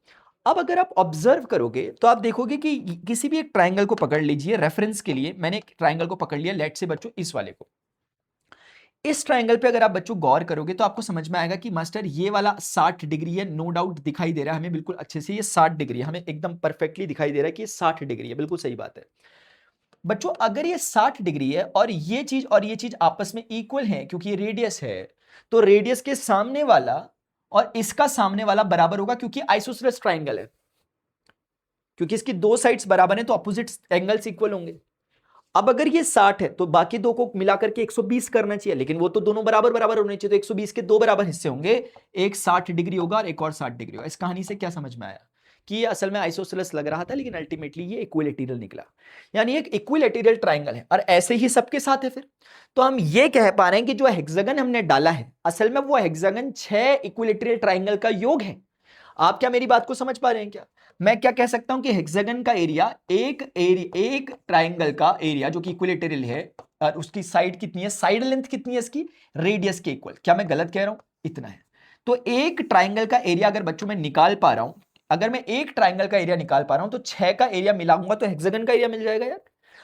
अब अगर आप ऑब्जर्व करोगे तो आप देखोगे कि किसी भी एक ट्राइंगल को पकड़ लीजिए, रेफरेंस के लिए मैंने एक ट्राइंगल को पकड़ लिया, लेट से बच्चों इस वाले को। इस ट्राइंगल पे अगर आप बच्चों गौर करोगे तो आपको समझ में आएगा कि मास्टर ये वाला 60 डिग्री है, नो डाउट दिखाई दे रहा है हमें बिल्कुल अच्छे से, ये 60 डिग्री है, हमें एकदम परफेक्टली दिखाई दे रहा है कि ये 60 डिग्री है, बिल्कुल सही बात है। बच्चों अगर ये 60 डिग्री है और ये चीज आपस में इक्वल है क्योंकि ये रेडियस है, तो रेडियस के सामने वाला और इसका सामने वाला बराबर होगा, क्योंकि आइसोसेलेस ट्राइंगल है, क्योंकि इसकी दो साइड्स बराबर हैं तो अपोजिट एंगल्स इक्वल होंगे। अब अगर ये 60 है तो बाकी दो को मिलाकर के 120 करना चाहिए, लेकिन वो तो दोनों बराबर बराबर होने चाहिए, तो 120 के दो बराबर हिस्से होंगे, एक 60 डिग्री होगा और एक और 60 डिग्री होगा। इस कहानी से क्या समझ में आया कि ये असल में आइसोसेलेस लग रहा था, लेकिन अल्टीमेटली ये इक्विलैटरल निकला, यानी एक इक्विलैटरल ट्राइंगल है। और ऐसे ही सबके साथ है फिर। तो हम ये कह पा रहे हैं कि जो हेक्सागन हमने डाला है असल में वो हेक्सागन 6 इक्विलैटरल ट्राइंगल का योग है। आप क्या मेरी बात को समझ पा रहे हैं क्या? मैं क्या कह सकता हूं कि हेक्सागन का एरिया एक ट्राइंगल का एरिया जो कि इक्विलैटरल है, और उसकी साइड कितनी है, साइड लेंथ कितनी है इसकी, रेडियस के इक्वल। क्या मैं गलत कह रहा हूं? इतना है। तो एक ट्राइंगल का एरिया अगर बच्चों मैं निकाल पा रहा हूं, अगर मैं एक ट्राइंगल का एरिया निकाल पा रहा हूं तो 6 का एरिया मिलाऊंगा तो हेक्सागन का एरिया मिल जाएगा यार।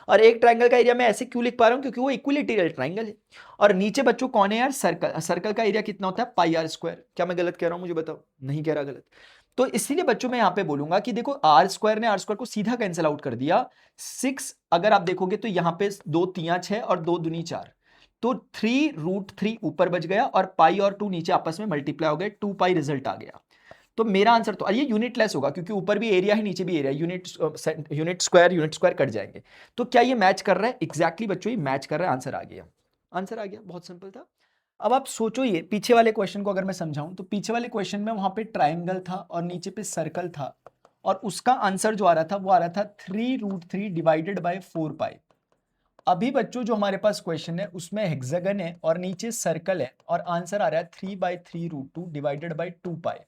और एक ट्राइंगल का एरिया मैं ऐसे क्यों लिख पा रहा हूं, क्योंकि वो इक्विलैटरल ट्राइंगल है। और नीचे बच्चों कौन है यार, सर्कल। सर्कल का एरिया कितना होता है, पाई आर स्क्वायर। क्या मैं गलत कह रहा हूं, मुझे बताओ? नहीं कह रहा गलत। तो इसीलिए बच्चों मैं यहां पे बोलूंगा कि देखो आर स्क्वायर ने आर स्क्वायर को सीधा कैंसिल आउट कर दिया। 6 अगर आप देखोगे तो यहां पे 2 तिया 6 और 2 दूनी 4, तो 3√3 ऊपर बच गया और पाई और 2 नीचे आपस में मल्टीप्लाई हो गए, 2 पाई रिजल्ट आ गया। तो मेरा आंसर तो ये यूनिटलेस होगा क्योंकि ऊपर भी एरिया है नीचे भी एरिया, यूनिट स्क्वायर कट जाएंगे। तो क्या ये मैच कर रहा है? एग्जैक्टली बच्चों ये मैच कर रहा है। आंसर आ गया, आंसर आ गया, बहुत सिंपल था। अब आप सोचो ये पीछे वाले क्वेश्चन को अगर मैं समझाऊं तो पीछे वाले क्वेश्चन में वहां पे ट्राइंगल था और नीचे पे सर्कल था, और उसका आंसर जो आ रहा था वो आ रहा था 3√3 डिवाइडेड बाय 4 पाई। अभी बच्चों जो हमारे पास क्वेश्चन है उसमें हेक्सागन है और नीचे सर्कल है और आंसर आ रहा है 3/3√2 डिवाइडेड बाय 2 पाई।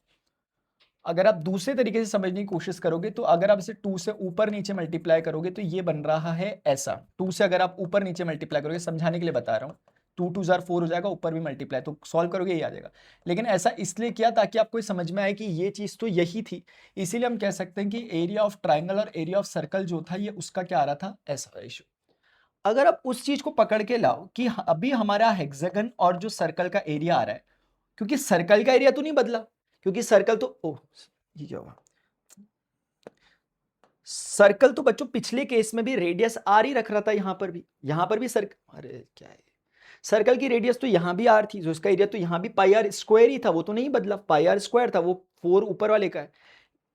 अगर आप दूसरे तरीके से समझने की कोशिश करोगे तो अगर आप इसे 2 से ऊपर नीचे मल्टीप्लाई करोगे तो ये बन रहा है ऐसा। 2 से अगर आप ऊपर नीचे मल्टीप्लाई करोगे, समझाने के लिए बता रहा हूं, 2 2 जार 4 हो जाएगा, ऊपर भी मल्टीप्लाई, तो सॉल्व करोगे ये आ जाएगा। लेकिन ऐसा इसलिए किया ताकि आपको समझ में आए कि ये चीज तो यही थी। इसीलिए हम कह सकते हैं कि एरिया ऑफ ट्राइंगल और एरिया ऑफ सर्कल जो था ये उसका क्या आ रहा था, ऐसा रेशियो। अगर आप उस चीज को पकड़ के लाओ कि अभी हमारा हेक्सागन और जो सर्कल का एरिया आ रहा है, क्योंकि सर्कल का एरिया तो नहीं बदला, क्योंकि सर्कल तो ये क्या हुआ, सर्कल तो बच्चों पिछले केस में भी रेडियस आर ही रख रहा था, यहां पर भी सर्कल, अरे क्या है, सर्कल की रेडियस तो यहाँ भी r थी, जो इसका एरिया तो यहाँ भी पाई आर स्क्वायर ही था, वो तो नहीं बदला, पाई आर स्क्वायर था, वो 4 ऊपर वाले का है।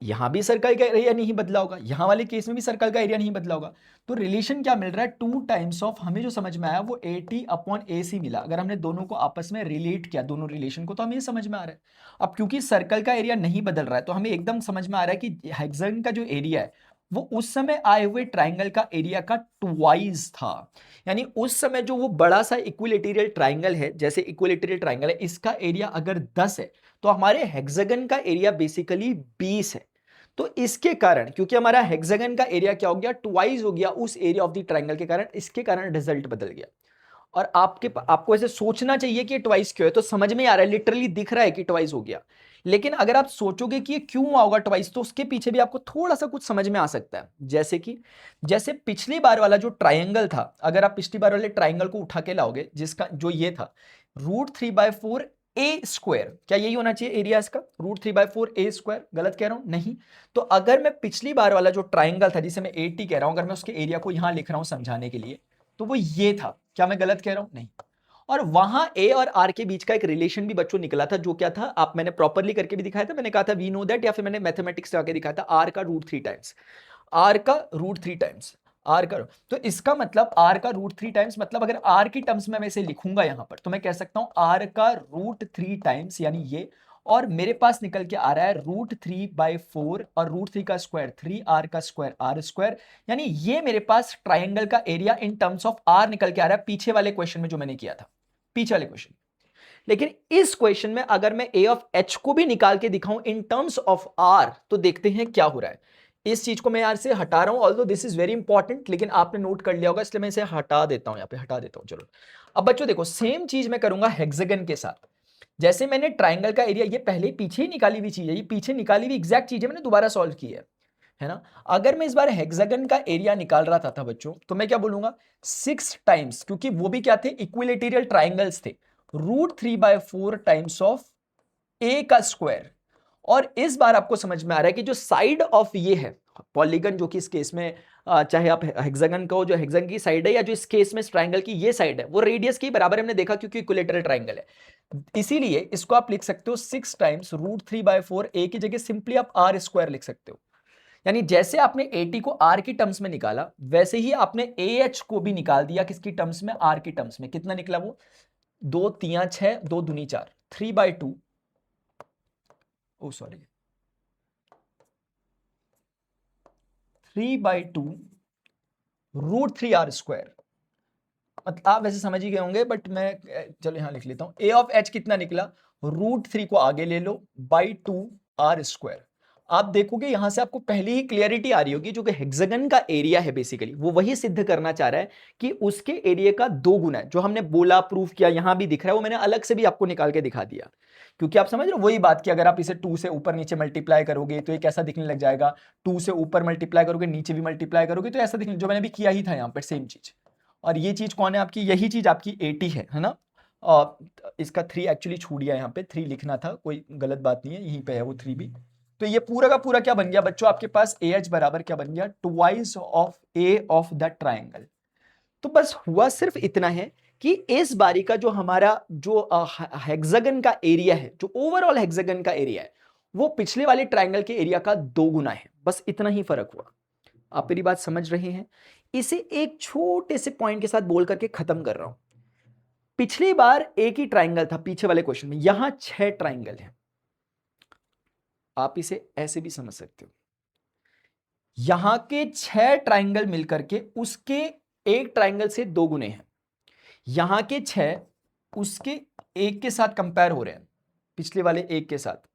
यहाँ भी सर्कल का एरिया नहीं बदला होगा, यहाँ वाले केस में भी सर्कल का एरिया नहीं बदला होगा। तो रिलेशन क्या मिल रहा है, 2 टाइम्स ऑफ, हमें जो समझ में आया वो AT अपॉन AC मिला। अगर हमने दोनों को आपस में रिलेट किया, दोनों रिलेशन को, तो हमें ये समझ में आ रहा है। अब क्योंकि सर्कल का एरिया नहीं बदल रहा है, तो हमें एकदम समझ में आ रहा है कि हेक्सागन का जो एरिया है वो उस समय आए हुए ट्राइंगल का एरिया का ट्वाइस था। यानी उस समय जो वो बड़ा सा इक्विलैटरल ट्राइंगल है, जैसे इक्विलैटरल ट्राइंगल है, इसका एरिया अगर 10 है तो हमारे हेक्सागन का एरिया बेसिकली 20 है। तो इसके कारण, क्योंकि हमारा हेक्सागन का एरिया क्या हो गया, ट्वाइस हो गया उस एरिया ऑफ द ट्राइंगल के कारण, इसके कारण रिजल्ट बदल गया। और आपको ऐसे सोचना चाहिए कि ट्वाइस क्यों है, तो समझ में आ रहा है, लिटरली दिख रहा है कि ट्वाइस हो गया। लेकिन अगर आप सोचोगे कि ये क्यों हुआ होगा ट्वाइस, तो उसके पीछे भी आपको थोड़ा सा कुछ समझ में आ सकता है। जैसे पिछली बार वाला जो ट्राइंगल था, अगर आप पिछली बार वाले ट्राइंगल को उठा के लाओगे, जिसका जो ये था √3/4 ए स्क्वायर, क्या यही होना चाहिए एरिया इसका, √3/4 ए स्क्वायर? गलत कह रहा हूं? नहीं। तो अगर मैं पिछली बार वाला जो ट्राइंगल था, जिसे मैं 80 कह रहा हूं, अगर मैं उसके एरिया को यहां लिख रहा हूं समझाने के लिए, तो वो ये था। क्या मैं गलत कह रहा हूं? नहीं। और वहां ए और आर के बीच का एक रिलेशन भी बच्चों निकला था, जो क्या था, आप मैंने प्रॉपरली करके भी दिखाया था, मैंने कहा था वी नो दैट, या फिर मैंने मैथमेटिक्स से आके दिखाया था, आर का √3 टाइम्स, आर का √3 टाइम्स, आर का। तो इसका मतलब आर का √3 टाइम्स, मतलब अगर आर की टर्म्स में मैं इसे लिखूंगा यहां पर, तो मैं कह सकता हूं आर का √3 टाइम्स, यानी ये, और मेरे पास निकल के आ रहा है √3/4, और √3 का स्क्वायर 3r का स्क्वायर r स्क्वायर, यानी ये मेरे पास ट्राइंगल का area in terms of r निकल के आ रहा है, पीछे वाले क्वेश्चन में जो मैंने किया था, पीछे वाले क्वेश्चन। लेकिन इस क्वेश्चन में अगर मैं a ऑफ h को भी निकाल के दिखाऊं इन टर्म्स ऑफ r, तो देखते हैं क्या हो रहा है। इस चीज को मैं यार से हटा रहा हूं, although this is very important, लेकिन आपने नोट कर लिया होगा, इसलिए मैं इसे हटा देता हूं, यहां पे हटा देता हूं। चलो अब बच्चों देखो, सेम चीज मैं करूंगा हेक्सागन के साथ। जैसे मैंने ट्राइंगल का एरिया, ये पहले पीछे ही निकाली हुई चीज है, ये पीछे निकाली हुई एग्जैक्ट चीज है, मैंने दोबारा सॉल्व की है ना। अगर मैं इस बार हेक्सागन का एरिया निकाल रहा था बच्चों, तो मैं क्या बोलूंगा, 6 टाइम्स, क्योंकि वो भी क्या थे, इक्विलैटरल ट्राइंगल्स थे, √3/4 टाइम्स ऑफ ए का स्क्वायर। और इस बार आपको समझ में आ रहा है कि जो साइड ऑफ ये है पॉलीगन, जो कि इस केस में चाहे आप हेक्सागन कहो, जो हेक्सागन की साइड है, या जो इस केस में ट्राइंगल की ये साइड है, वो रेडियस के बराबर हमने देखा, क्योंकि इक्विलैटरल ट्राइंगल है। इसीलिए इसको आप लिख सकते हो 6 टाइम्स √3/4, ए की जगह सिंपली आप r स्क्वायर लिख सकते हो। यानी जैसे आपने 80 को r की टर्म्स में निकाला, वैसे ही आपने AH को भी निकाल दिया किसकी टर्म्स में, r की टर्म्स में। कितना निकला वो, 2 3 6, 2 दूनी 4, 3/2, ओ सॉरी 3/2 √3r स्क्वायर। मतलब आप वैसे समझ ही गए होंगे, बट मैं चलो यहां लिख लेता हूं, a ऑफ h कितना निकला, √3 को आगे ले लो, बाई 2 r स्क्वायर। आप देखोगे यहां से आपको पहले ही क्लियरिटी आ रही होगी, जो कि हेक्सागन का एरिया है बेसिकली, वो वही सिद्ध करना चाह रहा है कि उसके एरिया का 2 गुना है। जो हमने बोला, प्रूफ किया, यहां भी दिख रहा है, वो मैंने अलग से भी आपको निकाल के दिखा दिया। क्योंकि आप समझ रहे हो वही बात कि अगर आप इसे 2 से ऊपर नीचे मल्टीप्लाई करोगे तो ये कैसा दिखने लग जाएगा, 2 से ऊपर मल्टीप्लाई करोगे, नीचे भी मल्टीप्लाई करोगे, तो ऐसा दिखने, जो मैंने भी किया ही था यहाँ पर सेम चीज। और ये चीज कौन है आपकी, यही चीज आपकी 80 है ना। इसका 3 एक्चुअली छूट गया, यहाँ पे 3 लिखना था, कोई गलत बात नहीं है, यहीं पे है वो 3 भी। तो ये पूरा का पूरा क्या बन गया बच्चों, आपके पास AH बराबर क्या बन गया, twice of A of the triangle. तो बस हुआ सिर्फ इतना है कि इस बारी का जो हमारा जो हेक्सागन का एरिया है, जो ओवरऑल हेक्सागन का एरिया है, वो पिछले वाले ट्राइंगल के एरिया का 2 गुना है। बस इतना ही फर्क हुआ। आप मेरी बात समझ रहे हैं? इसे एक छोटे से पॉइंट के साथ बोल करके खत्म कर रहा हूं। पिछली बार एक ही ट्राइंगल था, पीछे वाले क्वेश्चन में, यहां 6 ट्राइंगल है। आप इसे ऐसे भी समझ सकते हो, यहां के 6 ट्राइंगल मिलकर के उसके एक ट्राइंगल से 2 गुने हैं। यहां के 6 उसके एक के साथ कंपेयर हो रहे हैं, पिछले वाले एक के साथ।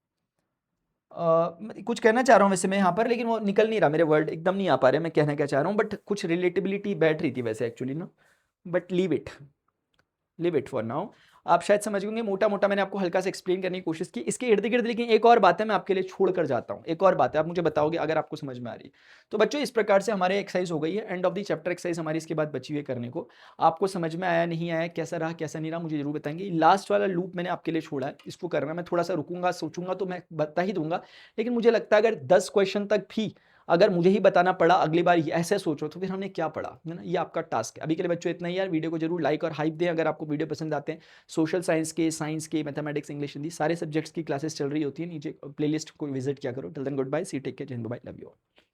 कुछ कहना चाह रहा हूं वैसे मैं यहां पर, लेकिन वो निकल नहीं रहा, मेरे वर्ड एकदम नहीं आ पा रहे मैं कहना क्या चाह रहा हूं, बट कुछ रिलेटेबिलिटी बैठ रही थी वैसे एक्चुअली ना, but leave it for now. आप शायद समझ गए, मोटा मोटा मैंने आपको हल्का सा एक्सप्लेन करने की कोशिश की इसके इर्द गिर्द। लेकिन एक और बात है, मैं आपके लिए छोड़ कर जाता हूं, एक और बात है, आप मुझे बताओगे अगर आपको समझ में आ रही। तो बच्चों इस प्रकार से हमारे एक्सरसाइज हो गई है, end of the chapter exercise हमारी इसके बाद बची हुई है करने को। आपको समझ में आया नहीं आया, कैसा रहा कैसा नहीं रहा, मुझे जरूर बताएंगे। लास्ट वाला लूप मैंने आपके लिए छोड़ा है, इसको करना, मैं थोड़ा सा रुकूंगा, सोचूंगा तो मैं बता ही दूंगा। लेकिन मुझे लगता है अगर 10 क्वेश्चन तक भी अगर मुझे ही बताना पड़ा अगली बार ऐसे सोचो तो फिर हमने क्या पढ़ा, है ना? ये आपका टास्क है। अभी के लिए बच्चों इतना ही यार, वीडियो को जरूर लाइक और हाइप दें अगर आपको वीडियो पसंद आते हैं। सोशल साइंस के, मैथमेटिक्स, इंग्लिश, हिंदी सारे सब्जेक्ट्स की क्लासेस चल रही होती है, नीचे प्लेलिस्ट को विजिट किया करो। Till then good bye, see take care, जय Hind, bye, love you all.